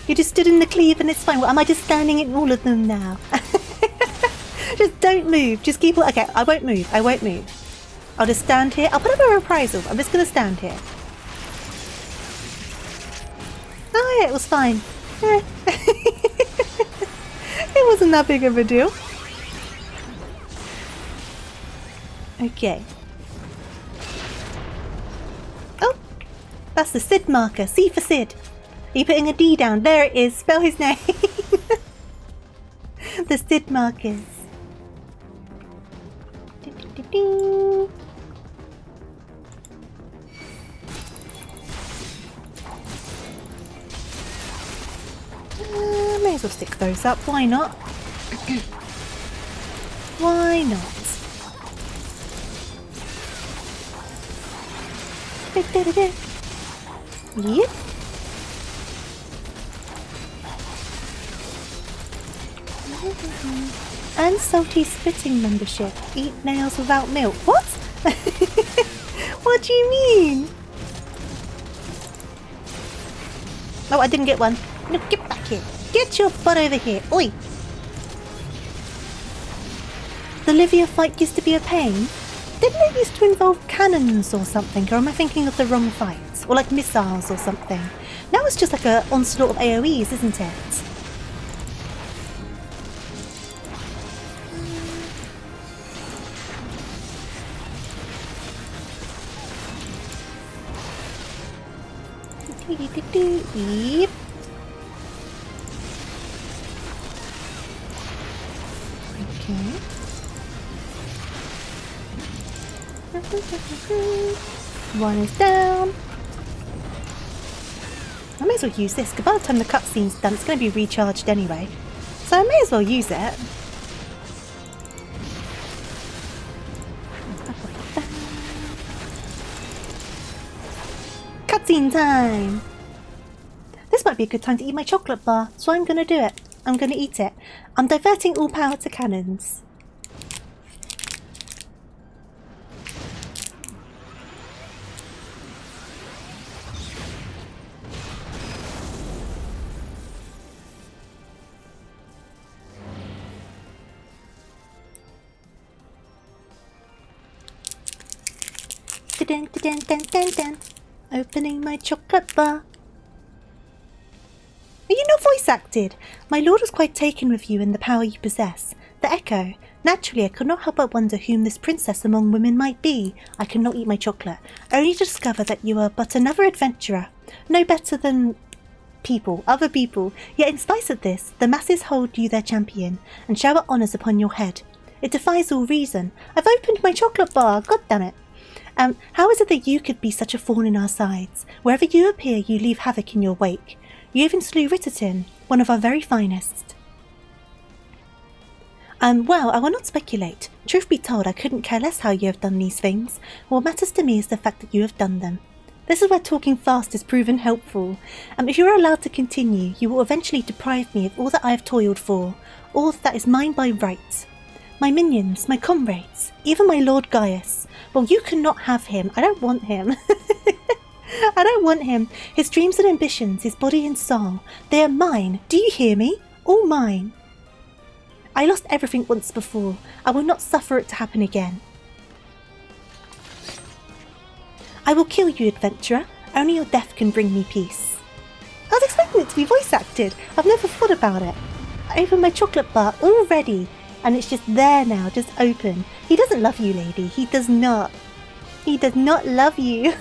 Speaker 1: You just stood in the cleave and it's fine. Well, am I just standing in all of them now? Just don't move. Just keep... Okay, I won't move. I won't move. I'll just stand here. I'll put up a reprisal. I'm just going to stand here. Oh yeah, it was fine. It wasn't that big of a deal. Okay. Oh! That's the Sid marker. C for Sid. Are you putting a D down? There it is. Spell his name. The Sid markers. May as well stick those up. Why not? Why not? Yep. And salty spitting membership. Eat nails without milk. What? What do you mean? Oh, I didn't get one. No, get back here. Get your butt over here. Oi! The Livia fight used to be a pain? Didn't it used to involve cannons or something? Or am I thinking of the wrong fight? Or like missiles or something? Now it's just like an onslaught of AoEs, isn't it? Yep. Okay. One is down. I may as well use this, because by the time the cutscene's done, it's going to be recharged anyway. So I may as well use it. Cutscene time! This might be a good time to eat my chocolate bar, so I'm going to do it. I'm going to eat it. I'm diverting all power to cannons. Dun, dun, dun, dun, dun. Opening my chocolate bar. Are you not voice acted? My lord was quite taken with you and the power you possess. The echo. Naturally, I could not help but wonder whom this princess among women might be. I could not eat my chocolate, only to discover that you are but another adventurer. No better than other people. Yet in spite of this, the masses hold you their champion, and shower honours upon your head. It defies all reason. I've opened my chocolate bar, god damn it. How is it that you could be such a thorn in our sides? Wherever you appear, you leave havoc in your wake. You even slew Ritterton, one of our very finest. Well, I will not speculate. Truth be told, I couldn't care less how you have done these things. What matters to me is the fact that you have done them. This is where talking fast is proven helpful. If you are allowed to continue, you will eventually deprive me of all that I have toiled for, all that is mine by right. My minions, my comrades, even my Lord Gaius. Well, you cannot have him. I don't want him. I don't want him. His dreams and ambitions, his body and soul, they are mine. Do you hear me? All mine. I lost everything once before. I will not suffer it to happen again. I will kill you, adventurer. Only your death can bring me peace. I was expecting it to be voice acted. I've never thought about it. I opened my chocolate bar already, and it's just there now, just open. He doesn't love you, lady. He does not. He does not love you.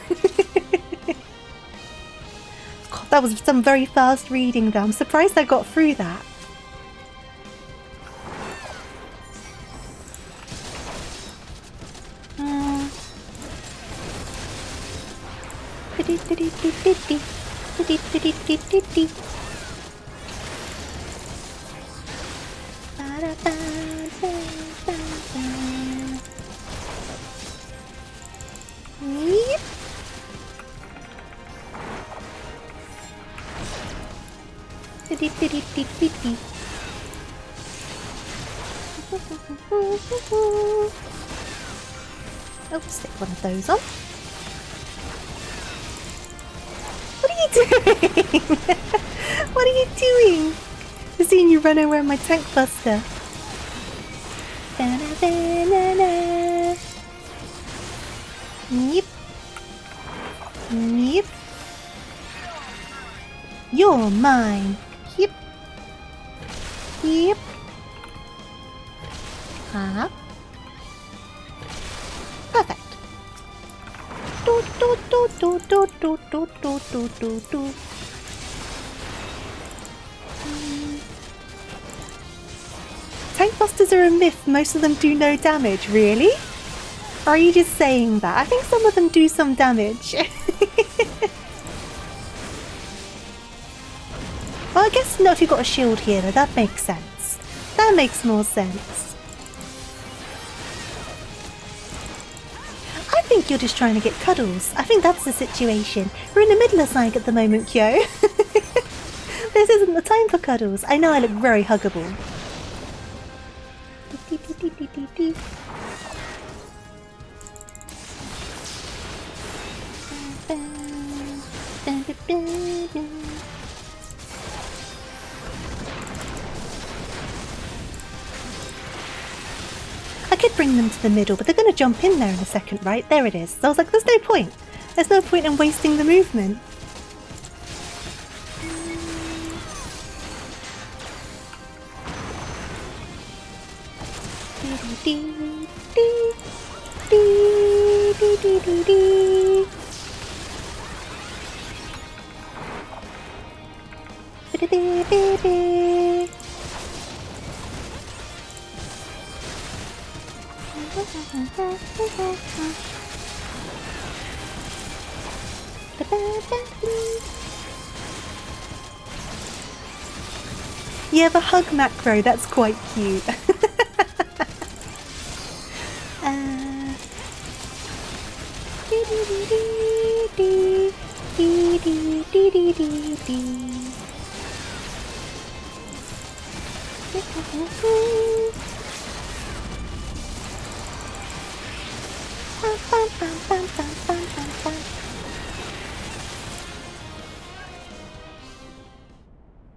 Speaker 1: God, that was some very fast reading though. I'm surprised I got through that. Oh, stick one of those on. What are you doing? What are you doing? I've seen you run around my tank buster. Yep. Yep. You're mine. Yep. Yep. Huh? Perfect. Do do do do do do do do do do do. Tank busters are a myth. Most of them do no damage. Really? Or are you just saying that? I think some of them do some damage. Well, I guess not if you've got a shield here, though. That makes sense. That makes more sense. I think you're just trying to get cuddles. I think that's the situation. We're in the middle of something at the moment, Kyo. This isn't the time for cuddles. I know I look very huggable. I could bring them to the middle, but they're going to jump in there in a second, right? There it is. So I was like, there's no point. There's no point in wasting the movement. Yeah, the hug macro, that's quite cute.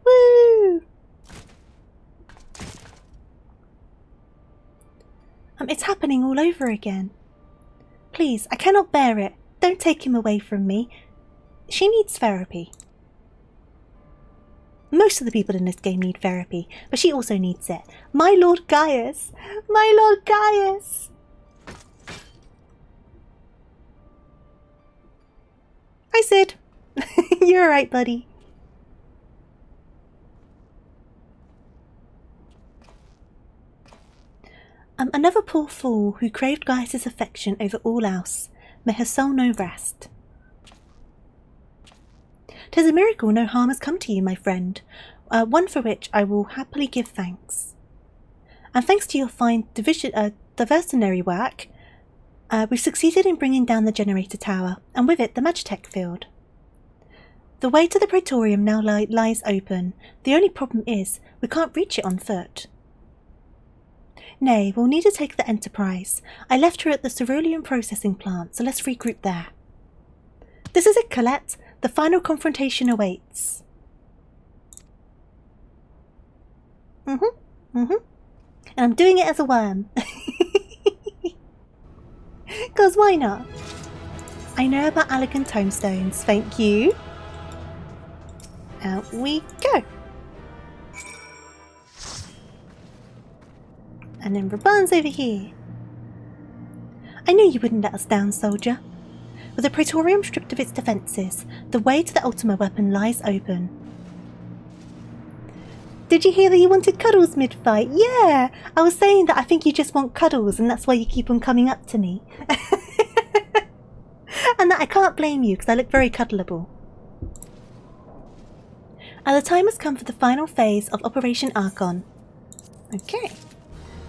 Speaker 1: Woo! It's happening all over again. Please, I cannot bear it. Don't take him away from me. She needs therapy. Most of the people in this game need therapy, but she also needs it. My Lord Gaius! My Lord Gaius! Hi, Sid. You're alright, buddy. Another poor fool who craved Gaius' affection over all else. May her soul know rest. 'Tis a miracle no harm has come to you, my friend, one for which I will happily give thanks. And thanks to your fine diversionary work, we've succeeded in bringing down the generator tower, and with it the Magitech field. The way to the Praetorium now lies open. The only problem is, we can't reach it on foot. Nay, we'll need to take the Enterprise. I left her at the cerulean processing plant, so let's regroup there. This is it, Colette. The final confrontation awaits. And I'm doing it as a worm. 'Cause why not? I know about elegant tomestones, thank you. Out we go. And then Raban's over here. I knew you wouldn't let us down, soldier. With the Praetorium stripped of its defences, the way to the Ultima weapon lies open. Did you hear that you wanted cuddles mid-fight? Yeah! I was saying that I think you just want cuddles and that's why you keep on coming up to me. And that I can't blame you because I look very cuddleable. And the time has come for the final phase of Operation Archon. Okay.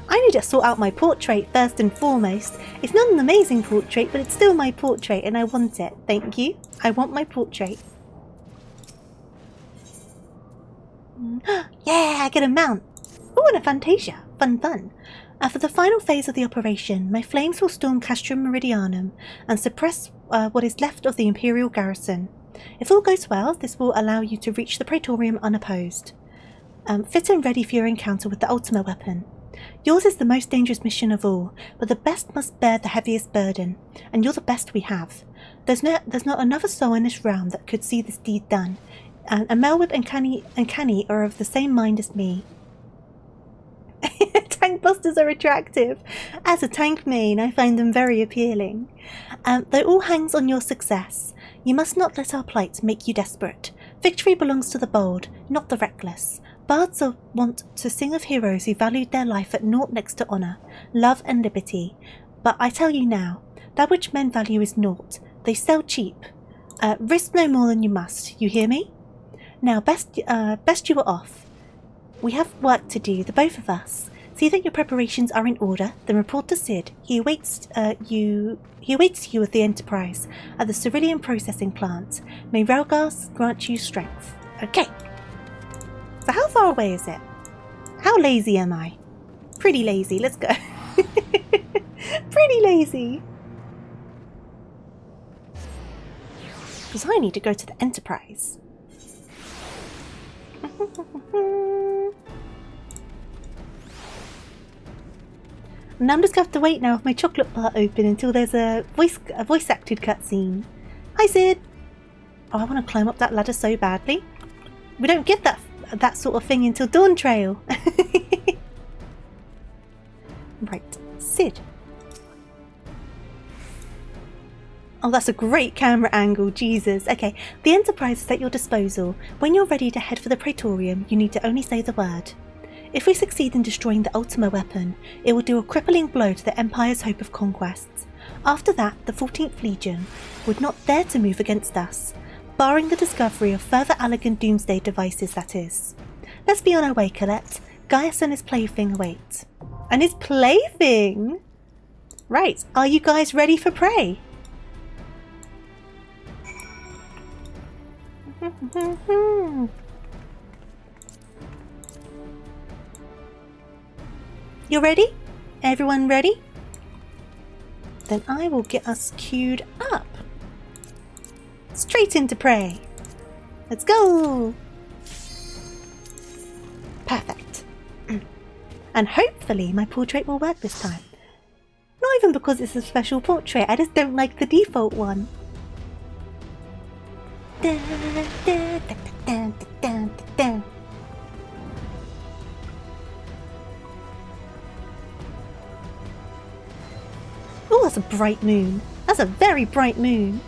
Speaker 1: I need to sort out my portrait first and foremost. It's not an amazing portrait, but it's still my portrait and I want it. Thank you. I want my portrait. Yeah, I get a mount. Ooh, and a Fantasia. Fun, fun. For the final phase of the operation, my flames will storm Castrum Meridianum and suppress what is left of the Imperial garrison. If all goes well, this will allow you to reach the Praetorium unopposed. Fit and ready for your encounter with the Ultima weapon. Yours is the most dangerous mission of all, but the best must bear the heaviest burden, and you're the best we have. There's not another soul in this realm that could see this deed done, and Melwhip and Canny are of the same mind as me. Tank busters are attractive. As a tank main, I find them very appealing. Though all hangs on your success. You must not let our plight make you desperate. Victory belongs to the bold, not the reckless. Bards want to sing of heroes who valued their life at naught next to honour, love and liberty. But I tell you now, that which men value is naught. They sell cheap. Risk no more than you must, you hear me? Now, best you are off. We have work to do, the both of us. See that your preparations are in order, then report to Sid. He awaits you with the Enterprise at the cerulean processing plant. May Relgar grant you strength. Okay. So how far away is it? How lazy am I? Pretty lazy, let's go. Pretty lazy. Because I need to go to the Enterprise. And I'm just going to have to wait now with my chocolate bar open until there's a voice acted cutscene. Hi Sid! Oh, I want to climb up that ladder so badly. We don't get that sort of thing until Dawn Trail. Right, Sid. Oh, that's a great camera angle, Jesus. Okay, the Enterprise is at your disposal. When you're ready to head for the Praetorium, you need to only say the word. If we succeed in destroying the Ultima weapon, it will do a crippling blow to the Empire's hope of conquests. After that, the 14th Legion would not dare to move against us, barring the discovery of further elegant doomsday devices, that is. Let's be on our way, Colette. Gaius and his plaything await. And his plaything? Right, are you guys ready for prey? You ready? Everyone ready? Then I will get us queued up. Straight into prey. Let's go! Perfect. And hopefully my portrait will work this time. Not even because it's a special portrait, I just don't like the default one. Da, da, da, da, da, da, da. Oh, that's a bright moon. That's a very bright moon.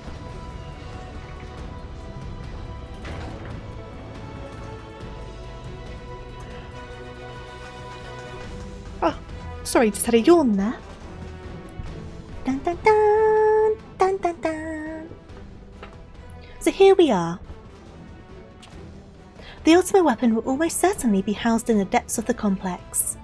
Speaker 1: Oh, sorry, just had a yawn there. Dun, dun, dun, dun, dun, dun. So here we are. The ultimate weapon will almost certainly be housed in the depths of the complex.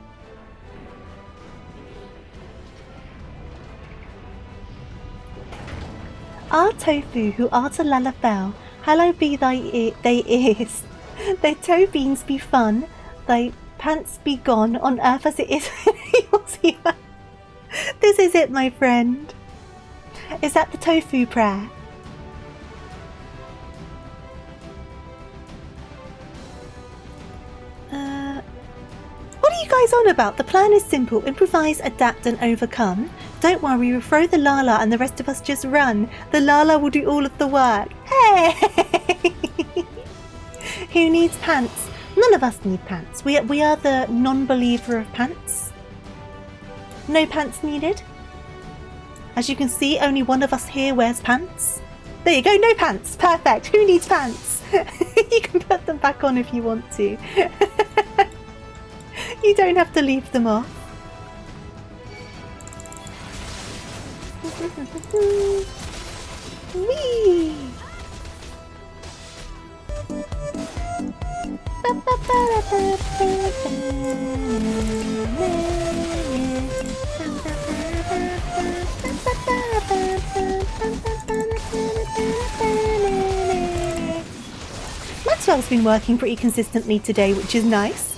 Speaker 1: Our tofu who art a lalafel, hallowed be thy ears. Thy toe beans be fun, thy pants be gone on earth as it is when he was here. This is it, my friend. Is that the tofu prayer? What are you guys on about? The plan is simple. Improvise, adapt and overcome. Don't worry, we'll throw the Lala and the rest of us just run. The Lala will do all of the work. Hey! Who needs pants? None of us need pants. We are the non-believer of pants. No pants needed. As you can see, only one of us here wears pants. There you go, no pants. Perfect. Who needs pants? You can put them back on if you want to. You don't have to leave them off. Whee! Maxwell's been working pretty consistently today, which is nice.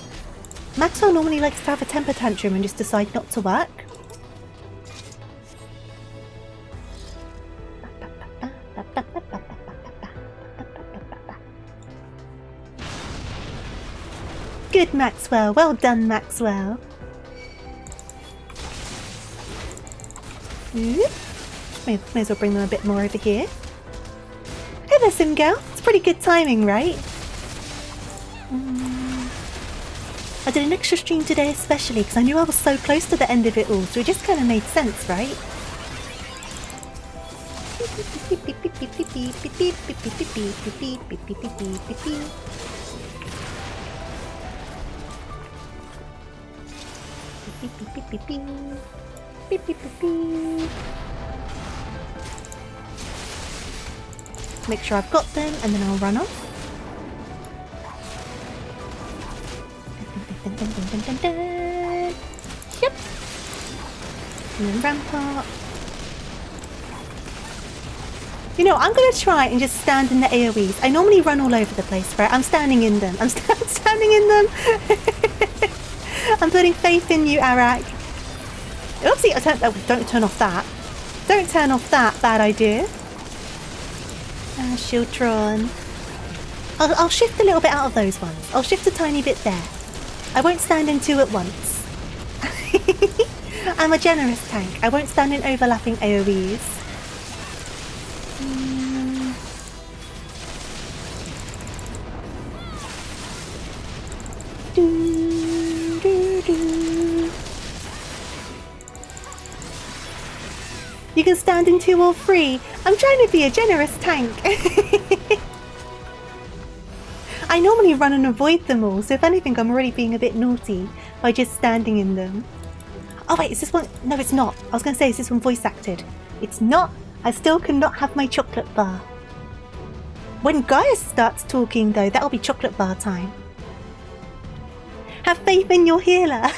Speaker 1: Maxwell normally likes to have a temper tantrum and just decide not to work. Good, Maxwell. Well done, Maxwell. May as well bring them a bit more over here. Hey there, Sim Girl. It's pretty good timing, right? I did an extra stream today especially because I knew I was so close to the end of it all, so it just kind of made sense, right? Make sure I've got them and then I'll run off. Yep. And then rampart. You know, I'm going to try and just stand in the AoEs. I normally run all over the place, right? I'm standing in them. I'm standing in them. I'm putting faith in you, Arak. Oopsie, don't turn off that. Don't turn off that. Bad idea. Shieldtron. I'll shift a little bit out of those ones. I'll shift a tiny bit there. I won't stand in two at once. I'm a generous tank. I won't stand in overlapping AoEs. You can stand in 2 or 3. I'm trying to be a generous tank. I normally run and avoid them all, so if anything I'm already being a bit naughty by just standing in them. Oh wait, is this one? No, it's not. I was going to say, is this one voice acted? It's not. I still cannot have my chocolate bar. When Gaius starts talking though, that'll be chocolate bar time. Have faith in your healer.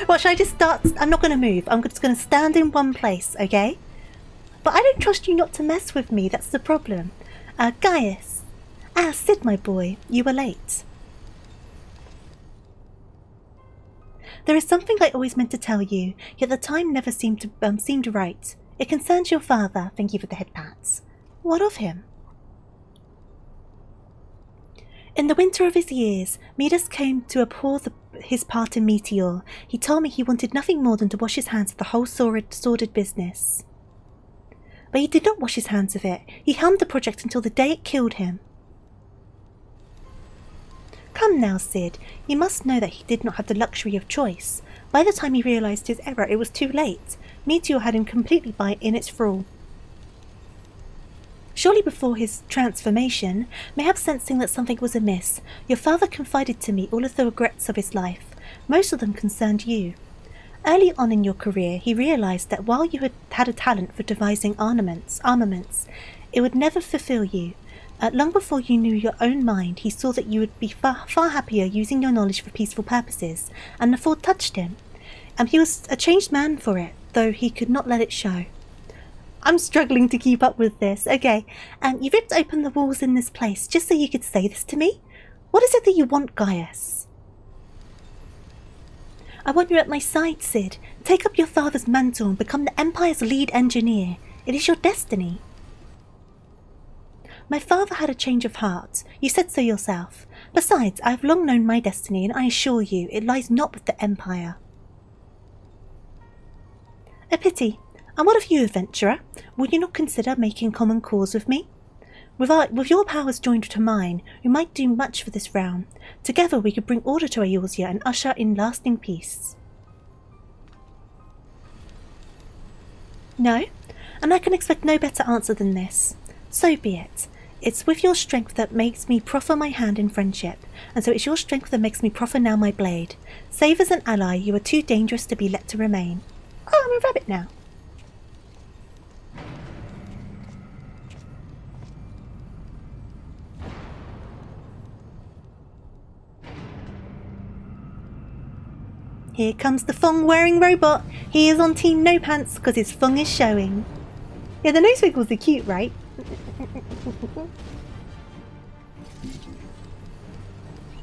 Speaker 1: What, should I just start? I'm not going to move. I'm just going to stand in one place, okay? But I don't trust you not to mess with me. That's the problem. Gaius. Sid, my boy. You were late. There is something I always meant to tell you, yet the time never seemed right. It concerns your father. Thank you for the head pats. What of him? In the winter of his years, Midas came to abhor his part in Meteor. He told me he wanted nothing more than to wash his hands of the whole sordid business. But he did not wash his hands of it. He helmed the project until the day it killed him. Come now, Sid. You must know that he did not have the luxury of choice. By the time he realised his error, it was too late. Meteor had him completely in its thrall. Surely before his transformation, mayhap sensing that something was amiss, your father confided to me all of the regrets of his life. Most of them concerned you. Early on in your career, he realised that while you had a talent for devising armaments, it would never fulfill you. Long before you knew your own mind, he saw that you would be far happier using your knowledge for peaceful purposes, and the thought touched him. He was a changed man for it, though he could not let it show. I'm struggling to keep up with this. Okay, you ripped open the walls in this place just so you could say this to me? What is it that you want, Gaius? I want you at my side, Sid. Take up your father's mantle and become the Empire's lead engineer. It is your destiny. My father had a change of heart. You said so yourself. Besides, I have long known my destiny, and I assure you, it lies not with the Empire. A pity. And what of you, adventurer? Will you not consider making common cause with me? With your powers joined to mine, we might do much for this realm. Together we could bring order to Eorzea and usher in lasting peace. No? And I can expect no better answer than this. So be it. It's with your strength that makes me proffer my hand in friendship, and so it's your strength that makes me proffer now my blade. Save as an ally, you are too dangerous to be let to remain. Oh, I'm a rabbit now. Here comes the thong-wearing robot. He is on Team No Pants because his thong is showing. Yeah, the nose wiggles are cute, right?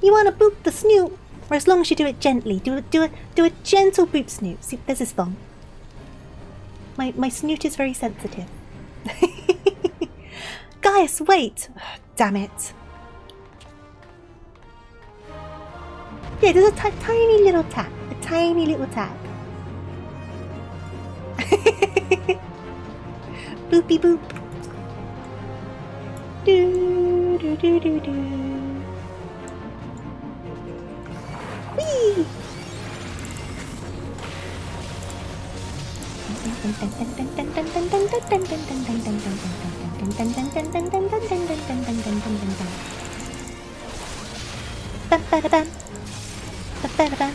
Speaker 1: You want to boop the snoot? Or as long as you do it gently. Do a gentle boop snoot. See, there's his thong. My snoot is very sensitive. Gaius, wait! Damn it. Yeah, there's a tiny little tap. A tiny little tap. Boopy boop. Do do do do do. Whee! Ba-ba-da-bam. Ba-ba-da-bam.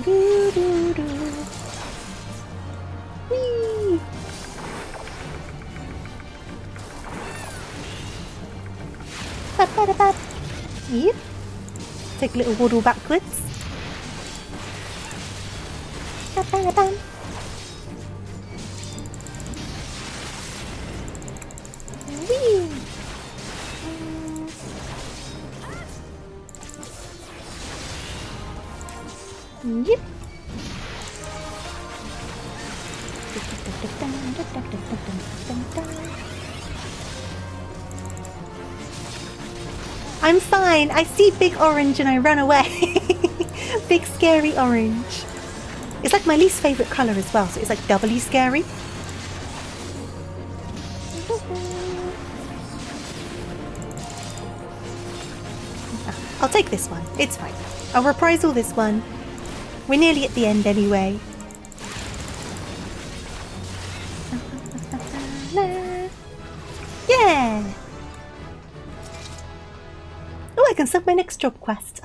Speaker 1: Do-do-do-do. Whee! Ba-ba-da-bam. Yep. Take a little waddle backwards. Ba-ba-da-bam. Whee! Yep. I'm fine. I see big orange and I run away. Big scary orange. It's like my least favourite colour as well, so it's like doubly scary. I'll take this one. It's fine. I'll reprisal this one. We're nearly at the end anyway. Yeah! Oh, I can sub my next job quest.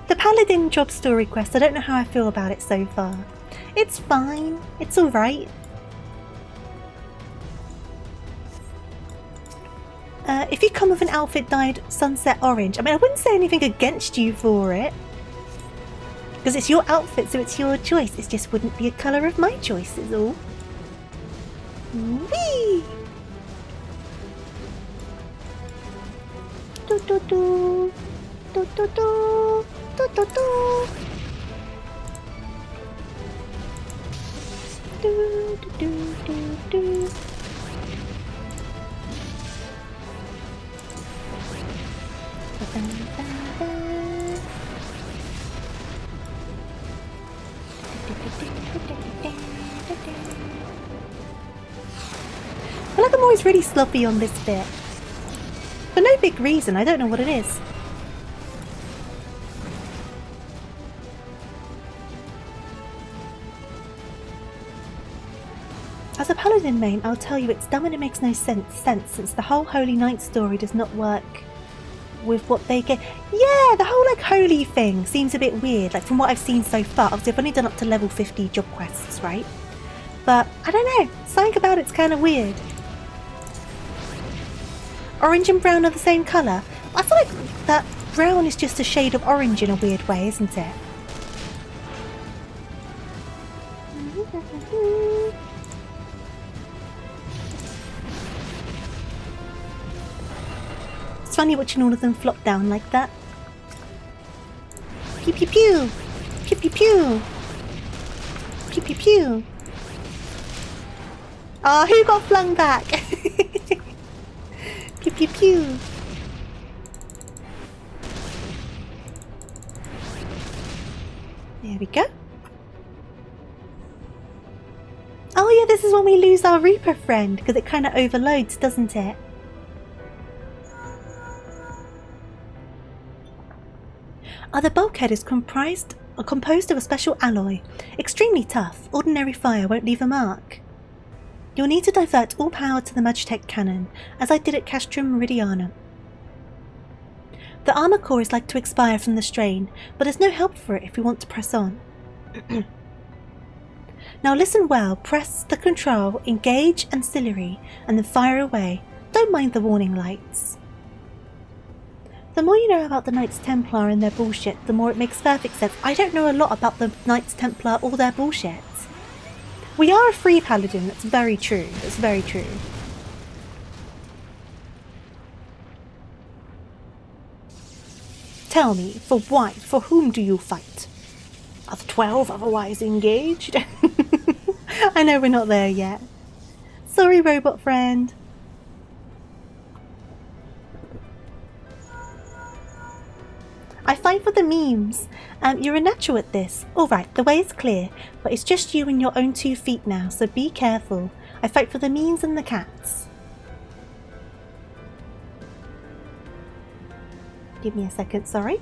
Speaker 1: The Paladin job story quest, I don't know how I feel about it so far. It's fine. It's alright. If you come with an outfit dyed sunset orange, I mean, I wouldn't say anything against you for it. Because it's your outfit, so it's your choice. It just wouldn't be a colour of my choice, is all. Whee! Do do do. Do do do. Do do do. Do do do do. I feel like I'm always really sloppy on this bit. For no big reason, I don't know what it is. As a paladin main, I'll tell you it's dumb and it makes no sense since the whole Holy Knight story does not work with what they get. Yeah, the whole like holy thing seems a bit weird, like from what I've seen so far. Obviously I've only done up to level 50 job quests, right? but I don't know, something about it's kind of weird. Orange and brown are the same colour. I feel like that brown is just a shade of orange in a weird way, isn't it? It's funny watching all of them flop down like that. Pew pew pew! Pew pew pew! Pew pew pew! Oh, who got flung back? Pew pew pew! There we go. Oh yeah, this is when we lose our Reaper friend, because it kind of overloads, doesn't it? The bulkhead is composed of a special alloy. Extremely tough. Ordinary fire won't leave a mark. You'll need to divert all power to the Magitech cannon, as I did at Castrum Meridianum. The armor core is like to expire from the strain, but there's no help for it if we want to press on. Now listen well, press the control, engage ancillary, and then fire away. Don't mind the warning lights. The more you know about the Knights Templar and their bullshit, the more it makes perfect sense. I don't know a lot about the Knights Templar or their bullshit. We are a free paladin, that's very true, that's very true. Tell me, for why, for whom do you fight? Are the 12 otherwise engaged? I know we're not there yet. Sorry, robot friend. I fight for the memes. You're a natural at this. Alright, the way is clear, but it's just you and your own 2 feet now, so be careful. I fight for the memes and the cats. Give me a second, sorry.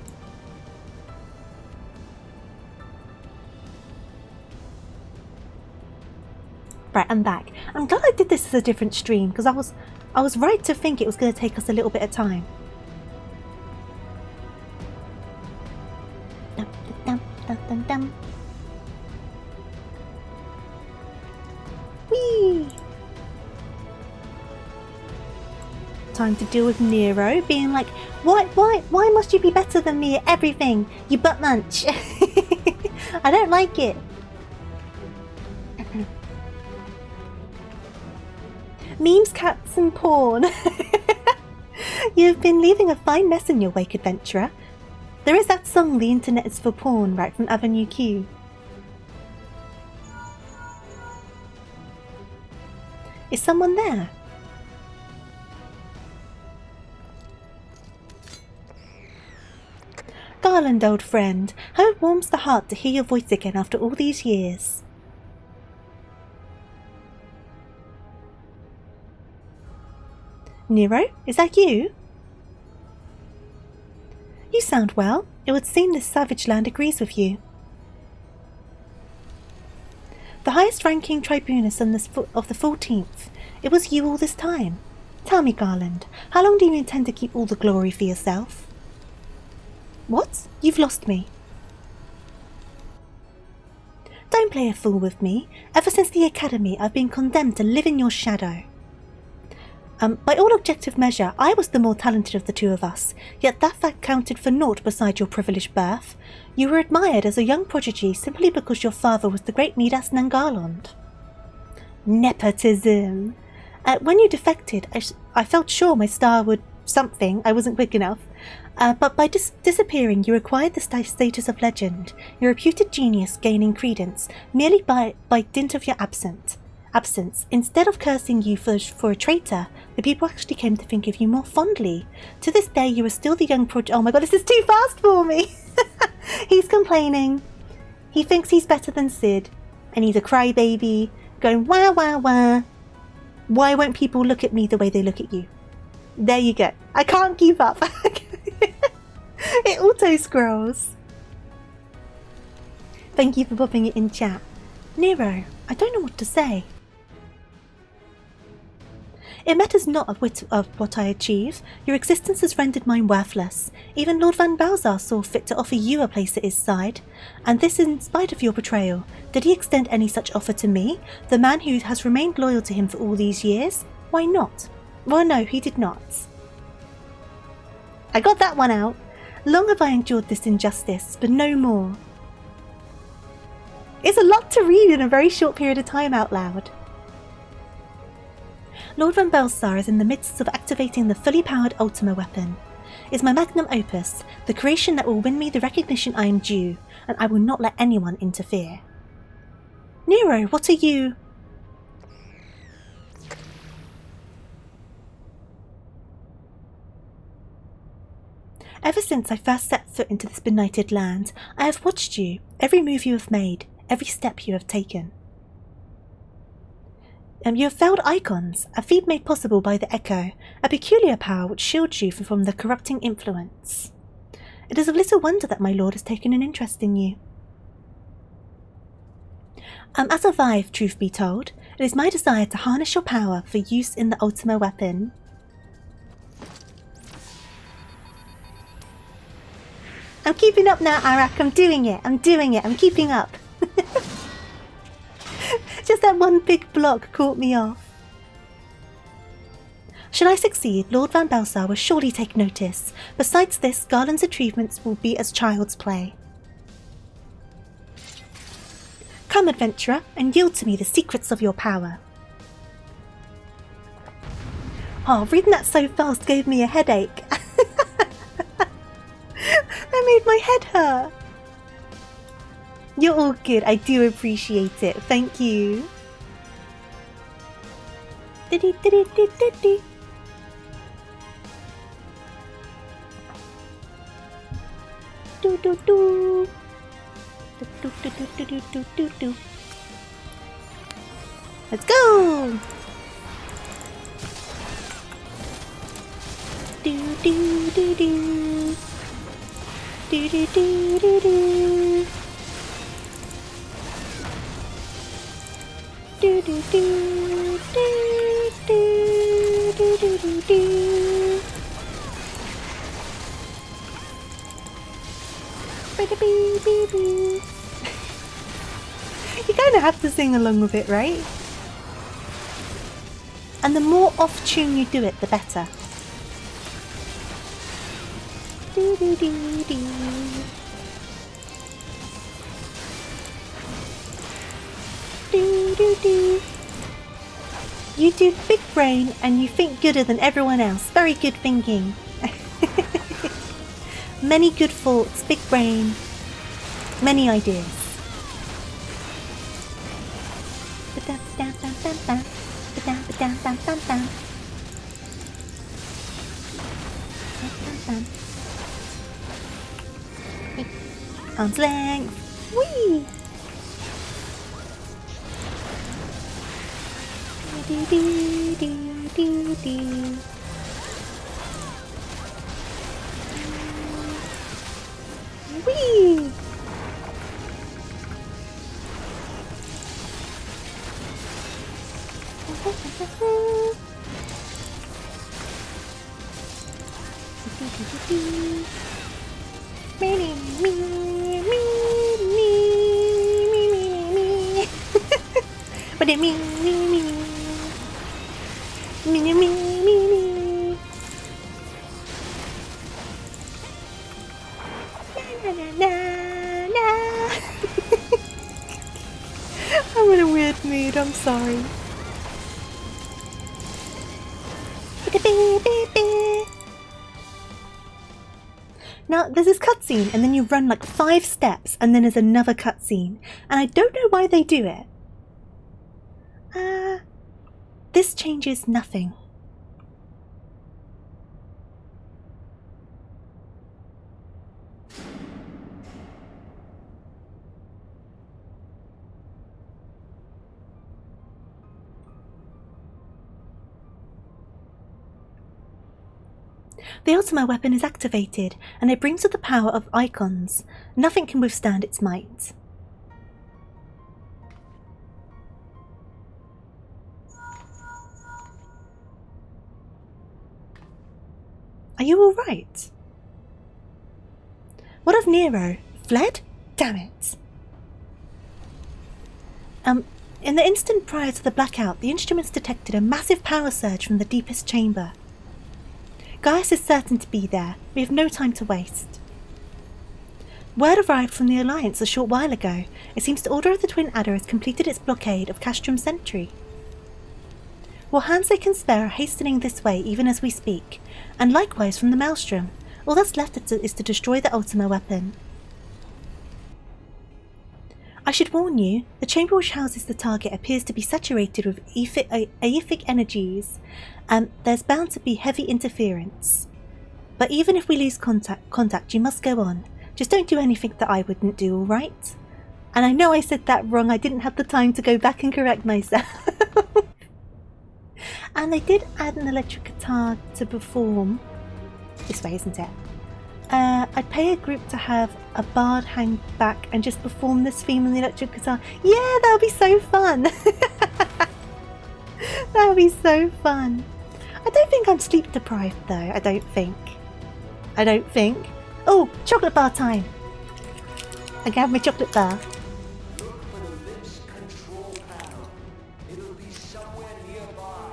Speaker 1: Right, I'm back. I'm glad I did this as a different stream, because I was right to think it was going to take us a little bit of time. Dum, dum. Whee! Time to deal with Nero being like, why must you be better than me at everything, you butt munch? I don't like it. Memes, cats and porn. You've been leaving a fine mess in your wake, adventurer. There is that song, The Internet is for Porn, right from Avenue Q. Is someone there? Garland, old friend, how it warms the heart to hear your voice again after all these years. Nero, is that you? You sound well. It would seem this savage land agrees with you. The highest ranking tribunus of the 14th. It was you all this time. Tell me, Garland, how long do you intend to keep all the glory for yourself? What? You've lost me. Don't play a fool with me. Ever since the academy, I've been condemned to live in your shadow. By all objective measure, I was the more talented of the two of us, yet that fact counted for naught beside your privileged birth. You were admired as a young prodigy simply because your father was the great Midas Nangarlond. Nepotism! When you defected, I felt sure my star would something, I wasn't quick enough. But by disappearing, you acquired the status of legend, your reputed genius gaining credence, merely by dint of your absence. Instead of cursing you for a traitor, the people actually came to think of you more fondly. To this day, you are still the young oh my god, this is too fast for me! He's complaining. He thinks he's better than Sid, and he's a crybaby, going wah wah wah. Why won't people look at me the way they look at you? There you go. I can't keep up. It auto-scrolls. Thank you for popping it in chat. Nero, I don't know what to say. It matters not of what I achieve. Your existence has rendered mine worthless. Even Lord Van Balzar saw fit to offer you a place at his side. And this in spite of your betrayal. Did he extend any such offer to me? The man who has remained loyal to him for all these years? Why not? Well, no, he did not. I got that one out. Long have I endured this injustice, but no more. It's a lot to read in a very short period of time out loud. Lord Van Belsar is in the midst of activating the fully powered Ultima weapon. It's my magnum opus, the creation that will win me the recognition I am due, and I will not let anyone interfere. Nero, what are you? Ever since I first set foot into this benighted land, I have watched you, every move you have made, every step you have taken. You have felled icons, a feat made possible by the Echo, a peculiar power which shields you from the corrupting influence. It is of little wonder that my lord has taken an interest in you. As a Vive, truth be told, it is my desire to harness your power for use in the Ultima weapon. I'm keeping up now, Arak. I'm doing it. I'm keeping up. Just that one big block caught me off. Should I succeed, Lord Van Belsar will surely take notice. Besides this, Garland's achievements will be as child's play. Come, adventurer, and yield to me the secrets of your power. Oh, reading that so fast gave me a headache. That made my head hurt. You're all good. I do appreciate it. Thank you. Diddy diddy diddy diddy. Do do do. Do do do do do do do do. Let's go. Do do do do. Do do do do do. Do do do do do do do do do. Bee bee bee. You kind of have to sing along with it, right? And the more off tune you do it, the better. Do do do do. Do do do. You do big brain and you think gooder than everyone else. Very good thinking. Many good thoughts, big brain, many ideas. Arm's length. Whee! Do do do do do. Whee! But it me. I'm in a weird mood, I'm sorry. Now, there's this cutscene, and then you run like 5 steps, and then there's another cutscene. And I don't know why they do it. This changes nothing. The Ultima weapon is activated, and it brings with the power of icons. Nothing can withstand its might. Are you alright? What of Nero? Fled? Damn it. In the instant prior to the blackout, the instruments detected a massive power surge from the deepest chamber. Gaius is certain to be there. We have no time to waste. Word arrived from the Alliance a short while ago. It seems the Order of the Twin Adder has completed its blockade of Castrum Sentry. What hands they can spare are hastening this way even as we speak, and likewise from the Maelstrom. All that's left is to destroy the Ultima weapon. I should warn you, the chamber which houses the target appears to be saturated with aethic energies, and there's bound to be heavy interference. But even if we lose contact, you must go on. Just don't do anything that I wouldn't do, alright? And I know I said that wrong, I didn't have the time to go back and correct myself. And they did add an electric guitar to perform. This way, isn't it? I'd pay a group to have a bard hang back and just perform this theme on the electric guitar. Yeah, that would be so fun. That would be so fun. I don't think I'm sleep deprived though. I don't think. Oh, chocolate bar time. I can have my chocolate bar.
Speaker 12: Look for the lips control panel. It'll be somewhere nearby.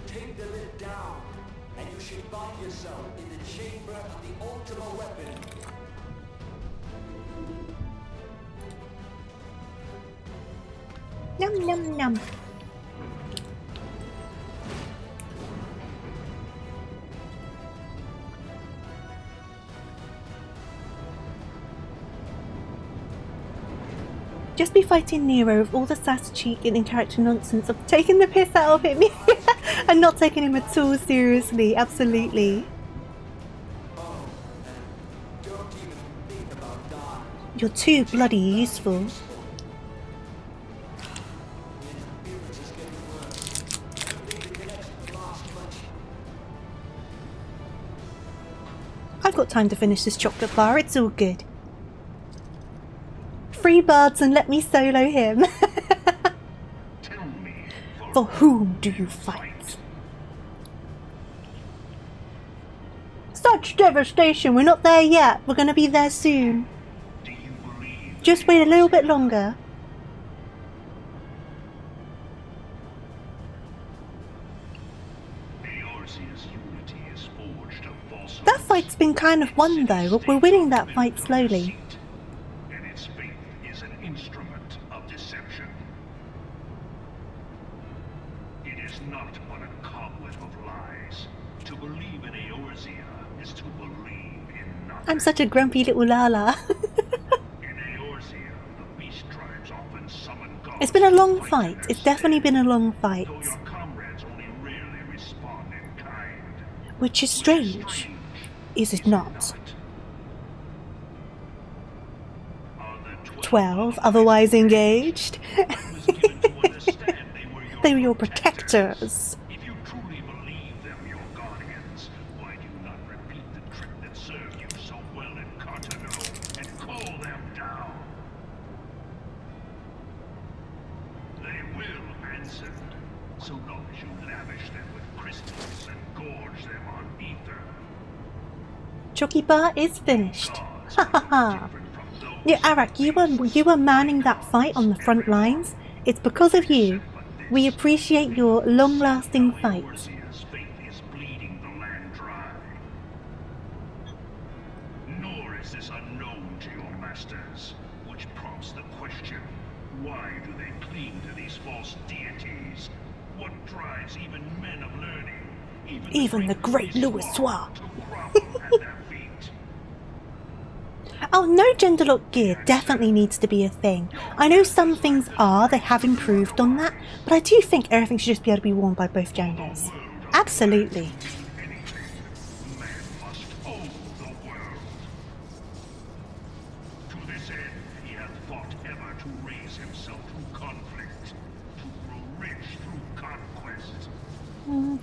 Speaker 12: Take the lid down, and you should find yourself in the chamber of the Ultima weapon.
Speaker 1: Yum yum yum. Just be fighting Nero with all the sass cheek and in-character nonsense of taking the piss out of him and not taking him at all seriously. Absolutely. You're too bloody useful. I've got time to finish this chocolate bar, it's all good. 3 bards and let me solo him. For whom do you fight? Such devastation! We're not there yet. We're going to be there soon. Just wait a little bit longer. That fight's been kind of won though. We're winning that fight slowly. I'm such a grumpy little Lala. It's been a long fight. It's definitely been a long fight. Which is strange, is it not? 12, otherwise engaged. They were your protectors. Chocky bar is finished. Ha ha ha. Yeah, Arak, you were manning that fight on the front lines. It's because of you. We appreciate your long-lasting fight.
Speaker 2: Nor is this unknown to your masters, which prompts the question: why do they cling to these false deities? What drives even men of learning,
Speaker 1: even the great Louis Soir? Oh, no gender lock gear definitely needs to be a thing. I know some things are, they have improved on that, but I do think everything should just be able to be worn by both genders. Absolutely.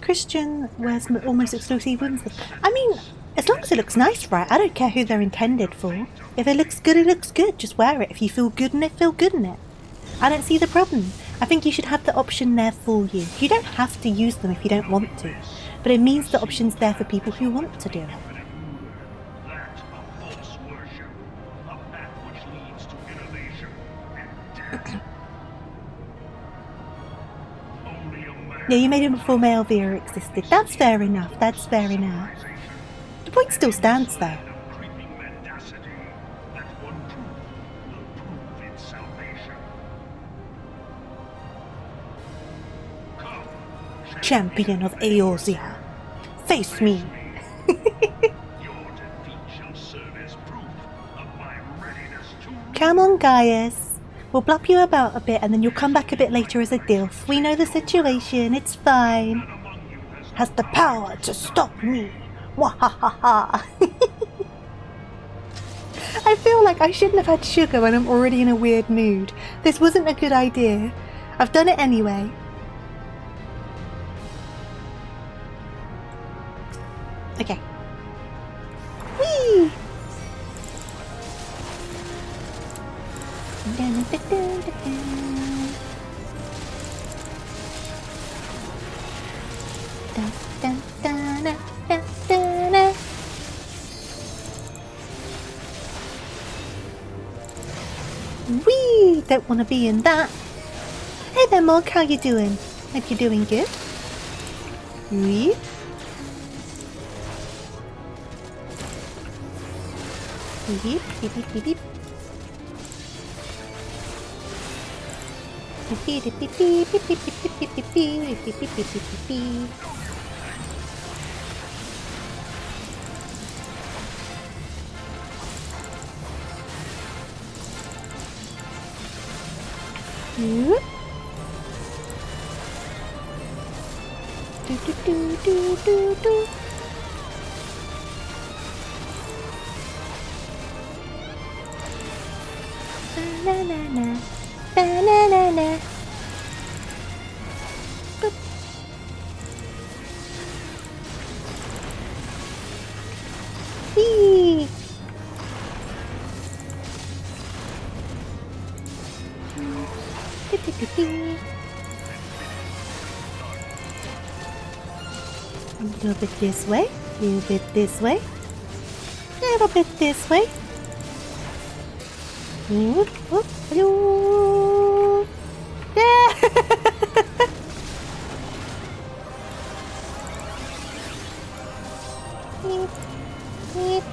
Speaker 1: Christian wears almost exclusive women's. I mean, as long as it looks nice, right? I don't care who they're intended for. If it looks good, it looks good. Just wear it. If you feel good in it, feel good in it. I don't see the problem. I think you should have the option there for you. You don't have to use them if you don't want to. but it means the option's there for people who want to do it.
Speaker 12: That's a false worship, a path which leads to innovation and death. Only a man.
Speaker 1: Yeah, you made it before male VR existed. That's fair enough. That's fair enough. The point still stands though.
Speaker 12: Creeping mendacity, that one truth will prove its salvation. Come,
Speaker 1: Champion of Eorzea, face me.
Speaker 12: your defeat shall serve as proof of my readiness to
Speaker 1: Come on, Gaius. We'll blop you about a bit and then you'll come back a bit later as a DILF. We know the situation, it's fine. Has the power to stop me. Wahahaha. I feel like I shouldn't have had sugar when I'm already in a weird mood. This wasn't a good idea. I've done it anyway. Okay. Whee! Dun, dun, dun, dun, dun. Dun, dun, dun, dun, dun, dun, dun. Whee! Don't want to be in that. Hey there, Morg. How you doing? Hope you're doing good. Whee! Beep, beep, beep, beep, beep. Beep, beep, beep, beep, beep, beep, beep, beep, beep, beep, beep, beep, beep, beep, beep, beep. Whoop. Do, do, do, do, do, do. Ba-na-na-na, ba-na-na-na. Boop. Whee! Dee-dee-dee-dee. A little bit this way, a little bit this way, a little bit this way. Whoop, whoop, hello. Yeah. Beep, beep.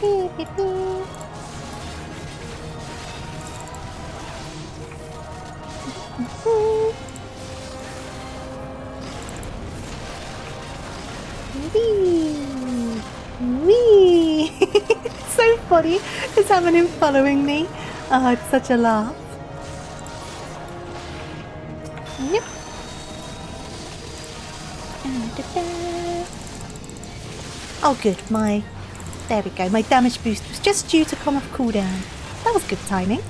Speaker 1: Beep, beep, beep. Wee! Wee! It's so funny just having him following me. Oh, it's such a laugh. Yep. Oh good, there we go, my damage boost was just due to come off cooldown. That was good timing.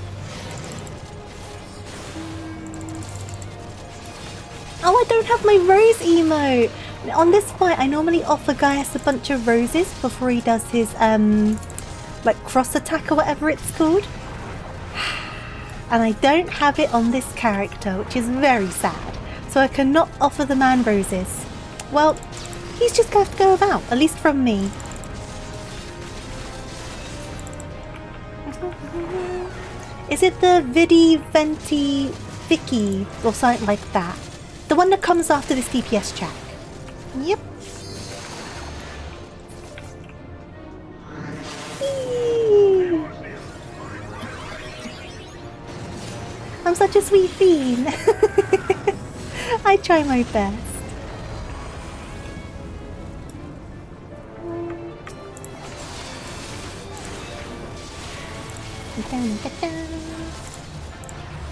Speaker 1: Oh, I don't have my rose emote! On this fight, I normally offer Gaius a bunch of roses before he does his, like cross attack or whatever it's called. And I don't have it on this character, which is very sad. So I cannot offer the man roses. Well, he's just going to go without, at least from me. Is it the Vidi Venti Vicky or something like that? The one that comes after this DPS check. Yep. Eee. I'm such a sweet fiend. I try my best.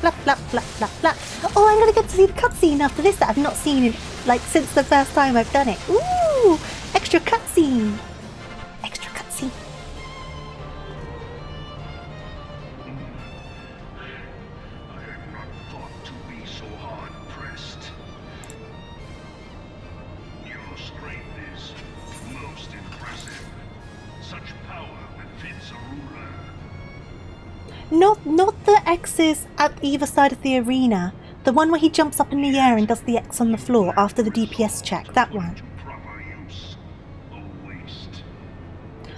Speaker 1: Blah, blah, blah, blah, blah. Oh, I'm gonna get to see the cutscene after this that I've not seen in, like, since the first time I've done it. Ooh! Extra cutscene! Extra cutscene.
Speaker 12: I had not thought to be so hard pressed. Your strength is most impressive. Such power befits a ruler.
Speaker 1: Not the X's at either side of the arena. The one where he jumps up in the air and does the X on the floor after the DPS check. That one.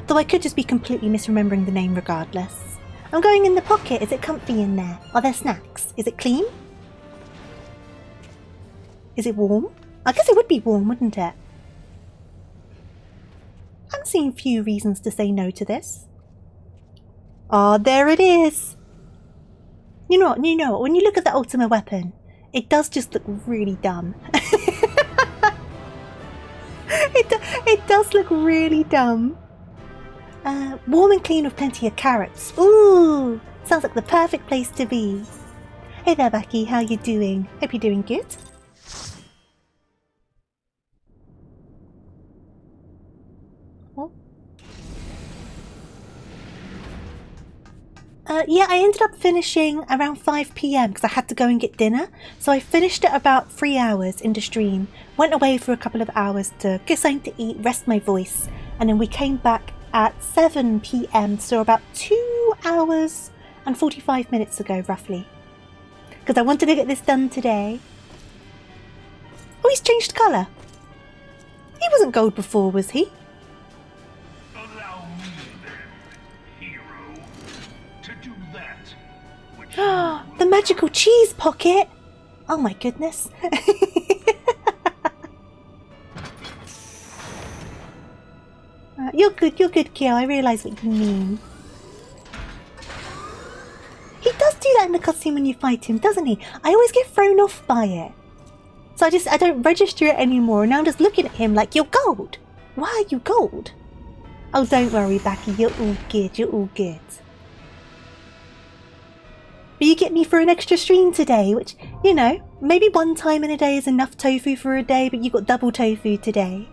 Speaker 1: Though I could just be completely misremembering the name regardless. I'm going in the pocket. Is it comfy in there? Are there snacks? Is it clean? Is it warm? I guess it would be warm, wouldn't it? I'm seeing few reasons to say no to this. Ah, there it is! You know what, when you look at the ultimate weapon, it does just look really dumb. It does look really dumb. Warm and clean with plenty of carrots. Ooh! Sounds like the perfect place to be. Hey there, Becky, how you doing? Hope you're doing good. Yeah, I ended up finishing around 5 PM because I had to go and get dinner. So I finished at about 3 hours into stream. Went away for a couple of hours to get something to eat, rest my voice. And then we came back at 7 PM, so about 2 hours and 45 minutes ago, roughly. Because I wanted to get this done today. Oh, he's changed colour. He wasn't gold before, was he? The magical cheese pocket! Oh my goodness. You're good, Kyo. I realise what you mean. He does do that in the cutscene when you fight him, doesn't he? I always get thrown off by it. So I don't register it anymore. Now I'm just looking at him like, you're gold. Why are you gold? Oh, don't worry, Becky. You're all good. You're all good. But you get me for an extra stream today, which, you know, maybe one time in a day is enough tofu for a day, but you got double tofu today.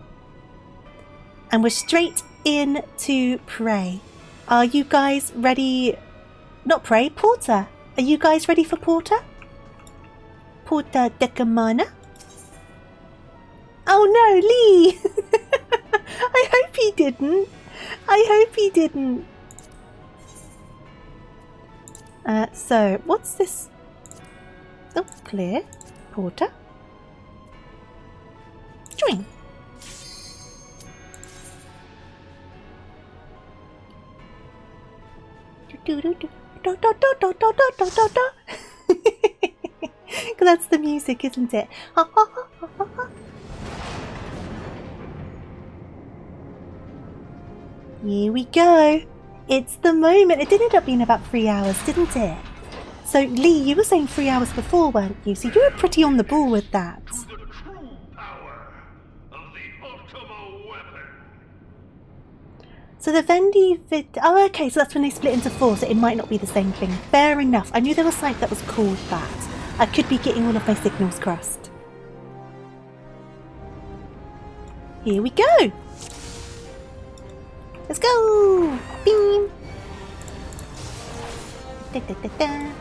Speaker 1: And we're straight in to Prey. Are you guys ready? Not Prey, Porter. Are you guys ready for Porter? Porter Decamana? Oh no, Lee! I hope he didn't. I hope he didn't. So, what's this? Oh, clear. Porter. Join. That's the music, isn't it? Here we go. It's the moment. It did end up being about 3 hours, didn't it? So, Lee, you were saying 3 hours before, weren't you? So you were pretty on the ball with that. So the Vendi oh, okay, so that's when they split into 4, so it might not be the same thing. Fair enough. I knew there was something that was called that. I could be getting all of my signals crossed. Here we go! Let's go! Beam! Da, da, da, da.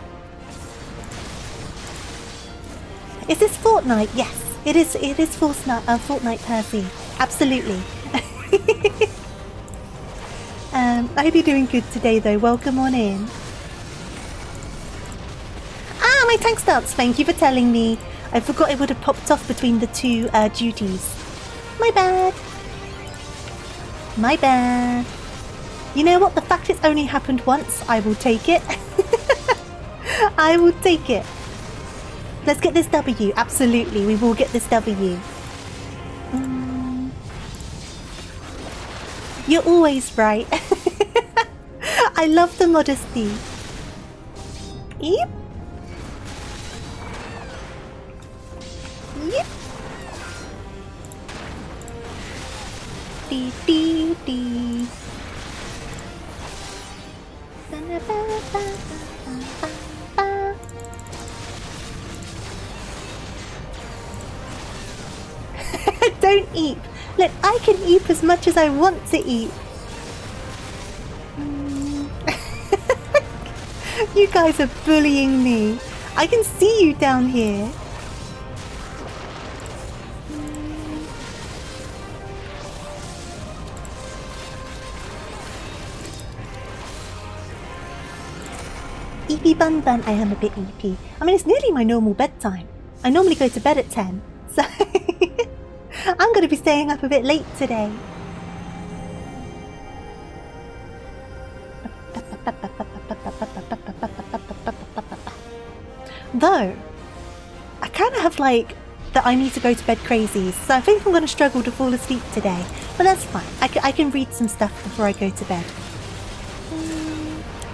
Speaker 1: Is this Fortnite? Yes, it is Fortnite Percy. Absolutely. I hope you're doing good today though. Welcome on in. Ah, my tank starts. Thank you for telling me. I forgot it would have popped off between the two duties. My bad. My bad. You know what? The fact it's only happened once, I will take it. I will take it. Let's get this W. Absolutely, we will get this W. You're always right. I love the modesty. Yep. Yep. Dee dee dee. Don't eat. Look, I can eat as much as I want to eat. You guys are bullying me. I can see you down here. Sleepy bun bun, I am a bit sleepy. I mean, it's nearly my normal bedtime. I normally go to bed at 10, so I'm going to be staying up a bit late today. Though, I kind of have like that I need to go to bed crazy, so I think I'm going to struggle to fall asleep today. But that's fine. I can read some stuff before I go to bed.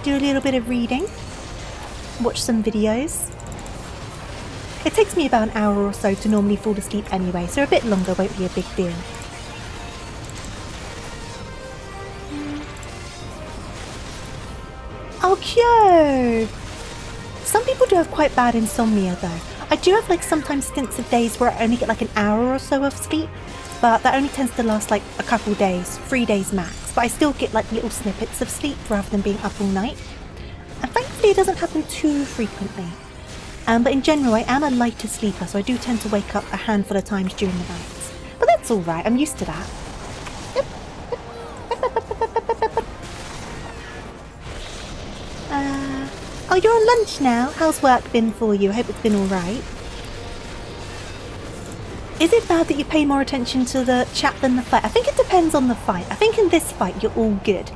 Speaker 1: Do a little bit of reading. Watch some videos. It takes me about an hour or so to normally fall asleep anyway, so a bit longer won't be a big deal. Oh, cute! Some people do have quite bad insomnia though. I do have like sometimes stints of days where I only get like an hour or so of sleep, but that only tends to last like a couple days, 3 days max. But I still get like little snippets of sleep rather than being up all night. And thankfully it doesn't happen too frequently. But in general I am a lighter sleeper, so I do tend to wake up a handful of times during the night. But that's alright, I'm used to that. Yep. Oh, you're on lunch now? How's work been for you? I hope it's been alright. Is it bad that you pay more attention to the chat than the fight? I think it depends on the fight. I think in this fight you're all good.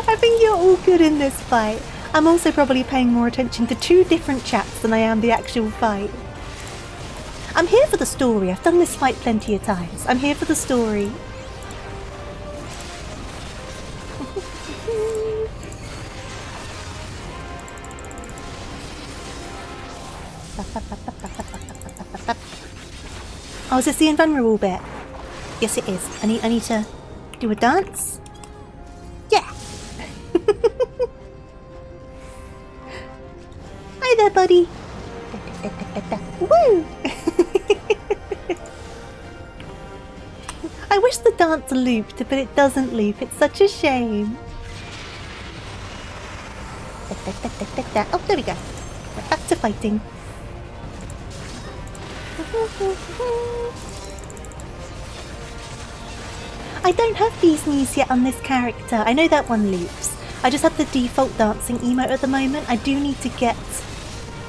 Speaker 1: I think you're all good in this fight. I'm also probably paying more attention to 2 different chats than I am the actual fight. I'm here for the story. I've done this fight plenty of times. I'm here for the story. Oh, is this the invulnerable bit? Yes, it is. I need to do a dance. Yeah. Hi there, buddy. Woo! I wish the dance looped, but it doesn't loop. It's such a shame. Oh, there we go. We're back to fighting. I don't have these knees yet on this character. I know that one loops. I just have the default dancing emote at the moment. I do need to get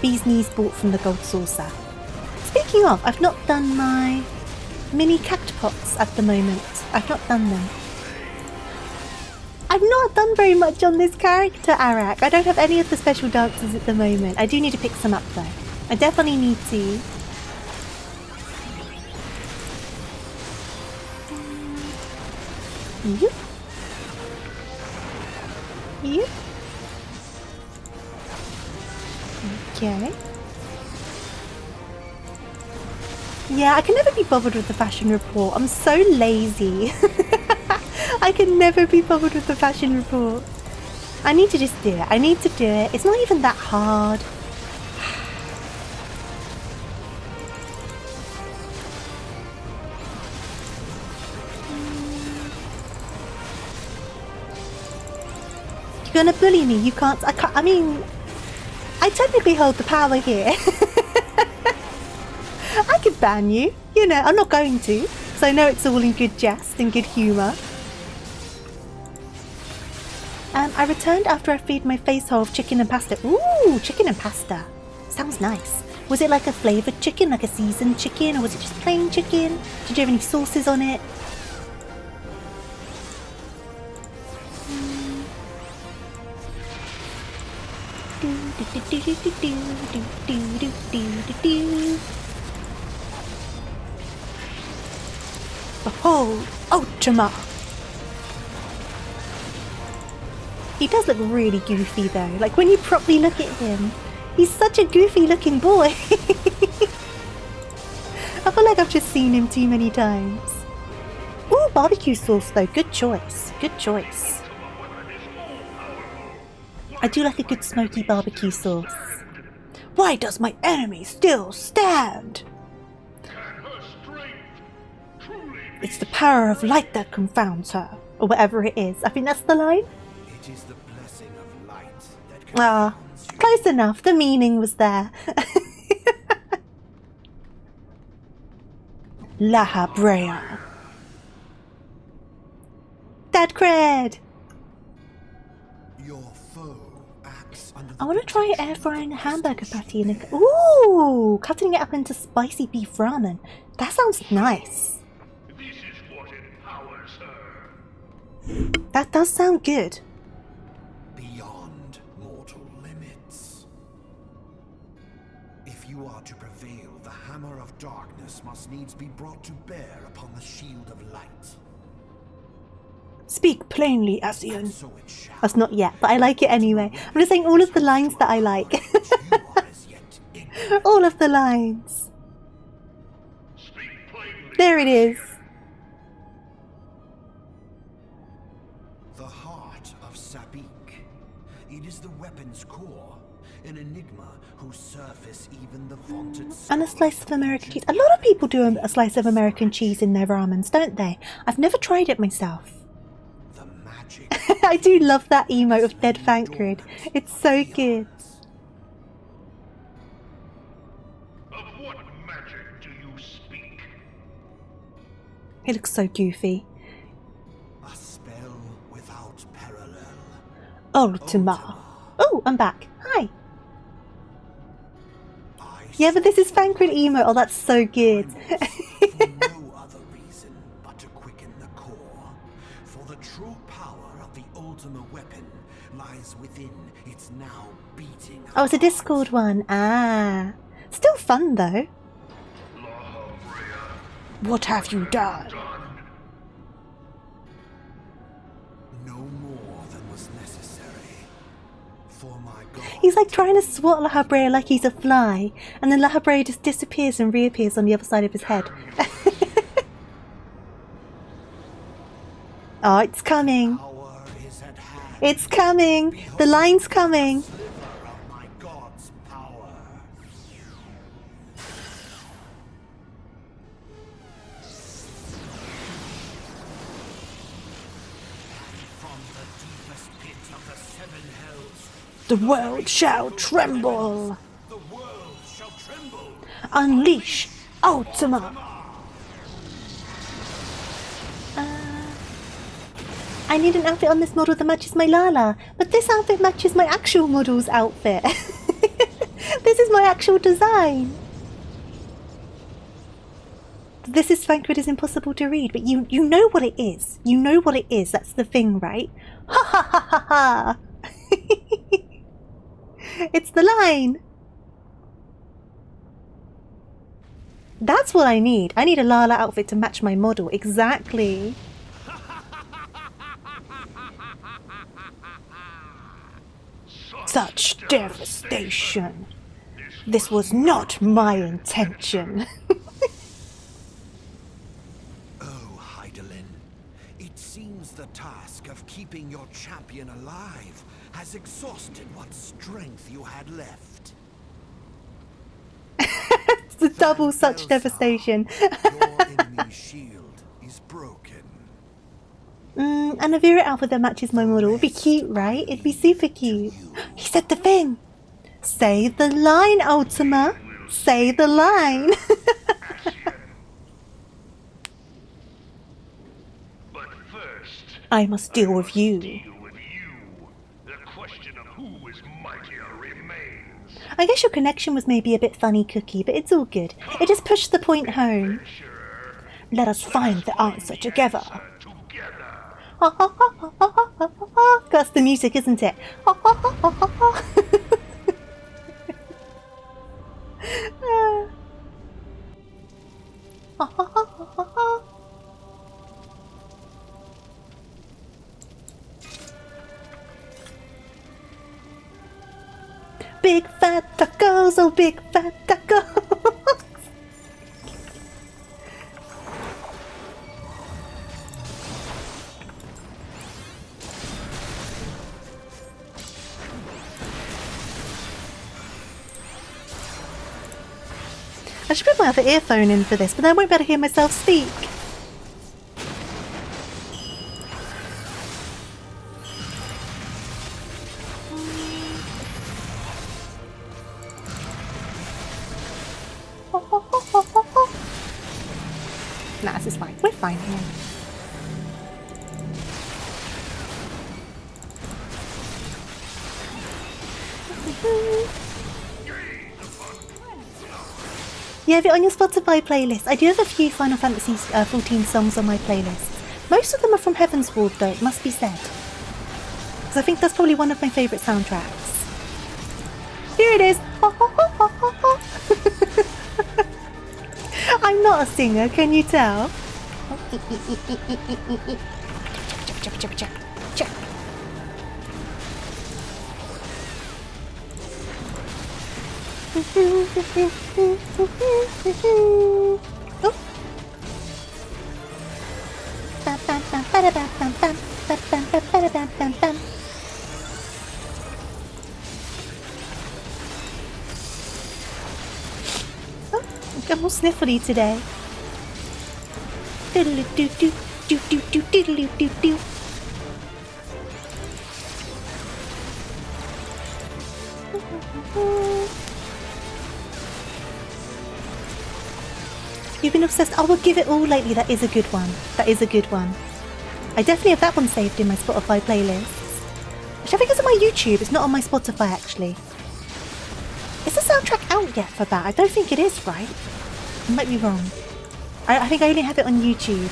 Speaker 1: these knees bought from the gold saucer. Speaking of, I've not done my mini cactpots at the moment. I've not done them. I've not done very much on this character, Arak. I don't have any of the special dances at the moment. I do need to pick some up though. I definitely need to. Yep. Yep. Okay. Yeah, I can never be bothered with the fashion report. I'm so lazy. I can never be bothered with the fashion report. I need to just do it. I need to do it. It's not even that hard. You're gonna bully me. You can't. I mean, I technically hold the power here. I could ban you. You know, I'm not going to. So I know it's all in good jest and good humour. I returned after I feed my face whole of chicken and pasta. Ooh, chicken and pasta. Sounds nice. Was it like a flavoured chicken, like a seasoned chicken, or was it just plain chicken? Did you have any sauces on it? Behold, Ultima! He does look really goofy though, like when you properly look at him, he's such a goofy looking boy. I feel like I've just seen him too many times. Ooh, barbecue sauce though, good choice, good choice. I do like a good smoky barbecue sauce. Why does my enemy still stand? It's the power of light that confounds her, or whatever it is. I think that's the line.
Speaker 6: It is the blessing of light that
Speaker 1: Ah, close enough. The meaning was there. Laha Brea. Dad cred.
Speaker 2: Your foe
Speaker 1: I want to try air frying a hamburger patty in a... Ooh! Cutting it up into spicy beef ramen. That sounds nice.
Speaker 12: This is what empowers her.
Speaker 1: That does sound good.
Speaker 6: Beyond mortal limits. If you are to prevail, the hammer of darkness must needs be brought to bear upon the shield of light.
Speaker 1: Speak plainly, Asian. That's not yet, but I like it anyway. I'm just saying all of the lines that I like. All of the lines. There it is.
Speaker 6: The heart of Sabik. It is the weapon's core, an enigma whose surface even the vaunted...
Speaker 1: And a slice of American cheese. A lot of people do a slice of American cheese in their ramens, don't they? I've never tried it myself. I do love that emote of Dead Thancred. It's so good.
Speaker 12: Of what magic do you speak?
Speaker 1: It looks so goofy.
Speaker 6: A spell without parallel.
Speaker 1: Ultima. Oh, I'm back. Hi. Yeah, but this is Thancred emote. Oh, that's so good.
Speaker 6: No other reason but to quicken the core. For the true power of the Ultima weapon lies within its now beating.
Speaker 1: Oh, it's a Discord one. Ah. Still fun, though. What have you done?
Speaker 6: No more than was necessary. For my God.
Speaker 1: He's like trying to swat La Habrea like he's a fly, and then La Habrea just disappears and reappears on the other side of his head. Oh, it's coming. It's coming. The line's coming. The world shall tremble. Unleash Ultima. I need an outfit on this model that matches my Lala, but this outfit matches my actual model's outfit. This is my actual design. This is Thancred is impossible to read, but you know what it is. You know what it is. That's the thing, right? Ha ha ha ha ha. It's the line. That's what I need. I need a Lala outfit to match my model. Exactly. Such devastation. This was not my intention.
Speaker 6: Oh, Heidelin. It seems the task of keeping your champion alive has exhausted what strength you had left.
Speaker 1: It's a double such devastation.
Speaker 6: Your enemy's shield is broken.
Speaker 1: And a Vera outfit that matches my model would be cute, right? It'd be super cute. He said the thing. Say the line, Ultima. Say the line.
Speaker 12: But first,
Speaker 1: I must deal with you.
Speaker 12: the question of who is mightier remains.
Speaker 1: I guess your connection was maybe a bit funny, Cookie, but it's all good. It just pushed the point home. Let us find the answer together. That's the music, isn't it? Big fat tacos, oh big fat tacos. I should put my other earphone in for this, but then I won't be able to hear myself speak. Nah, this is fine. We're fine here. You have it on your Spotify playlist. I do have a few Final Fantasy 14 songs on my playlist. Most of them are from Heavensward though, it must be said. Because I think that's probably one of my favourite soundtracks. Here it is! I'm not a singer, can you tell? I'm all sniffly today. You've been obsessed. I will give it all lately. That is a good one. That is a good one. I definitely have that one saved in my Spotify playlist. Which I think is on my YouTube. It's not on my Spotify actually. Is the soundtrack out yet for that? I don't think it is, right? I might be wrong. I think I only have it on YouTube.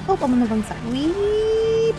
Speaker 1: Oh, I'm on the wrong side. Weep.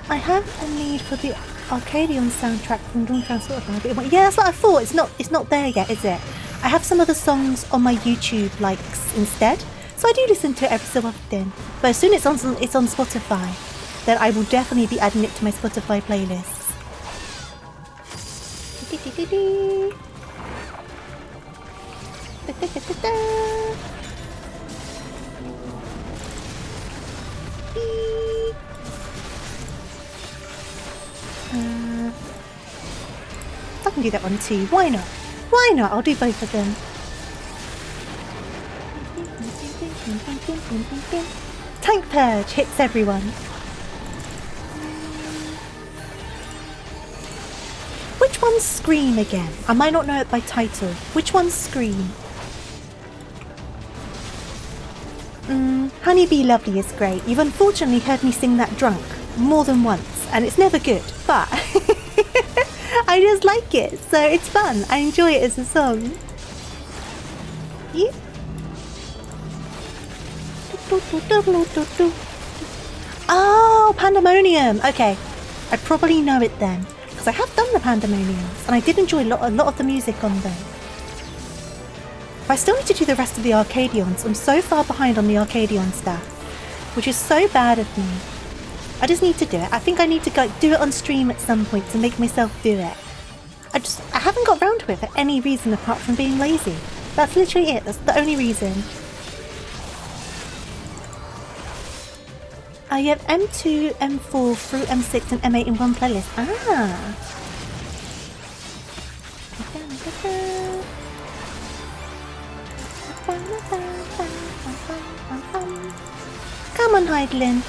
Speaker 1: I have a need for the Arcadion soundtrack from Dawn Transport. Yeah, that's what I thought. It's not there yet, is it? I have some other songs on my YouTube likes instead, so I do listen to it every so often. But as soon as it's on Spotify, then I will definitely be adding it to my Spotify playlists. I can do that one too. Why not? Why not? I'll do both of them. Tank Purge hits everyone. Which one's Scream again? I might not know it by title. Which one's Scream? Honeybee Lovely is great. You've unfortunately heard me sing that drunk more than once, and it's never good, but I just like it, so it's fun. I enjoy it as a song. Yeah. Oh, Pandemonium. Okay, I probably know it then, because I have done the Pandemoniums, and I did enjoy a lot of the music on them. But I still need to do the rest of the Arcadions. I'm so far behind on the Arcadion stuff, which is so bad of me. I just need to do it. I think I need to go do it on stream at some point to make myself do it. I haven't got round to it for any reason apart from being lazy. That's literally it. That's the only reason. You have M2, M4 through M6 and M8 in one playlist. Ah. Come on, Heidelin.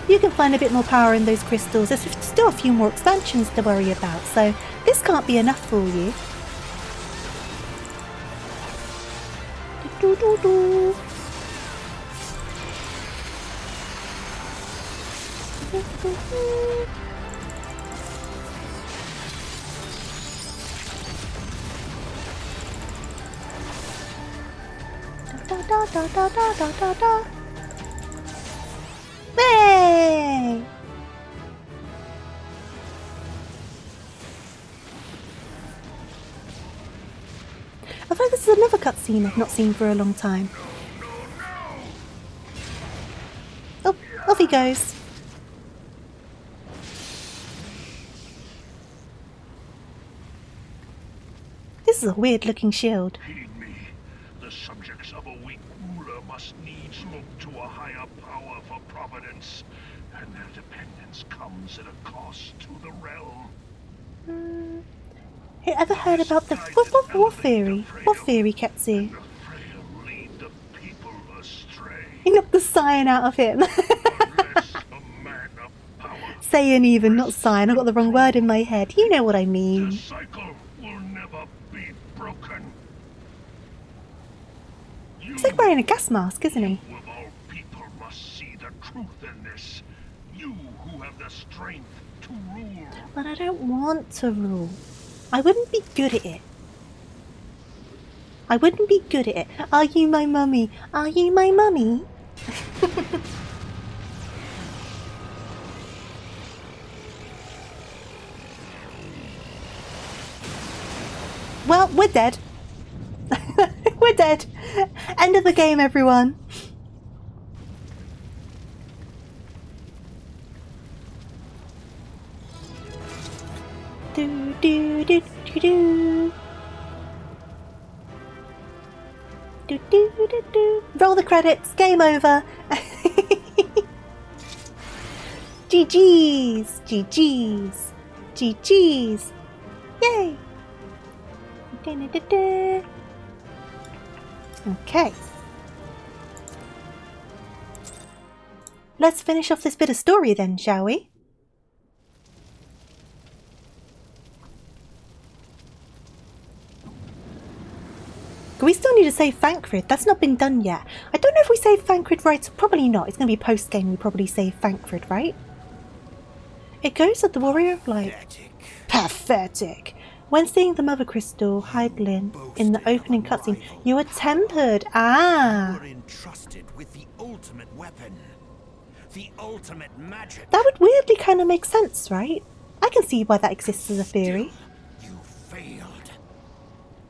Speaker 1: You can find a bit more power in those crystals. There's still a few more expansions to worry about, so this can't be enough for you. Hey! I feel like this is another cutscene I've not seen for a long time. Oh, off he goes. This is a weird looking shield.
Speaker 12: Heed me. The subjects of a weak ruler must needs look to a higher power for providence, and their dependence comes at a cost to the realm.
Speaker 1: You ever heard about the what theory? What theory, Ketsu?
Speaker 12: Lead the people astray.
Speaker 1: You knocked the cyan out of him. Saiyan even, not cyan. I got the wrong word in my head. You know what I mean.
Speaker 12: The cycle will never be broken.
Speaker 1: He's like wearing a gas mask, isn't he?
Speaker 12: Of all people must see the truth in this. You who have the strength to rule.
Speaker 1: But I don't want to rule. I wouldn't be good at it. I wouldn't be good at it. Are you my mummy? Are you my mummy? Well, we're dead. We're dead. End of the game, everyone. Do do do do do. Do do do do. Roll the credits. Game over. GG's. GG's. GG's. Yay. Okay. Let's finish off this bit of story then, shall we? We still need to save Thancred. That's not been done yet. I don't know if we save Thancred right. Probably not. It's going to be post-game. We probably save Thancred, right? It goes at the Warrior of Light. Pathetic. When seeing the Mother Crystal, Heidelin, in the opening cutscene, you were tempered. Ah.
Speaker 6: You were entrusted with the ultimate weapon. The ultimate magic.
Speaker 1: That would weirdly kind of make sense, right? I can see why that exists as a theory.
Speaker 6: You failed.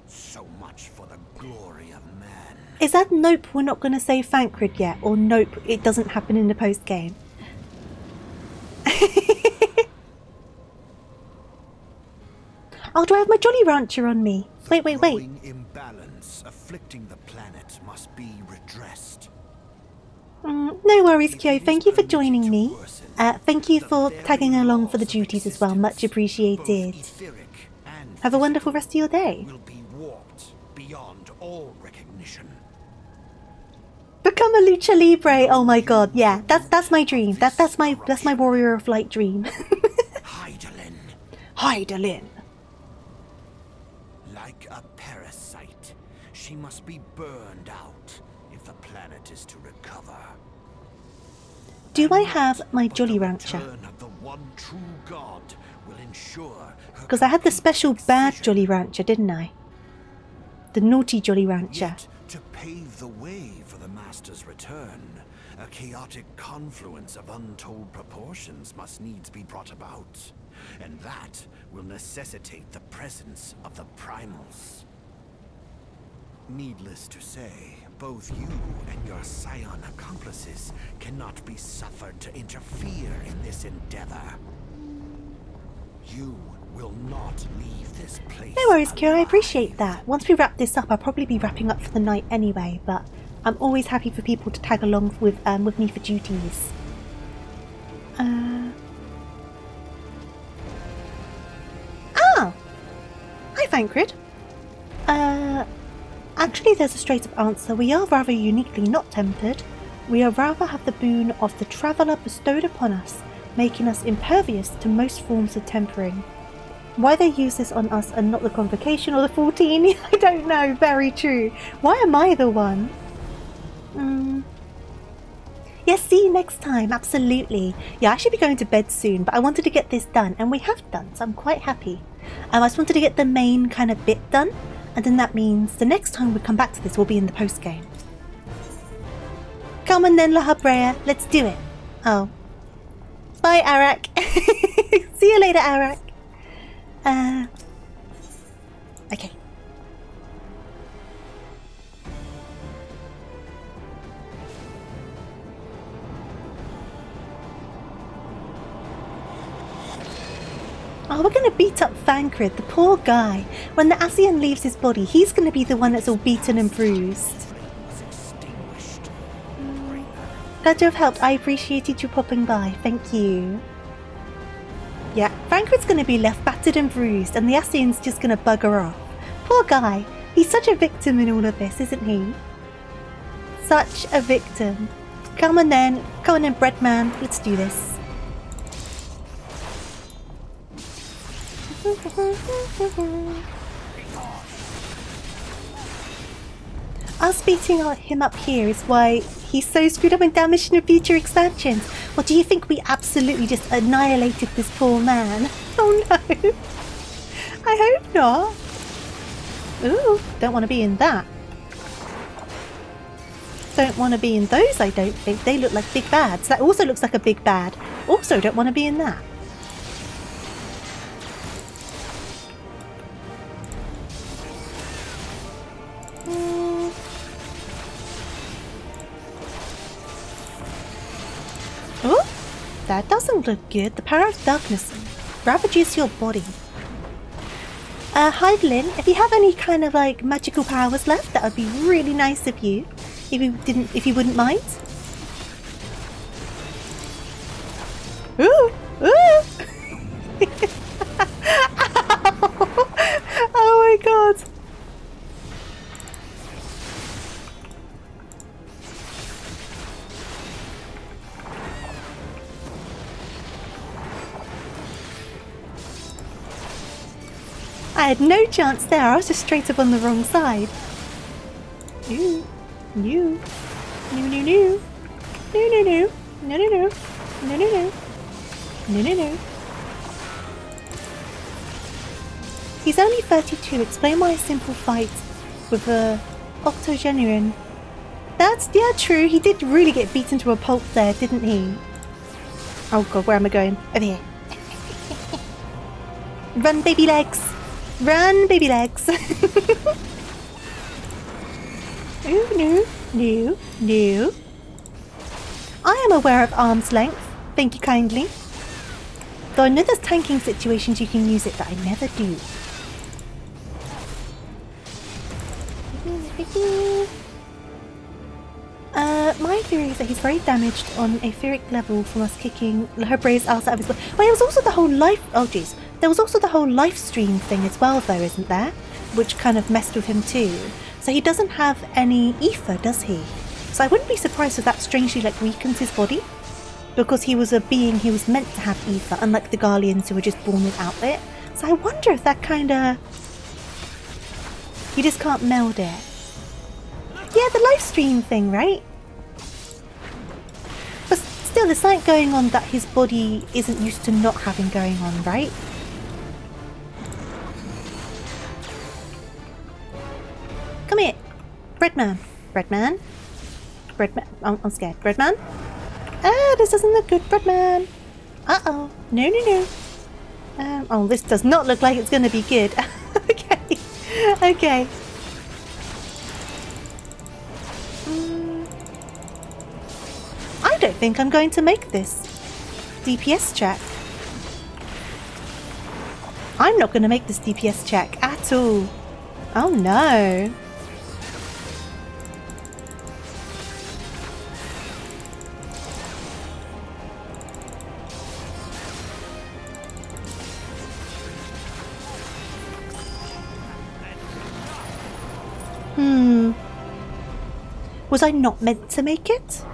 Speaker 6: So much for the glory of man.
Speaker 1: Is that nope, we're not going to save Thancred yet? Or nope, it doesn't happen in the post-game? Oh, do I have my Jolly Rancher on me? Wait.
Speaker 6: Growing imbalance afflicting the planet must be redressed.
Speaker 1: No worries, Kyo. Thank you for joining me. Thank you for tagging along for the duties as well. Much appreciated. Have a wonderful rest of your day.
Speaker 6: Will be warped beyond all recognition.
Speaker 1: Become a lucha libre. Oh my god, yeah. That's my dream. That's my Warrior of Light dream. Heidelin.
Speaker 6: Like a parasite, she must be burned out if the planet is to recover.
Speaker 1: Do I have my Jolly Rancher?
Speaker 6: The one true God will ensure.
Speaker 1: Because I had the special bad Jolly Rancher, didn't I? The naughty Jolly Rancher.
Speaker 6: Yet, to pave the way for the Master's return, a chaotic confluence of untold proportions must needs be brought about. And that will necessitate the presence of the primals. Needless to say, both you and your scion accomplices cannot be suffered to interfere in this endeavor. You will not leave this place.
Speaker 1: No worries, Kira, I appreciate that. Once we wrap this up, I'll probably be wrapping up for the night anyway, but I'm always happy for people to tag along with me for duties. Oh! Hi, Thancred. Actually there's a straight up answer. We are rather uniquely not tempered. We are rather have the boon of the Traveller bestowed upon us, making us impervious to most forms of tempering. Why they use this on us and not the Convocation or the 14? I don't know, very true. Why am I the one? Yes, see you next time, absolutely. Yeah, I should be going to bed soon, but I wanted to get this done, and we have done, so I'm quite happy. I just wanted to get the main kind of bit done, and then that means the next time we come back to this will be in the post-game. Come on then, La Habrea, let's do it. Oh. Bye, Arak. See you later, Arak. Okay. Oh, we're going to beat up Thancred, the poor guy. When the Ascian leaves his body, he's going to be the one that's all beaten and bruised. Glad to have helped. I appreciated you popping by. Thank you. Yeah, Thancred's going to be left battered and bruised, and the Ascian's just going to bugger off. Poor guy. He's such a victim in all of this, isn't he? Such a victim. Come on then, Breadman. Let's do this. Us beating him up here is why he's so screwed up and damaged in future expansions. Or do you think we absolutely just annihilated this poor man? Oh no. I hope not. Ooh, don't want to be in that. Don't want to be in those, I don't think. They look like big bads. That also looks like a big bad. Also don't want to be in that. Oh, that doesn't look good. The power of darkness ravages your body. Heidelin, if you have any kind of like magical powers left, that would be really nice of you. If you wouldn't mind. Ooh, ooh. Oh my god. I had no chance there. I was just straight up on the wrong side. Ooh. No. No, no, no. No, no, no. No, no, no. No, no, no. No, no, no. He's only 32. Explain why a simple fight with a octogenarian. That's, yeah, true. He did really get beaten to a pulp there, didn't he? Oh god, where am I going? Over here. Run, baby legs. Run, baby legs. Ooh, no, no, no. I am aware of arm's length. Thank you kindly. Though I know there's tanking situations you can use it that I never do. My theory is that he's very damaged on a etheric level from us kicking Herbray's ass out of his body. Well, there was also the whole life... Oh, jeez. There was also the whole life stream thing as well, though, isn't there? Which kind of messed with him too. So he doesn't have any ether, does he? So I wouldn't be surprised if that strangely like weakens his body. Because he was a being he was meant to have ether, unlike the Garleans who were just born without it. So I wonder if that kinda... You just can't meld it. Yeah, the live stream thing, right? But still, there's something going on that his body isn't used to not having going on, right? Come here. Breadman. Breadman. Breadman. I'm scared. Breadman? Ah, this doesn't look good, Breadman. Uh-oh. No, no, no. Oh, this does not look like it's going to be good. Okay. Okay. I don't think I'm going to make this DPS check. I'm not going to make this DPS check at all. Oh no. Was I not meant to make it?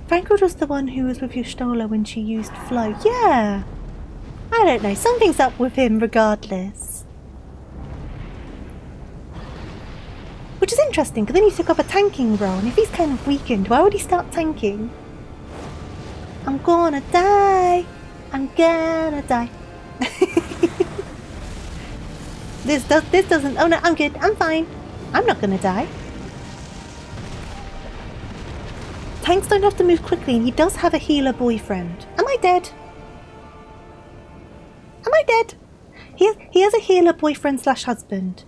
Speaker 1: Franklin was the one who was with Yustola when she used Flow. Yeah! I don't know, something's up with him regardless. Which is interesting, because then he took up a tanking role, and if he's kind of weakened, why would he start tanking? I'm gonna die! I'm gonna die. This doesn't... Oh no, I'm good, I'm fine. I'm not gonna die. Tanks don't have to move quickly, and he does have a healer boyfriend. Am I dead? Am I dead? He has a healer boyfriend / husband.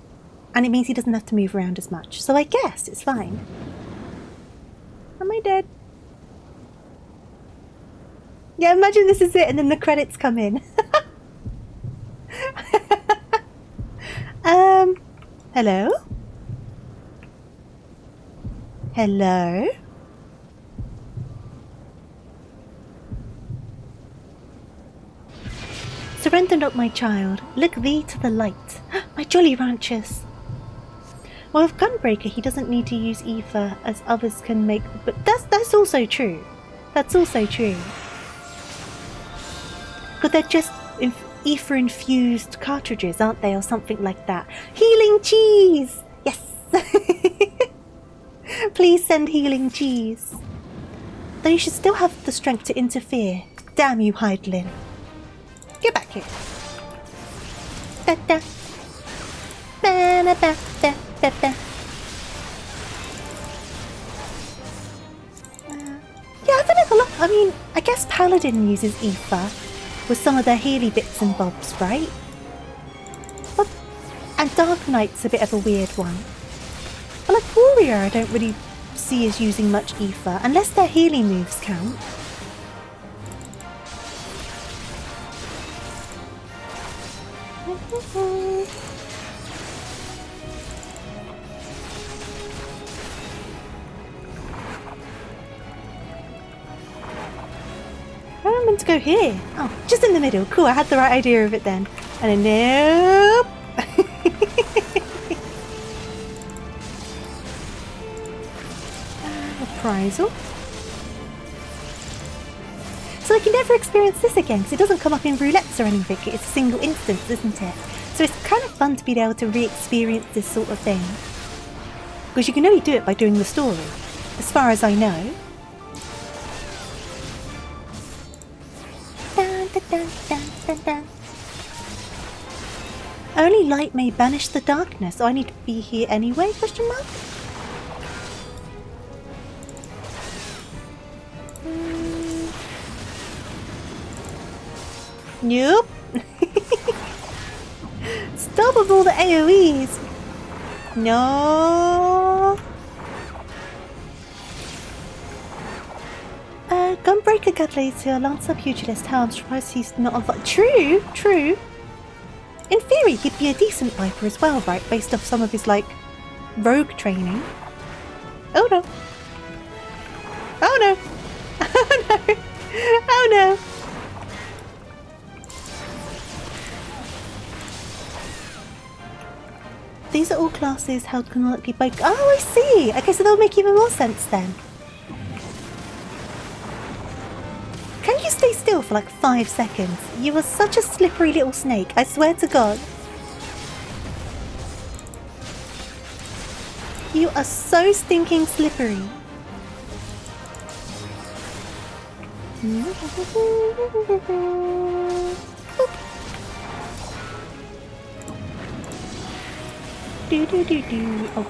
Speaker 1: And it means he doesn't have to move around as much. So I guess it's fine. Am I dead? Yeah, imagine this is it and then the credits come in. Hello? Hello? Surrender not, my child. Look thee to the light. My jolly ranchers. Well, with Gunbreaker, he doesn't need to use ether as others can make. But that's also true. That's also true. But they're just ether infused cartridges, aren't they, or something like that? Healing cheese. Yes. Please send healing cheese. Though you should still have the strength to interfere. Damn you, Hydelin. Get back here. Da, da. Ba, da, ba, da, da, da. Yeah, I feel like a lot. I mean, I guess Paladin uses ether with some of their Healy bits and bobs, right? But, and Dark Knight's a bit of a weird one. But like Warrior, I don't really see as using much ether, unless their Healy moves count. Where am I meant to go here? Oh, just in the middle. Cool, I had the right idea of it then. And then nope. Reprisal. So I can never experience this again because it doesn't come up in roulettes or anything. It's a single instance, isn't it? So it's kind of fun to be able to re-experience this sort of thing. Because you can only do it by doing the story, as far as I know. Dun, dun, dun, dun, dun, dun. Only light may banish the darkness. Oh, I need to be here anyway? Question mark? Nope. Stop with all the AoEs. No. Gunbreaker Gladiator, Lancer Pugilist. How I'm surprised he's not a True, true. In theory, he'd be a decent Viper as well, right? Based off some of his, like, rogue training. Oh no. Oh no. Oh no. Oh no. These are all classes held canonically by... Oh, I see! Okay, so they'll make even more sense then. Can you stay still for like 5 seconds? You are such a slippery little snake, I swear to God. You are so stinking slippery. Do do do do. Oh,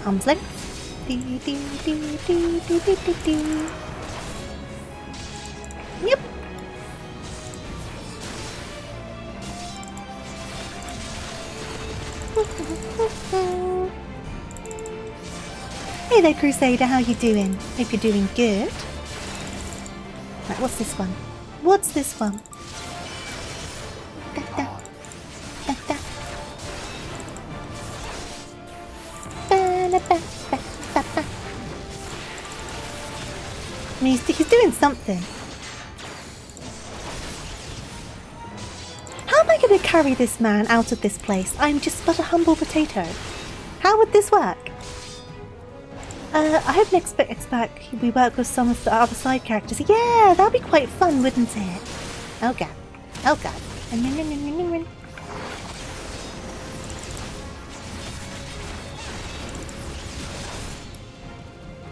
Speaker 1: arms length. Do do do do do do do do. Yep. Hey there, Crusader. How you doing? Hope you're doing good. Right, what's this one? What's this one? Da, da. Da, da. I mean, he's doing something. How am I going to carry this man out of this place? I'm just but a humble potato. How would this work? I hope next back we work with some of the other side characters. Yeah, that'd be quite fun, wouldn't it? Oh god. Oh god.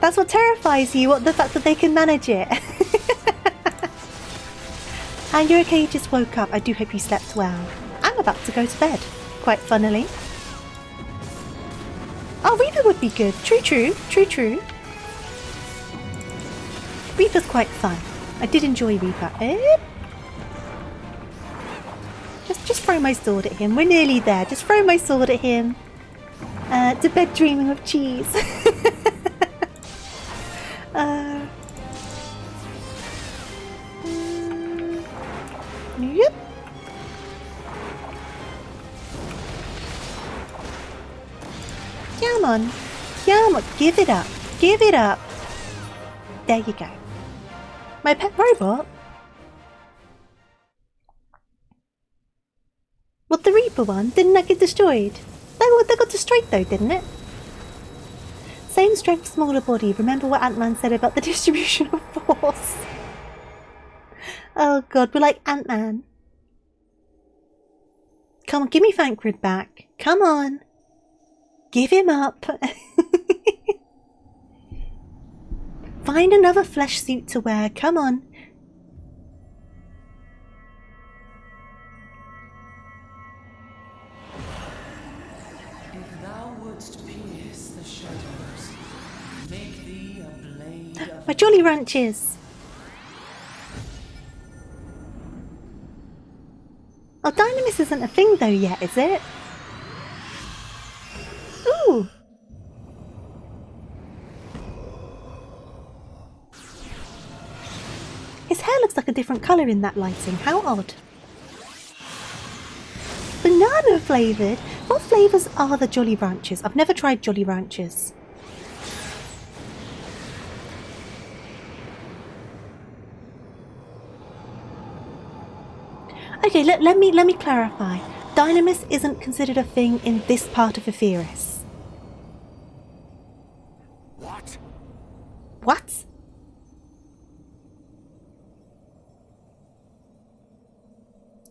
Speaker 1: That's what terrifies you, what the fact that they can manage it. And you're okay, you just woke up. I do hope you slept well. I'm about to go to bed, quite funnily. Oh, Reaper would be good. True, true, true, true. Reaper's quite fun. I did enjoy Reaper. Just throw my sword at him. We're nearly there. Just throw my sword at him. To bed dreaming of cheese. Come on. Come on. Give it up. Give it up. There you go. My pet robot? What, the Reaper one? Didn't that get destroyed? That got destroyed though, didn't it? Same strength, smaller body. Remember what Ant-Man said about the distribution of force? Oh god, we're like Ant-Man. Come on, give me Thancred back. Come on. Give him up. Find another flesh suit to wear. Come on.
Speaker 12: If thou wouldst pierce the shadows, make thee a blade of...
Speaker 1: My Jolly Ranches. Oh, Dynamis isn't a thing though yet, is it? Ooh. His hair looks like a different colour in that lighting. How odd. Banana flavoured? What flavours are the Jolly Ranchers? I've never tried Jolly Ranchers. Okay, let me clarify. Dynamis isn't considered a thing in this part of Etheirys.
Speaker 2: What?
Speaker 1: What?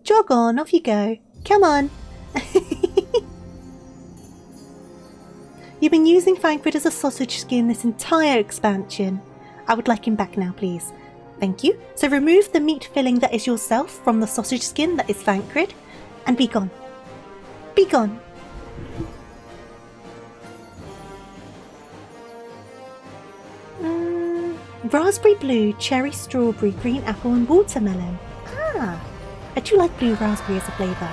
Speaker 1: Jog on, off you go. Come on. You've been using Thancred as a sausage skin this entire expansion. I would like him back now, please. Thank you. So remove the meat filling that is yourself from the sausage skin that is Thancred, and be gone. Be gone. Raspberry blue, cherry strawberry, green apple and watermelon. Ah, I do like blue raspberry as a flavour.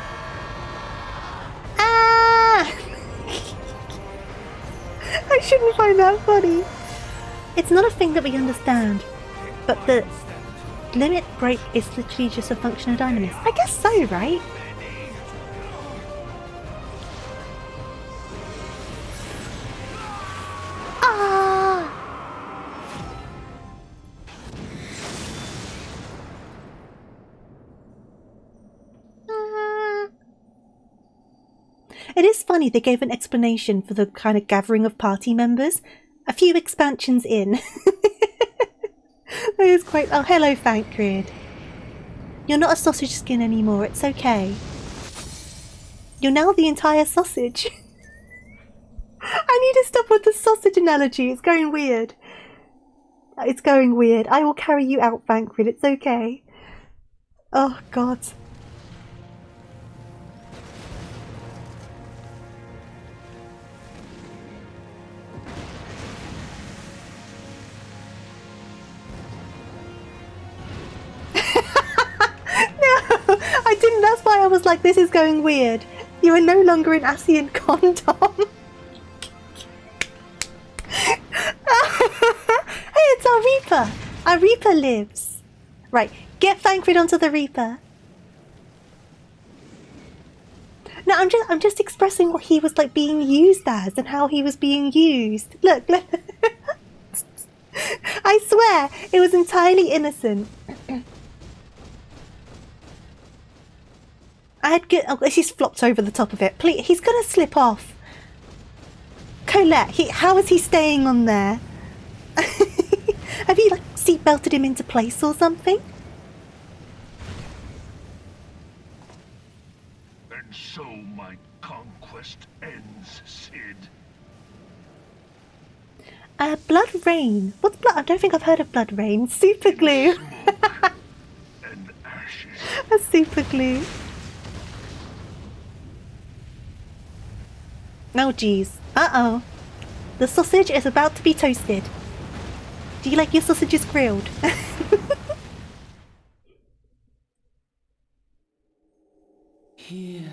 Speaker 1: Ah! I shouldn't find that funny. It's not a thing that we understand, but the limit break is literally just a function of Dynamis. I guess so, right? Ah! It is funny they gave an explanation for the kind of gathering of party members a few expansions in. That is quite... Oh, hello, Thancred. You're not a sausage skin anymore, it's okay. You're now the entire sausage. I need to stop with the sausage analogy, it's going weird. It's going weird. I will carry you out, Thancred, it's okay. Oh, God. I didn't, that's why I was like, this is going weird. You are no longer an Asian condom. Hey, it's our Reaper. Our Reaper lives. Right, get Thancred onto the Reaper. No, I'm just expressing what he was like being used as and how he was being used. Look. I swear, it was entirely innocent. I had good. Oh, she's flopped over the top of it. Please, he's gonna slip off. Colette, how is he staying on there? Have you like seatbelted him into place or something?
Speaker 12: And so my conquest ends, Cid.
Speaker 1: Blood Rain. What's blood? I don't think I've heard of Blood Rain. Super glue.
Speaker 12: And ashes.
Speaker 1: A super glue. Oh geez. Uh-oh. The sausage is about to be toasted. Do you like your sausages grilled?
Speaker 12: Hear,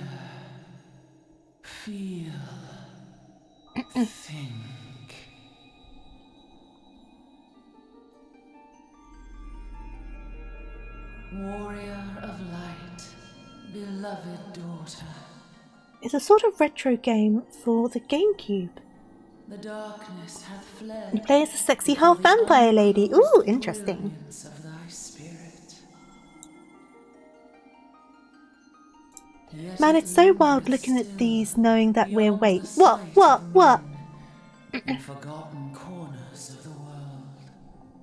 Speaker 12: feel, think. Warrior of light, beloved daughter.
Speaker 1: It's a sort of retro game for the GameCube.
Speaker 13: The darkness hath fled.
Speaker 1: You play as a sexy half vampire lady. Ooh, interesting.
Speaker 13: Of thy spirit.
Speaker 1: Man, it's so wild looking at these, knowing that we're what?
Speaker 13: In forgotten corners of the world,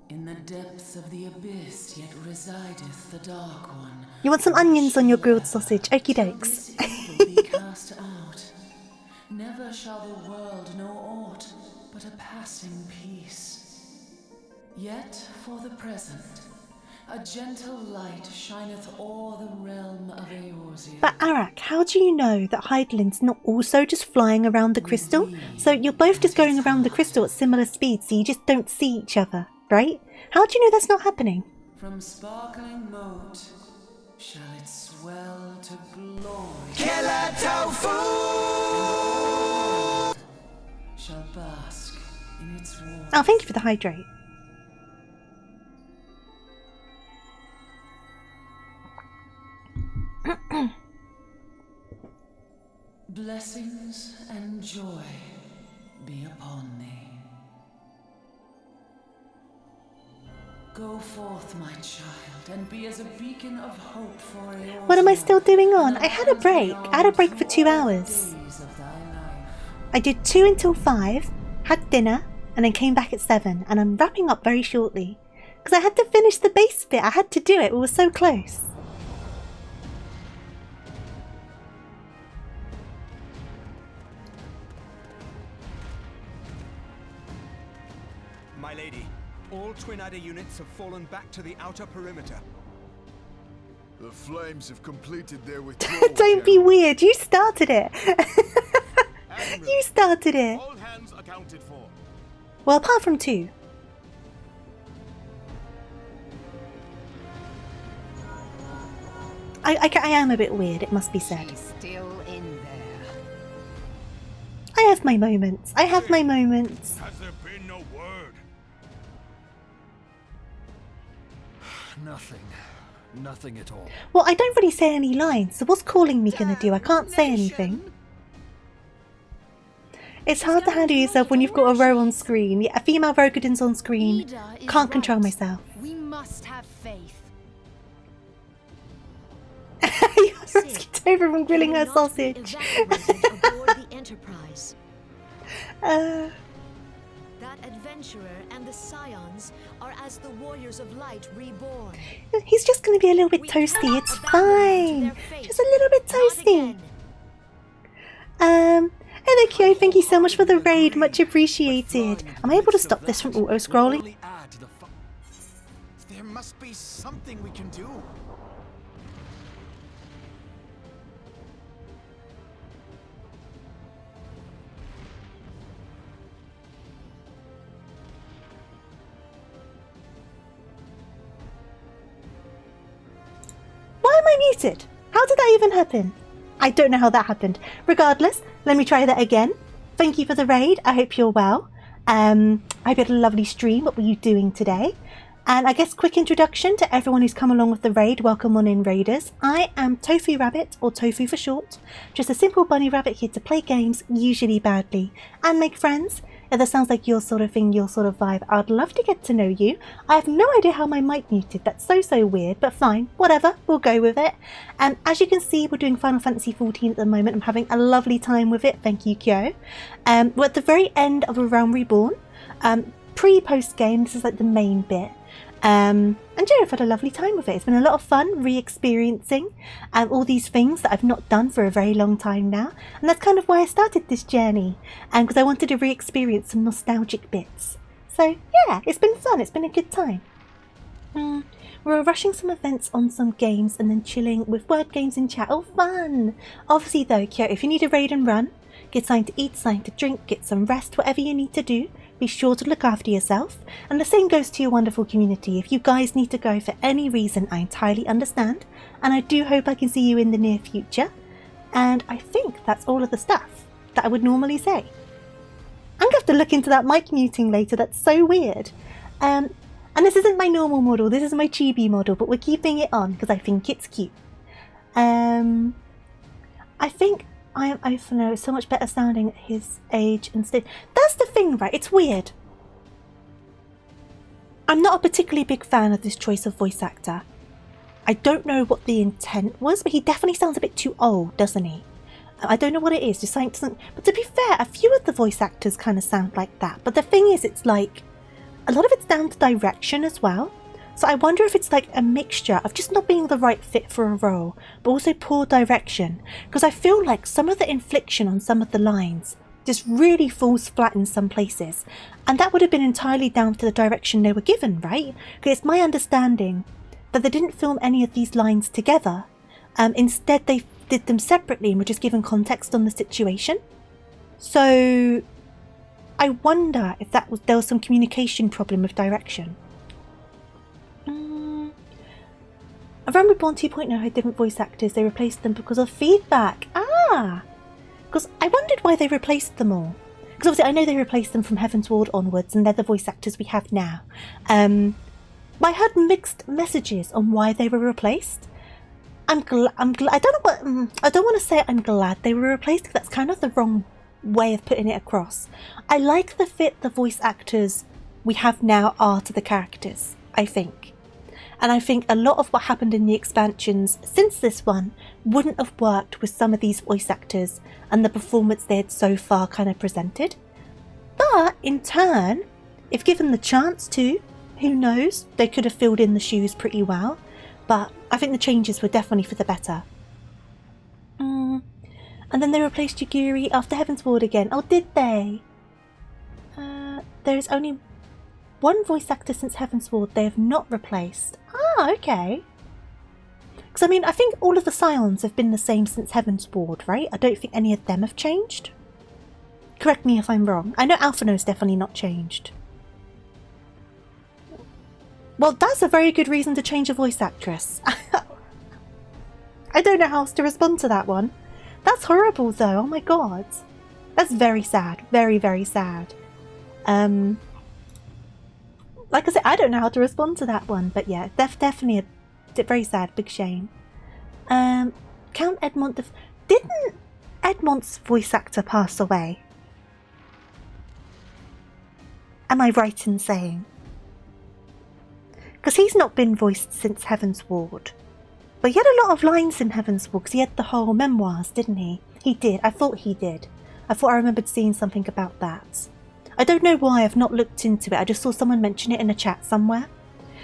Speaker 13: in the depths of the abyss, yet resideth the Dark One.
Speaker 1: You want some onions on your grilled sausage? Okie dokes.
Speaker 13: Be cast out. Never shall the world know aught but a passing peace. Yet for the present, a gentle light shineth o'er the realm of Eorzea.
Speaker 1: But Arak, how do you know that Hydaelyn's not also just flying around the crystal? So you're both just going around the crystal at similar speeds, so you just don't see each other, right? How do you know that's not happening?
Speaker 13: From sparkling moat shall it swell to glory.
Speaker 10: Killer Tofu!
Speaker 13: Shall bask in its warmth.
Speaker 1: Oh, thank you for the hydrate.
Speaker 13: Blessings and joy be upon thee. Go forth, my child, and be as a beacon of hope for Eorzea.
Speaker 1: What am I still doing on? I had a break. I had a break for 2 hours. I did 2 until 5, had dinner, and then came back at 7, and I'm wrapping up very shortly. Because I had to finish the base bit. I had to do it. We were so close.
Speaker 14: My lady, all Twin Adder units have fallen back to the outer perimeter.
Speaker 2: The flames have completed their withdrawal.
Speaker 1: Don't be weird. You started it. You started it.
Speaker 2: All hands accounted for.
Speaker 1: Well, apart from 2. I am a bit weird, it must be said.
Speaker 3: She's still in there.
Speaker 1: I have my moments. I have my moments.
Speaker 2: Has there been no word?
Speaker 8: Nothing. Nothing at all.
Speaker 1: Well, I don't really say any lines, so what's calling me gonna do? I can't say anything. It's hard to handle yourself when you've got a row on screen. Yeah, a female Rogadin's on screen. Can't control myself.
Speaker 9: We must have faith.
Speaker 1: You rescued Tova from grilling her sausage.
Speaker 4: Aboard the Enterprise. That adventurer and the Scions are as the warriors of light reborn.
Speaker 1: He's just going to be a little bit toasty. It's fine. Just a little bit toasty. Hello Kyo, thank you so much for the raid. Much appreciated. Am I able to stop this from auto-scrolling?
Speaker 6: There must be something we can do.
Speaker 1: Why am I muted? How did that even happen? I don't know how that happened. Regardless, let me try that again. Thank you for the raid. I hope you're well. I hope you had a lovely stream. What were you doing today? And I guess quick introduction to everyone who's come along with the raid. Welcome on in, raiders. I am TofuuRabbit, or Tofu for short. Just a simple bunny rabbit here to play games, usually badly, and make friends. If that sounds like your sort of thing, your sort of vibe, I'd love to get to know you. I have no idea how my mic muted. That's so weird, but fine. Whatever, we'll go with it. As you can see, we're doing Final Fantasy XIV at the moment. I'm having a lovely time with it. Thank you, Kyo. We're at the very end of A Realm Reborn. Pre-post game, this is like the main bit. And yeah, I've had a lovely time with it. It's been a lot of fun re-experiencing all these things that I've not done for a very long time now. And that's kind of why I started this journey. Because I wanted to re-experience some nostalgic bits. So yeah, it's been fun. It's been a good time. We're rushing some events on some games and then chilling with word games in chat. Oh, fun! Obviously though, Kyo, if you need a raid and run, get something to eat, something to drink, get some rest, whatever you need to do, be sure to look after yourself. And the same goes to your wonderful community. If you guys need to go for any reason, I entirely understand. And I do hope I can see you in the near future. And I think that's all of the stuff that I would normally say. I'm going to have to look into that mic muting later. That's so weird. And this isn't my normal model. This is my chibi model. But we're keeping it on because I think it's cute. I think I am Ophono is so much better sounding at his age and stage. That's the thing, right? It's weird. I'm not a particularly big fan of this choice of voice actor. I don't know what the intent was, but he definitely sounds a bit too old, doesn't he? I don't know what it is, just something doesn't... But to be fair, a few of the voice actors kind of sound like that. But the thing is, it's like... A lot of it's down to direction as well. So I wonder if it's like a mixture of just not being the right fit for a role, but also poor direction. Because I feel like some of the infliction on some of the lines just really falls flat in some places. And that would have been entirely down to the direction they were given, right? Because it's my understanding that they didn't film any of these lines together. Instead, they did them separately and were just given context on the situation. So I wonder if there was some communication problem with direction. Around Reborn 2.0 had different voice actors. They replaced them because of feedback. Because I wondered why they replaced them all. Because obviously I know they replaced them from Heavensward onwards, and they're the voice actors we have now. I heard mixed messages on why they were replaced. I don't want to say I'm glad they were replaced, because that's kind of the wrong way of putting it across. I like the fit the voice actors we have now are to the characters, I think. And I think a lot of what happened in the expansions since this one wouldn't have worked with some of these voice actors and the performance they had so far kind of presented. But in turn, if given the chance to, who knows, they could have filled in the shoes pretty well. But I think the changes were definitely for the better. And then they replaced Yugiri after Heavensward again. Oh, did they? There's only one voice actor since Heavensward they have not replaced. Okay. Because I mean, I think all of the Scions have been the same since Heavensward, right? I don't think any of them have changed. Correct me if I'm wrong. I know Alphino's definitely not changed. Well, that's a very good reason to change a voice actress. I don't know how else to respond to that one. That's horrible though, oh my god. That's very sad, very, very sad. Like I said, I don't know how to respond to that one, but yeah, definitely a very sad, big shame. Count Edmont, didn't Edmont's voice actor pass away? Am I right in saying? Because he's not been voiced since Heavensward. But he had a lot of lines in Heavensward, because he had the whole memoirs, didn't he? He did, I thought he did. I thought I remembered seeing something about that. I don't know why, I've not looked into it. I just saw someone mention it in a chat somewhere.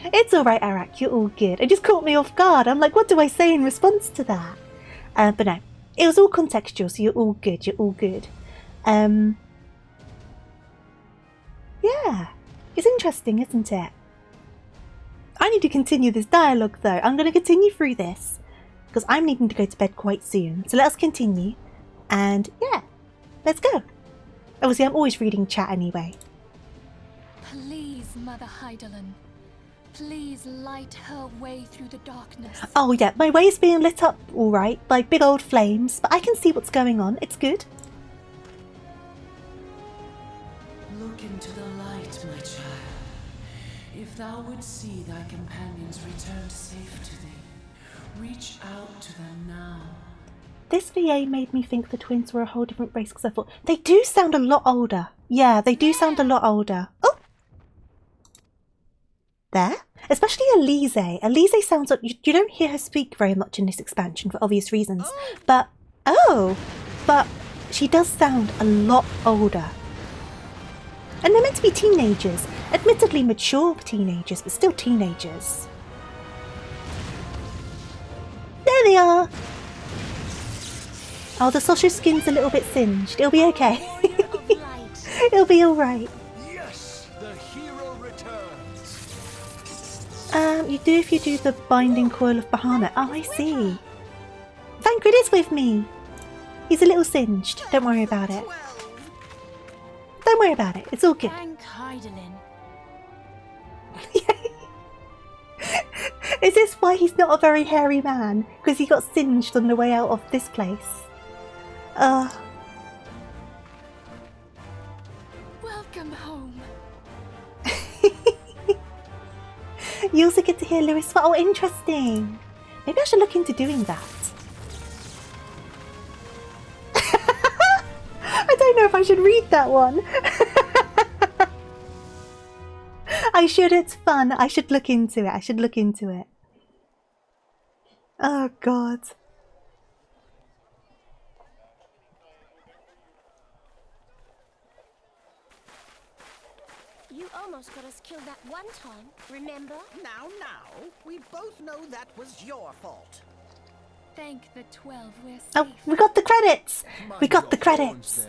Speaker 1: It's alright, Arak, you're all good. It just caught me off guard. I'm like, what do I say in response to that? But no, it was all contextual, so you're all good, you're all good. Yeah, it's interesting, isn't it? I need to continue this dialogue though. I'm going to continue through this, because I'm needing to go to bed quite soon. So let us continue, and yeah, let's go. Obviously, I'm always reading chat anyway.
Speaker 7: Please, Mother Hydaelyn. Please light her way through the darkness.
Speaker 1: Oh yeah, my way is being lit up alright by big old flames, but I can see what's going on. It's good.
Speaker 13: Look into the light, my child. If thou would see thy companions return safe to thee, reach out to them now.
Speaker 1: This VA made me think the twins were a whole different race, because I thought they do sound a lot older. Yeah, they do sound a lot older. Oh! There. Especially Elise. Elise sounds like... You don't hear her speak very much in this expansion for obvious reasons. But she does sound a lot older. And they're meant to be teenagers. Admittedly mature teenagers, but still teenagers. There they are! Oh, the sausage skin's a little bit singed. It'll be okay. It'll be alright.
Speaker 12: Yes, the hero returns.
Speaker 1: You do if you do the binding coil of Bahamut. Oh, I see. Thancred is with me. He's a little singed. Don't worry about it. Don't worry about it. It's all good.
Speaker 9: Thank Hydaelyn.
Speaker 1: Is this why he's not a very hairy man? Because he got singed on the way out of this place?
Speaker 7: Welcome home.
Speaker 1: You also get to hear Lewis. Oh, interesting. Maybe I should look into doing that. I should read that one. I should, it's fun. I should look into it. Oh god.
Speaker 5: You almost got us killed that one time, remember?
Speaker 10: Now, we both know that was your fault.
Speaker 7: Thank the 12 we're safe.
Speaker 1: Oh, we got the credits! We got the credits!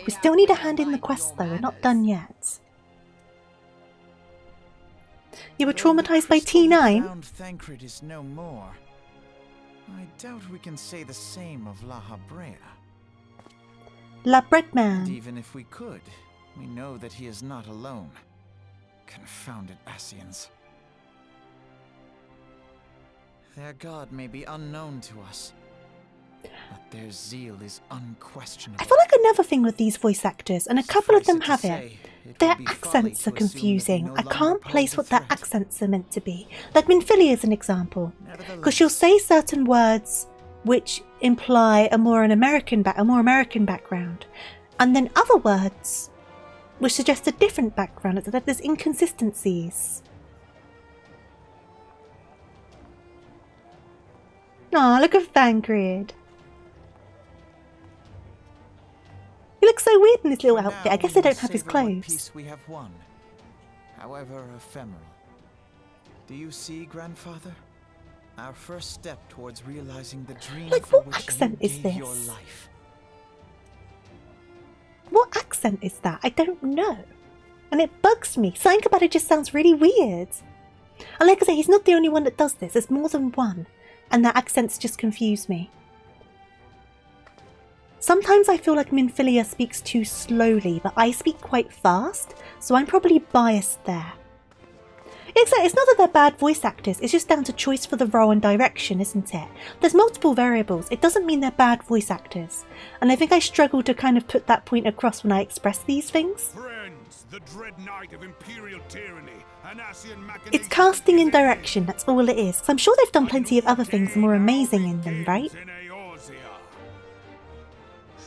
Speaker 1: We still need to hand in the quest though, we're not done yet. You were traumatized by T9?
Speaker 6: Thancred is no more. I doubt we can say the same of La Habrea.
Speaker 1: La Breadman.
Speaker 6: And even if we could, we know that he is not alone. Confounded Ascians. Their god may be unknown to us, but their zeal is unquestionable.
Speaker 1: I feel like another thing with these voice actors, and a couple of them have it, their accents are confusing. I can't place what their accents are meant to be. Like Minfilia is an example, because she'll say certain words which imply a more American background, and then other words which suggest a different background. It's that there's inconsistencies. Aw, look at Thancred. He looks so weird in this little outfit. I guess I don't have his clothes.
Speaker 6: Peace we have won, however ephemeral. Do you see, Grandfather? Our first step towards realizing the dream
Speaker 1: Like,
Speaker 6: for
Speaker 1: what
Speaker 6: which
Speaker 1: accent
Speaker 6: you
Speaker 1: is
Speaker 6: gave your
Speaker 1: this?
Speaker 6: life.
Speaker 1: What accent is that? I don't know. And it bugs me. Something about it just sounds really weird. And like I say, he's not the only one that does this. There's more than one. And their accents just confuse me. Sometimes I feel like Minfilia speaks too slowly, but I speak quite fast, so I'm probably biased there. It's not that they're bad voice actors, it's just down to choice for the role and direction, isn't it? There's multiple variables, it doesn't mean they're bad voice actors. And I think I struggle to kind of put that point across when I express these things.
Speaker 2: Friends, the dread night of imperial tyranny, an Ascian machination.
Speaker 1: It's casting and direction, that's all it is. 'Cause I'm sure they've done plenty of other things more amazing in them, right?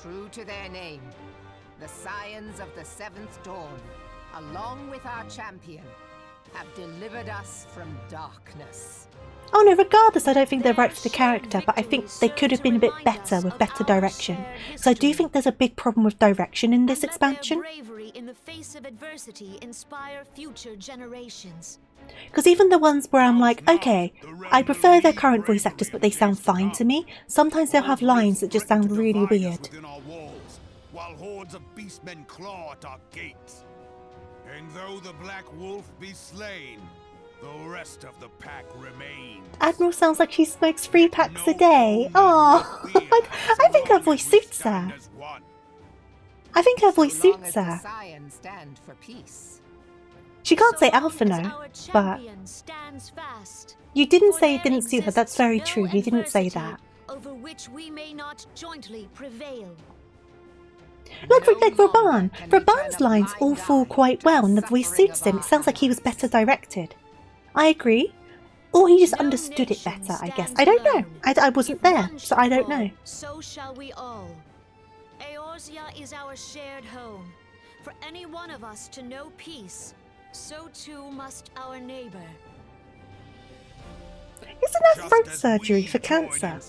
Speaker 3: True to their name, the Scions of the Seventh Dawn, along with our champion, have delivered us from darkness.
Speaker 1: Oh no, regardless, I don't think they're right for the character, but I think they could have been a bit better with better direction. So I do think there's a big problem with direction in this expansion.
Speaker 4: Bravery in the face of adversity inspire future generations.
Speaker 1: Because even the ones where I'm like, okay, I prefer their current voice actors, but they sound fine to me, sometimes they'll have lines that just sound really weird.
Speaker 2: While hordes of beastmen claw at our gates. And though the Black Wolf be slain, the rest of the pack remains.
Speaker 1: Admiral sounds like she smokes 3 packs a day. Oh, I think her voice suits her. I think her voice suits her.
Speaker 3: Stand for peace.
Speaker 1: She can't say alpha no, but you didn't say it didn't suit her. That's very true. You didn't say that.
Speaker 4: Over which we may not jointly prevail.
Speaker 1: Like Raban. Raban's lines all fall quite well and the voice suits him. It sounds like he was better directed. I agree. Or he just understood it better, I guess. I don't know. I wasn't there, so I don't know.
Speaker 4: So shall we all. Eorzea is our shared home. For any one of us to know peace, so too must our neighbor.
Speaker 1: Isn't that throat surgery for cancer?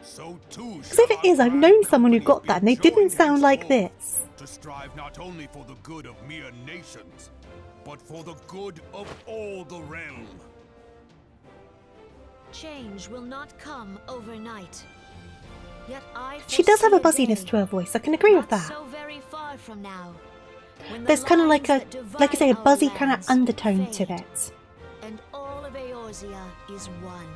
Speaker 1: Because if it is, I've known someone who got that and they didn't sound like this.
Speaker 2: To strive not only for the good of mere nations, but for the good of all the realm.
Speaker 4: Change will not come overnight. Yet
Speaker 1: she does have a buzziness to her voice, I can agree with that.
Speaker 4: So very far from now,
Speaker 1: there's kind of like I say, a buzzy kind of undertone to it.
Speaker 4: And all of Eorzea is one.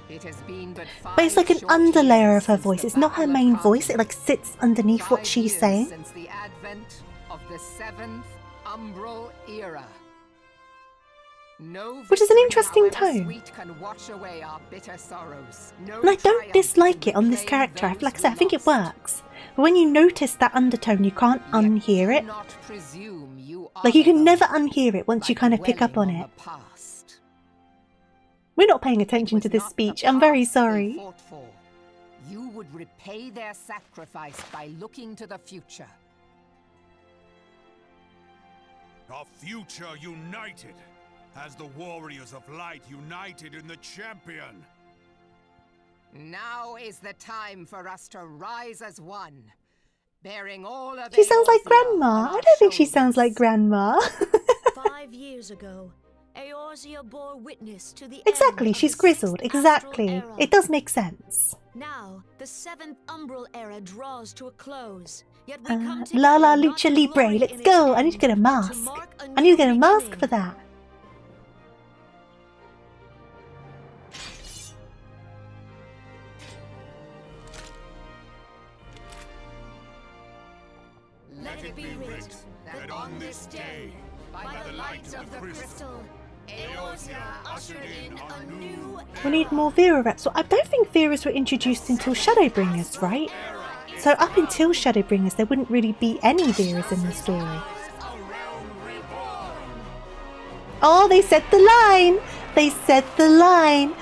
Speaker 3: It has been but
Speaker 1: it's like an underlayer of her voice. It's not her main voice. It like sits underneath what she's saying.
Speaker 3: Since the advent of the 7th Umbral era. No
Speaker 1: which is an interesting tone.
Speaker 3: Can wash away our bitter sorrows. No
Speaker 1: and I don't dislike it on this character. Like I said, I think it works. But when you notice that undertone, you can't unhear it. Like you can never unhear it once you kind of pick up on it. We're not paying attention to this speech. I'm very sorry.
Speaker 3: Fought for. You would repay their sacrifice by looking to the future.
Speaker 2: A future united, as the warriors of light united in the champion.
Speaker 3: Now is the time for us to rise as one, bearing all of
Speaker 1: She sounds like Grandma. I don't think she sounds like Grandma.
Speaker 4: 5 years ago, Eorzea bore witness to the
Speaker 1: Exactly,
Speaker 4: end of
Speaker 1: she's
Speaker 4: the
Speaker 1: grizzled.
Speaker 4: sixth
Speaker 1: Exactly.
Speaker 4: astral era.
Speaker 1: It does make sense.
Speaker 4: Now, the 7th Umbral era draws to a close. Yet we come
Speaker 1: La La
Speaker 4: together not
Speaker 1: Lucha
Speaker 4: to
Speaker 1: Libre,
Speaker 4: glory
Speaker 1: let's
Speaker 4: in
Speaker 1: go.
Speaker 4: its
Speaker 1: I need to get a
Speaker 4: end, but to
Speaker 1: mask.
Speaker 4: mark a
Speaker 1: I need to get a
Speaker 4: new
Speaker 1: mask
Speaker 4: beginning.
Speaker 1: for that.
Speaker 3: Let it be writ that on this day, by the light of the crystal, Eorzea ushered in a new
Speaker 1: We need more Vera rats. So I don't think Veras were introduced until Shadowbringers, right? So up until Shadowbringers, there wouldn't really be any Veras in the story. Oh, they said the line! They said the line!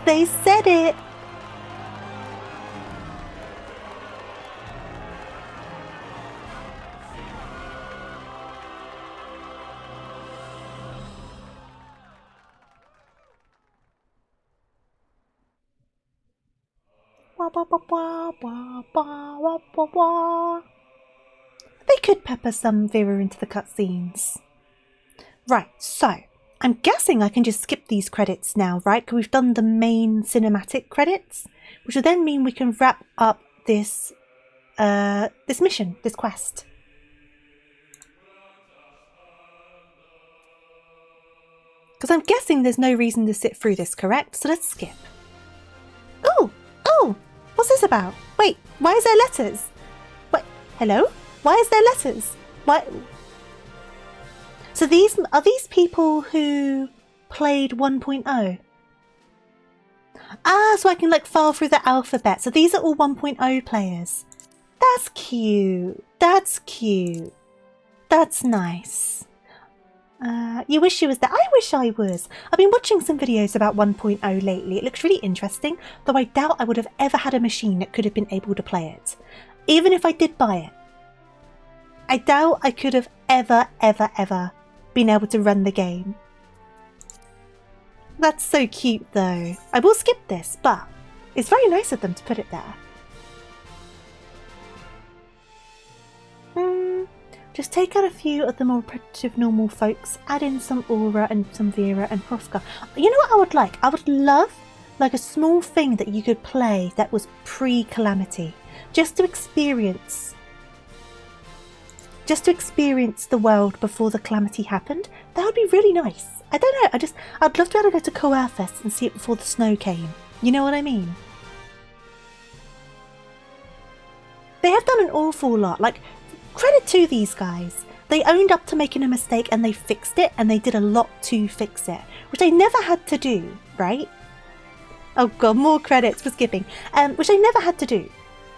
Speaker 1: They said it! They could pepper some Vera into the cutscenes. Right, so I'm guessing I can just skip these credits now, right? Because we've done the main cinematic credits, which will then mean we can wrap up this this mission, this quest. Because I'm guessing there's no reason to sit through this, correct? So let's skip. Oh! Oh! What's this about? Wait, why is there letters? Wait, hello? Why is there letters? Why? So are these people who played 1.0? Ah, so I can like file through the alphabet. So these are all 1.0 players. That's cute. That's cute. That's nice. You wish you was there. I wish I was. I've been watching some videos about 1.0 lately. It looks really interesting, though I doubt I would have ever had a machine that could have been able to play it. Even if I did buy it. I doubt I could have ever been able to run the game. That's so cute though. I will skip this, but it's very nice of them to put it there. Just take out a few of the more repetitive normal folks, add in some Aura and some Vera and Hrothgar. You know what I would like? I would love like a small thing that you could play that was pre-Calamity. Just to experience the world before the Calamity happened. That would be really nice. I don't know, I'd love to be able to go to Coerfest and see it before the snow came. You know what I mean? They have done an awful lot. Like, credit to these guys. They owned up to making a mistake and they fixed it, and they did a lot to fix it, which they never had to do, right? Oh god, more credits for skipping. Which they never had to do.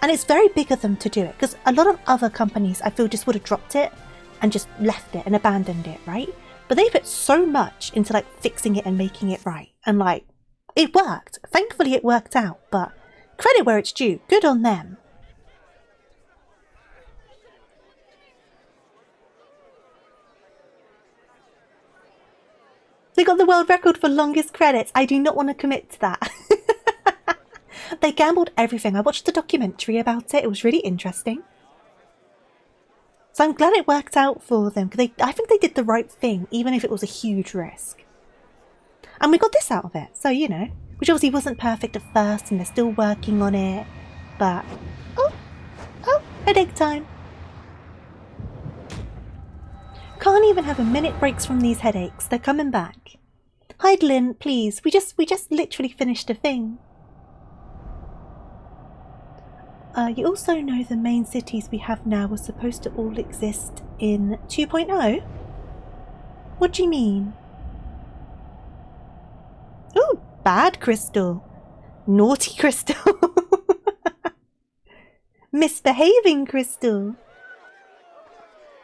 Speaker 1: And it's very big of them to do it, because a lot of other companies, I feel, just would have dropped it and just left it and abandoned it, right? But they put so much into like fixing it and making it right. And like, it worked. Thankfully it worked out, but credit where it's due. Good on them. They got the world record for longest credits. I do not want to commit to that. They gambled everything. I watched the documentary about it. It was really interesting. So I'm glad it worked out for them, because I think they did the right thing, even if it was a huge risk. And we got this out of it, so you know, which obviously wasn't perfect at first, and they're still working on it. But oh, headache time. Can't even have a minute breaks from these headaches. They're coming back. Heidelin, please. We just literally finished a thing. You also know the main cities we have now were supposed to all exist in 2.0? What do you mean? Ooh, bad crystal. Naughty crystal. Misbehaving, Crystal.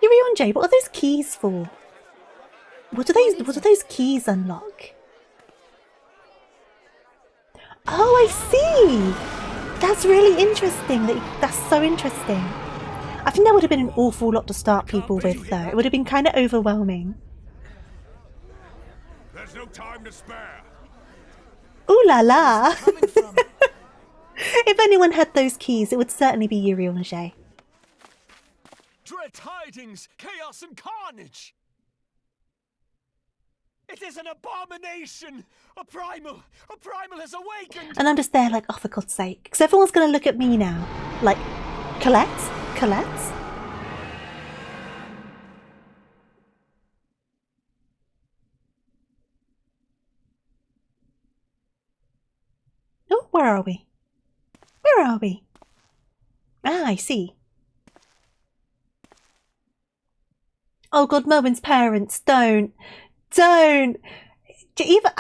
Speaker 1: Yuri Jay, what are those keys for? What do those keys unlock? Oh, I see! That's really interesting. That's so interesting. I think that would have been an awful lot to start people with, though. It would have been kind of overwhelming.
Speaker 2: There's no time to spare.
Speaker 1: Ooh la la! If anyone had those keys, it would certainly be Uriel and Jay.
Speaker 8: Dread tidings, chaos and carnage! It is an abomination! A primal has awakened!
Speaker 1: And I'm just there like, oh, for God's sake. Because everyone's going to look at me now. Like, Colette? Oh, where are we? Ah, I see. Oh God, Merwin's parents, don't. I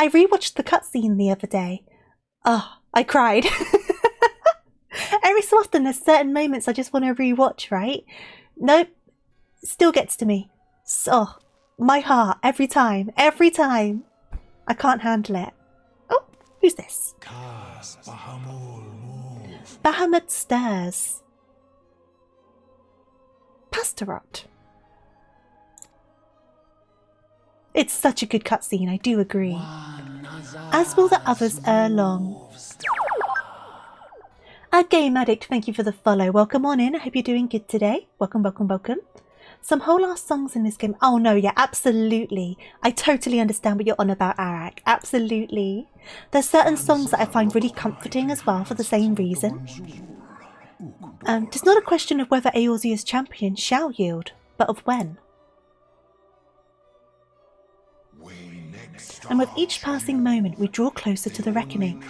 Speaker 1: rewatched the cutscene the other day. Oh, I cried. Every so often there's certain moments I just want to rewatch, right? Nope. Still gets to me. So, my heart, every time. I can't handle it. Oh, who's this? Bahamut Stairs. Pastorot. It's such a good cutscene, I do agree. As will the others ere long. Game Addict, thank you for the follow. Welcome on in. I hope you're doing good today. Welcome. Some whole ass songs in this game. Oh no, yeah, absolutely. I totally understand what you're on about, Arak. Absolutely. There's certain songs that I find really comforting as well for the same reason. It's not a question of whether Eorzea's champion shall yield, but of when. And with each passing moment, we draw closer to the reckoning.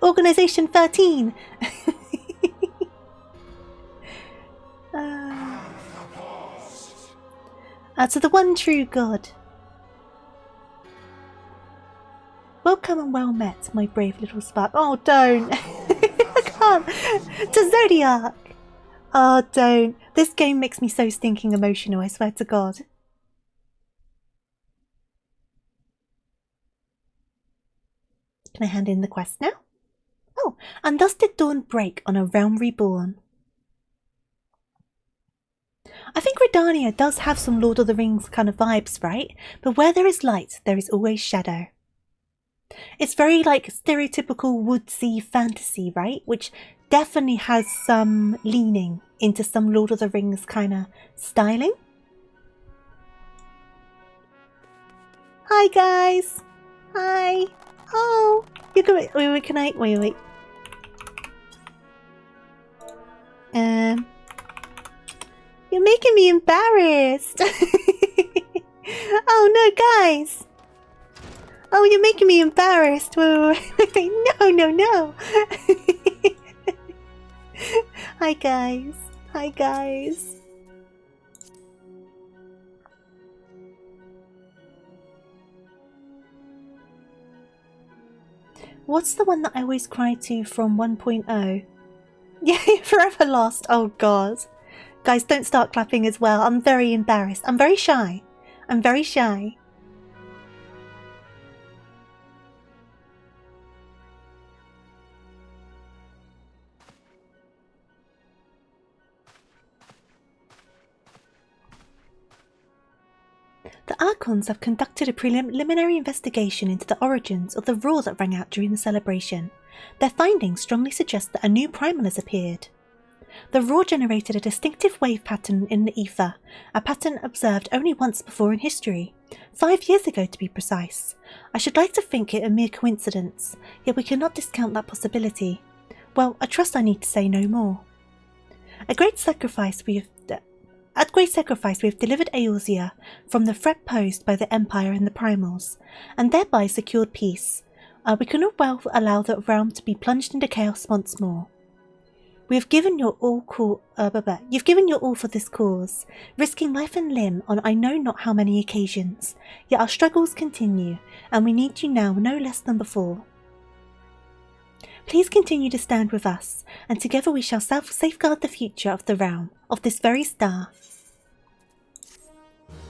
Speaker 1: Organisation 13! To the one true God. Welcome and well met, my brave little spark. Oh, don't! I can't! To Zodiac! Oh, don't. This game makes me so stinking emotional, I swear to God. Can I hand in the quest now? Oh, and thus did dawn break on a realm reborn. I think Redania does have some Lord of the Rings kind of vibes, right? But where there is light, there is always shadow. It's very like stereotypical woodsy fantasy, right? Which definitely has some leaning into some Lord of the Rings kind of styling. Hi guys! Hi! Oh! You can wait, can I wait. You're making me embarrassed. Oh no, guys! Oh, you're making me embarrassed. Wait. No. Hi guys. What's the one that I always cry to from 1.0? Yeah, Forever Lost. Oh god. Guys, don't start clapping as well. I'm very embarrassed. I'm very shy. The Archons have conducted a preliminary investigation into the origins of the roar that rang out during the celebration. Their findings strongly suggest that a new primal has appeared. The roar generated a distinctive wave pattern in the ether, a pattern observed only once before in history, 5 years ago to be precise. I should like to think it a mere coincidence, yet we cannot discount that possibility. Well, I trust I need to say no more. At great sacrifice we have delivered Eorzea from the threat posed by the Empire and the Primals, and thereby secured peace. We cannot well allow the realm to be plunged into chaos once more. You've given your all for this cause, risking life and limb on I know not how many occasions. Yet our struggles continue, and we need you now no less than before. Please continue to stand with us, and together we shall safeguard the future of the realm, of this very star.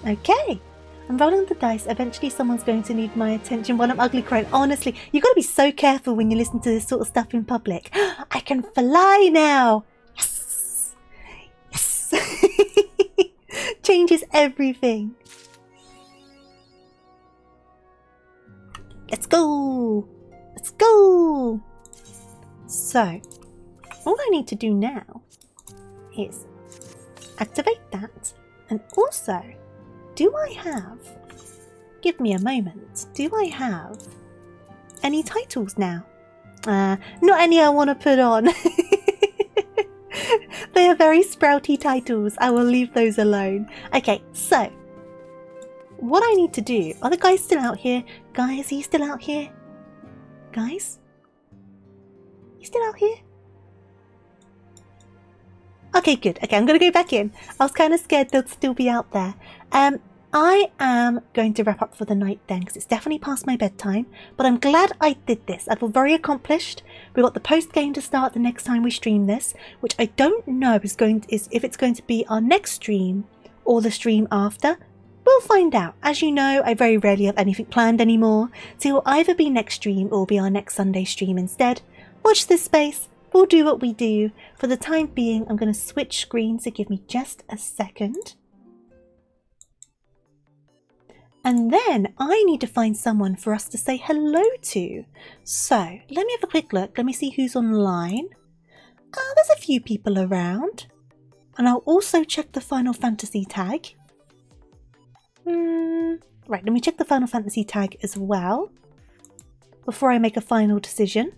Speaker 1: Okay, I'm rolling the dice. Eventually someone's going to need my attention while I'm ugly crying. Honestly, you've got to be so careful when you listen to this sort of stuff in public. I can fly now! Yes! Yes! Changes everything. Let's go! Let's go! So, all I need to do now is activate that, and also, do I have, give me a moment, do I have any titles now? Not any I want to put on. They are very sprouty titles. I will leave those alone. Okay, so, what I need to do, are the guys still out here? Guys, are you still out here? Guys? You still out here? Okay, good. Okay, I'm going to go back in. I was kind of scared they'll still be out there. I am going to wrap up for the night then, because it's definitely past my bedtime. But I'm glad I did this. I feel very accomplished. We've got the post game to start the next time we stream this, which I don't know is if it's going to be our next stream or the stream after. We'll find out. As you know, I very rarely have anything planned anymore, so it will either be next stream or be our next Sunday stream instead. Watch this space. We'll do what we do. For the time being, I'm going to switch screens, so give me just a second. And then I need to find someone for us to say hello to. So, let me have a quick look. Let me see who's online. There's a few people around. And I'll also check the Final Fantasy tag. Right, let me check the Final Fantasy tag as well, before I make a final decision.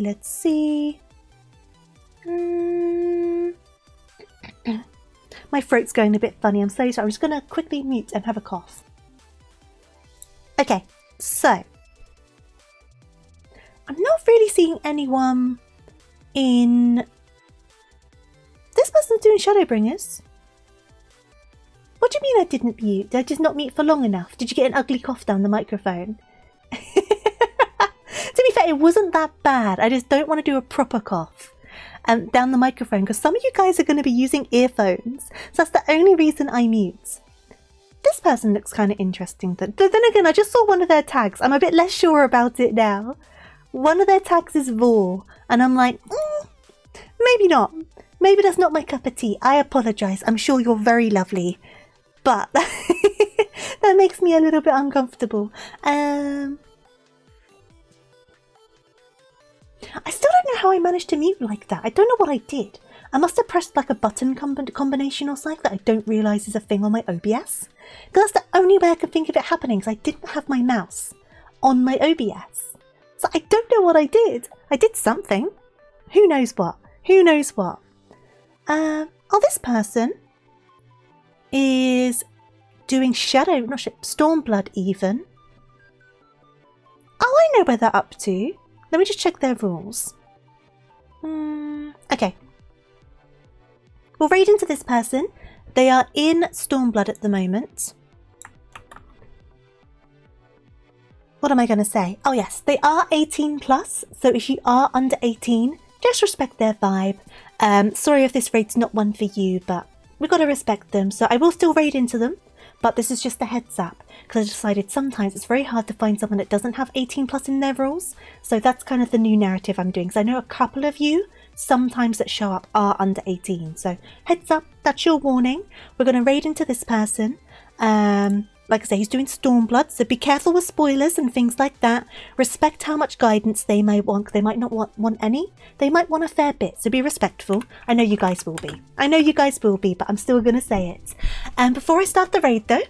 Speaker 1: Let's see. My throat's going a bit funny, I'm so sorry. I'm just going to quickly mute and have a cough. Okay, so I'm not really seeing anyone in... This person's doing Shadowbringers. What do you mean I didn't mute? Did I just not mute for long enough? Did you get an ugly cough down the microphone? To be fair, it wasn't that bad. I just don't want to do a proper cough down the microphone, because some of you guys are going to be using earphones. So that's the only reason I mute. This person looks kind of interesting. Then again, I just saw one of their tags. I'm a bit less sure about it now. One of their tags is Vor, and I'm like, maybe not. Maybe that's not my cup of tea. I apologise. I'm sure you're very lovely. But that makes me a little bit uncomfortable. I still don't know how I managed to mute like that. I don't know what I did. I must have pressed like a button combination or something that I don't realise is a thing on my OBS. Because that's the only way I can think of it happening, because I didn't have my mouse on my OBS. So I don't know what I did. I did something. Who knows what? Who knows what? This person is doing Stormblood even. Oh, I know where they're up to. Let me just check their rules. Okay. We'll raid into this person. They are in Stormblood at the moment. What am I going to say? Oh yes, they are 18 plus. So if you are under 18, just respect their vibe. Sorry if this raid's not one for you, but we've got to respect them. So I will still raid into them, but this is just a heads up, because I decided sometimes it's very hard to find someone that doesn't have 18 plus in their rules. So that's kind of the new narrative I'm doing. So I know a couple of you sometimes that show up are under 18. So heads up, that's your warning. We're going to raid into this person. Like I say, he's doing Stormblood, so be careful with spoilers and things like that. Respect how much guidance they may want. They might not want any. They might want a fair bit, so be respectful. I know you guys will be. I know you guys will be, but I'm still going to say it. And before I start the raid though,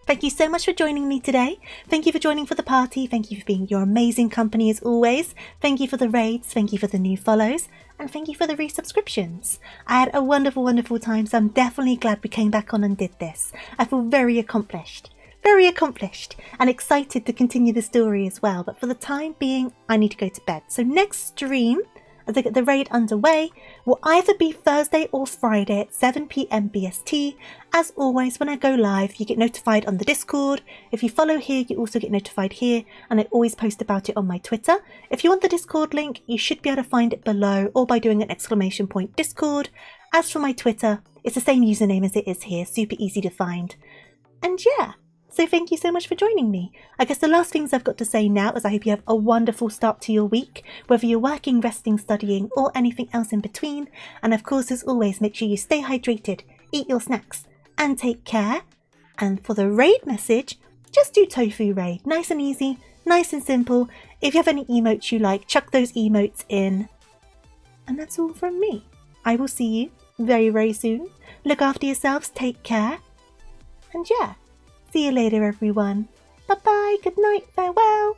Speaker 1: thank you so much for joining me today. Thank you for joining for the party. Thank you for being your amazing company as always. Thank you for the raids. Thank you for the new follows. And thank you for the resubscriptions. I had a wonderful, wonderful time, so I'm definitely glad we came back on and did this. I feel very accomplished. very accomplished and excited to continue the story as well. But for the time being, I need to go to bed. So next stream, as I get the raid underway, will either be Thursday or Friday at 7 PM BST. As always, when I go live, you get notified on the Discord. If you follow here, you also get notified here, and I always post about it on my Twitter. If you want the Discord link, you should be able to find it below or by doing an exclamation point Discord. As for my Twitter, it's the same username as it is here, super easy to find. And yeah, so thank you so much for joining me. I guess the last things I've got to say now is I hope you have a wonderful start to your week, whether you're working, resting, studying, or anything else in between. And of course, as always, make sure you stay hydrated, eat your snacks, and take care. And for the raid message, just do Tofu Raid. Nice and easy, nice and simple. If you have any emotes you like, chuck those emotes in. And that's all from me. I will see you very, very soon. Look after yourselves, take care. And yeah. See you later, everyone. Bye-bye, good night, farewell.